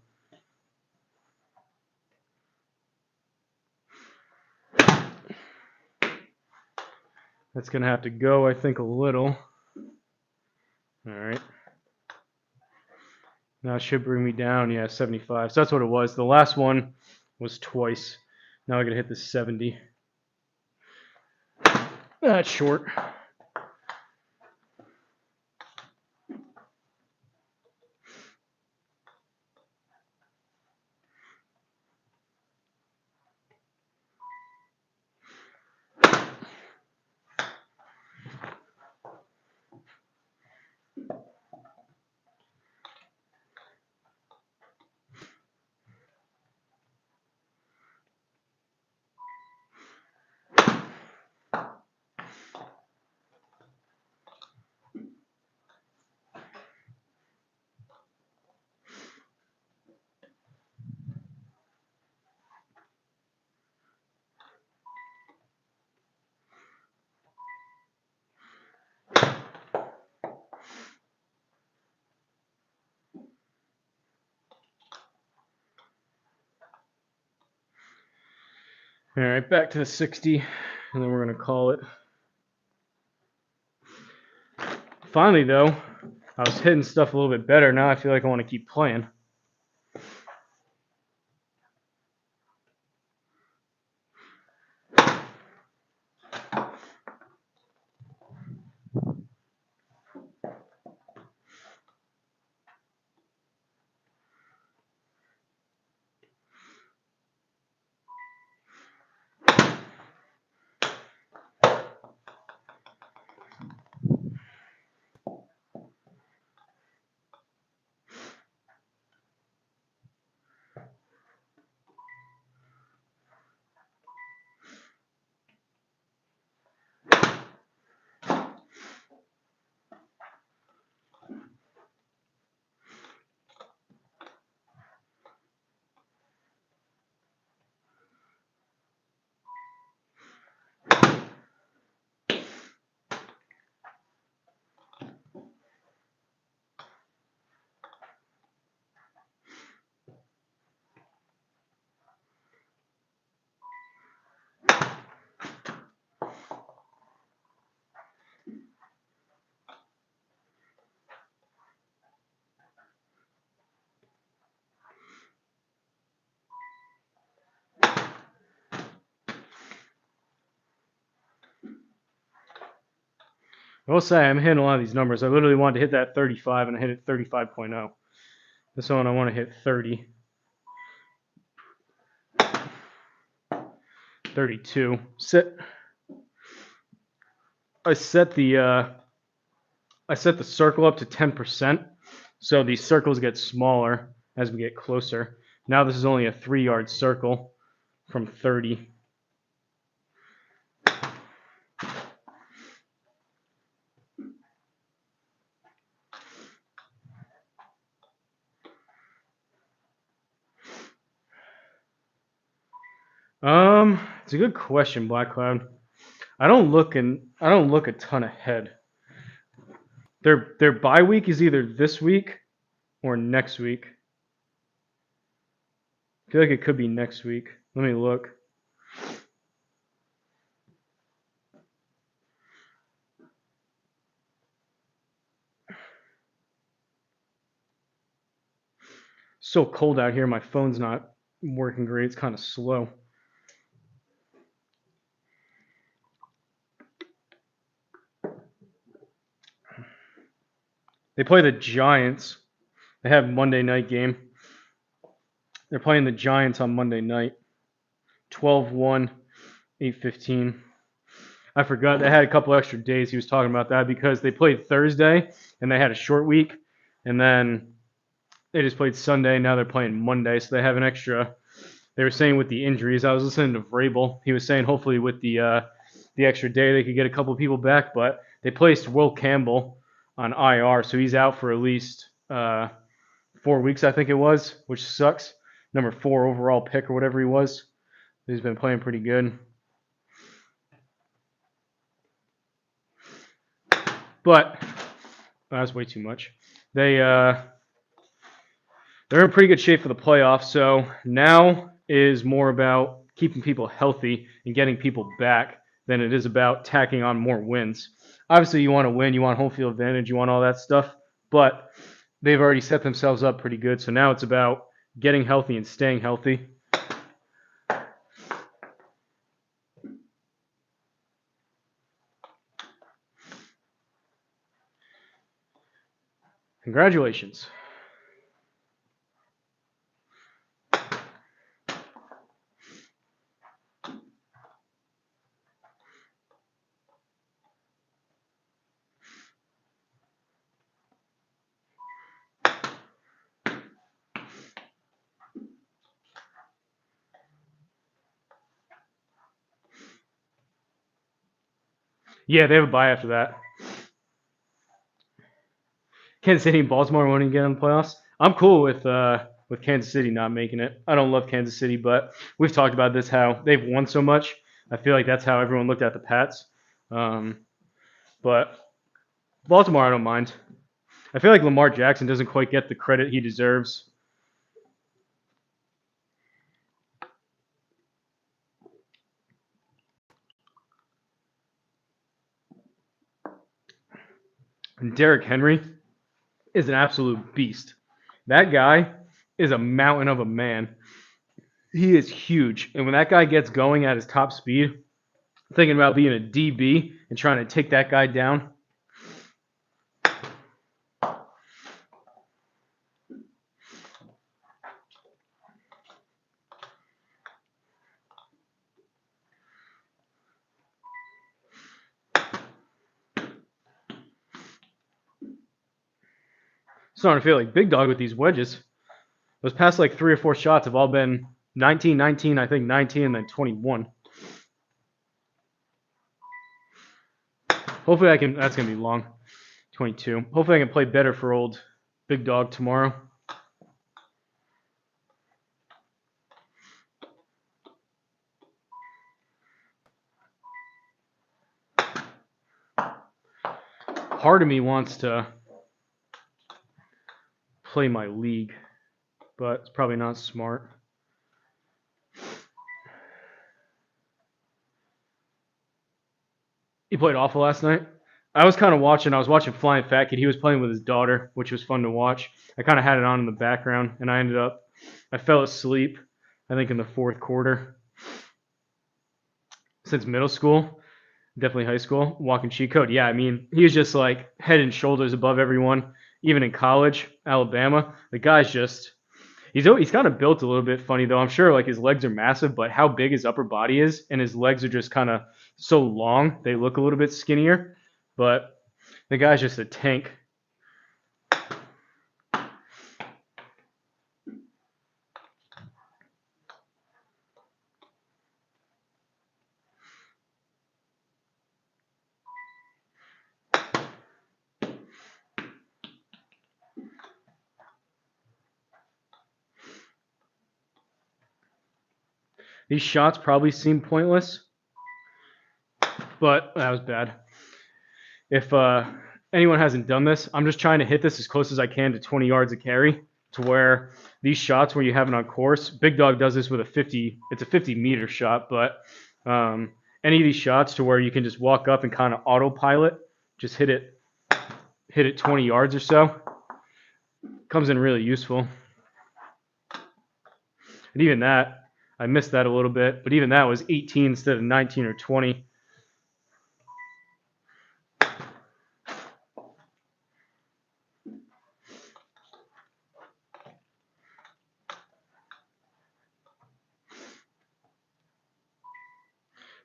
That's going to have to go, I think, a little. All right. Now it should bring me down. Yeah, 75. So that's what it was. The last one was twice. Now I got to hit the 70. That's short. All right, back to the 60, and then we're going to call it. Finally, though, I was hitting stuff a little bit better. Now I feel like I want to keep playing. I will say I'm hitting a lot of these numbers. I literally wanted to hit that 35, and I hit it 35.0. This one I want to hit 30. 32. I set the circle up to 10%, so these circles get smaller as we get closer. Now this is only a 3-yard circle from 30. It's a good question, Black Cloud. I don't look a ton ahead. Their bye week is either this week or next week. I feel like it could be next week. Let me look. So cold out here. My phone's not working great. It's kind of slow. They play the Giants. They have Monday night game. They're playing the Giants on Monday night. 12-1, 8:15. I forgot they had a couple extra days. He was talking about that because they played Thursday and they had a short week, and then they just played Sunday. Now they're playing Monday, so they have an extra. They were saying with the injuries. I was listening to Vrabel. He was saying hopefully with the extra day they could get a couple people back, but they placed Will Campbell on IR, so he's out for at least 4 weeks, I think it was, which sucks. Number 4 overall pick or whatever he was. He's been playing pretty good. But that's way too much. They're in pretty good shape for the playoffs. So now is more about keeping people healthy and getting people back than it is about tacking on more wins. Obviously, you want to win, you want home field advantage, you want all that stuff, but they've already set themselves up pretty good. So now it's about getting healthy and staying healthy. Congratulations. Yeah, they have a bye after that. Kansas City and Baltimore won't even get in the playoffs. I'm cool with Kansas City not making it. I don't love Kansas City, but we've talked about this, how they've won so much. I feel like that's how everyone looked at the Pats. But Baltimore, I don't mind. I feel like Lamar Jackson doesn't quite get the credit he deserves. And Derrick Henry is an absolute beast. That guy is a mountain of a man. He is huge. And when that guy gets going at his top speed, thinking about being a DB and trying to take that guy down. Starting to feel like big dog with these wedges. Those past like 3 or 4 shots have all been 19, 19, I think 19, and then 21. Hopefully I can, that's going to be long, 22. Hopefully I can play better for old big dog tomorrow. Part of me wants to play my league, but it's probably not smart. He played awful last night. I was kind of watching. I was watching Flying Fat Kid. He was playing with his daughter, which was fun to watch. I kind of had it on in the background, and I fell asleep, I think, in the fourth quarter. Since middle school, definitely high school, walking cheat code. Yeah, I mean, he was just like head and shoulders above everyone. Even in college, Alabama, the guy's just he's kind of built a little bit funny though. I'm sure like his legs are massive, but how big his upper body is and his legs are just kind of so long, they look a little bit skinnier. But the guy's just a tank. These shots probably seem pointless, but that was bad. If anyone hasn't done this, I'm just trying to hit this as close as I can to 20 yards of carry, to where these shots where you have it on course, Big Dog does this with a 50, it's a 50-meter shot, but any of these shots to where you can just walk up and kind of autopilot, just hit it 20 yards or so, comes in really useful. And even that, I missed that a little bit, but even that was 18 instead of 19 or 20.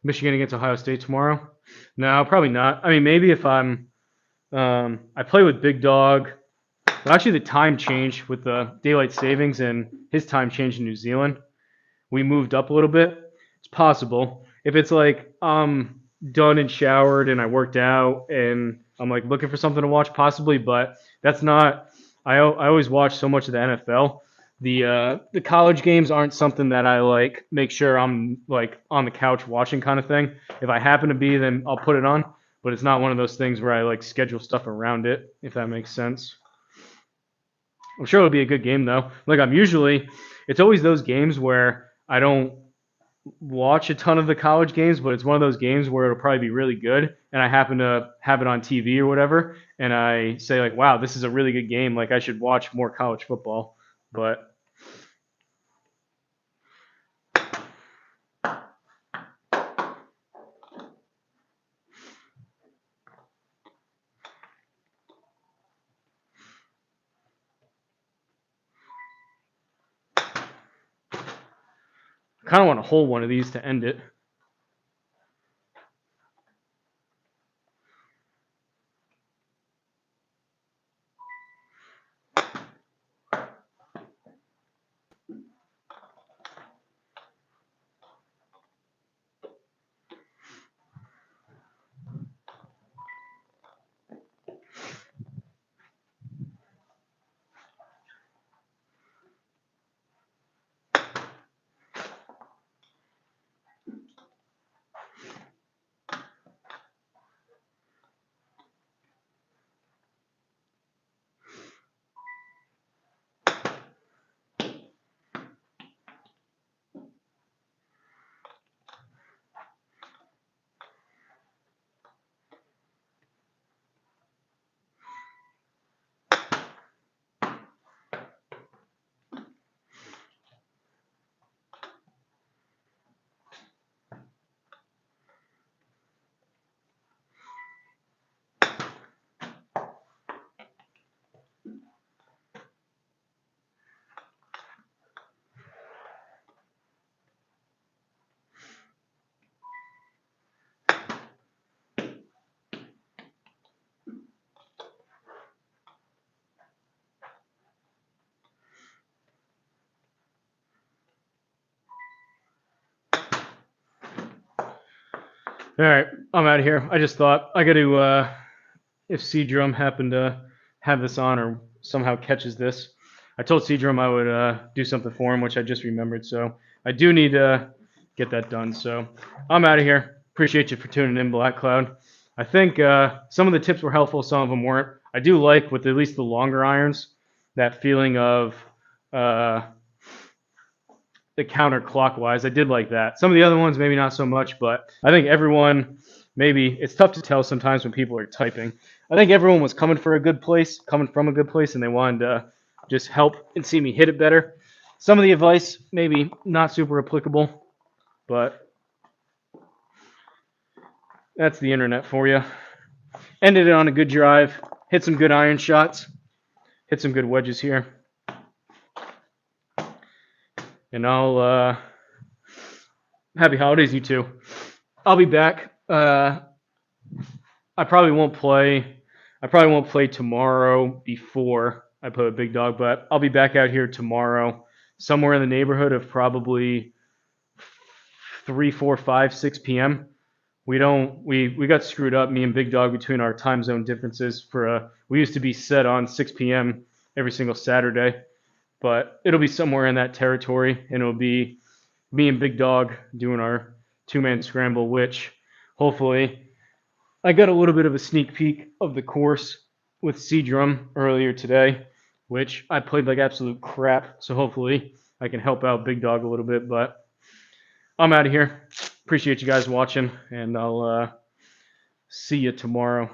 Michigan against Ohio State tomorrow? No, probably not. I mean, maybe if I play with Big Dog. Well, actually, the time changed with the daylight savings and his time changed in New Zealand. We moved up a little bit. It's possible. If it's like I'm done and showered and I worked out and I'm like looking for something to watch, possibly, but that's not. I always watch so much of the NFL. The college games aren't something that I like make sure I'm like on the couch watching kind of thing. If I happen to be, then I'll put it on. But it's not one of those things where I like schedule stuff around it, if that makes sense. I'm sure it'll be a good game though. Like it's always those games where I don't watch a ton of the college games, but it's one of those games where it'll probably be really good, and I happen to have it on TV or whatever, and I say like, wow, this is a really good game. Like I should watch more college football, but. I kind of want to hold one of these to end it. All right, I'm out of here. I just thought I got to, if C-Drum happened to have this on or somehow catches this, I told C-Drum I would do something for him, which I just remembered. So I do need to get that done. So I'm out of here. Appreciate you for tuning in, Black Cloud. I think some of the tips were helpful, some of them weren't. I do like, with at least the longer irons, that feeling of the counterclockwise. I did like that. Some of the other ones, maybe not so much, but I think everyone, maybe it's tough to tell sometimes when people are typing. I think everyone was coming from a good place, and they wanted to just help and see me hit it better. Some of the advice, maybe not super applicable, but that's the internet for you. Ended it on a good drive, hit some good iron shots, hit some good wedges here. And I'll, happy holidays, you two. I'll be back. I probably won't play tomorrow before I play a big dog, but I'll be back out here tomorrow, somewhere in the neighborhood of probably 3, 4, 5, 6 p.m. We got screwed up, me and Big Dog, between our time zone differences. We used to be set on 6 p.m. every single Saturday, but it'll be somewhere in that territory, and it'll be me and Big Dog doing our 2-man scramble, which hopefully I got a little bit of a sneak peek of the course with C-Drum earlier today, which I played like absolute crap. So hopefully I can help out Big Dog a little bit. But I'm out of here. Appreciate you guys watching, and I'll see you tomorrow.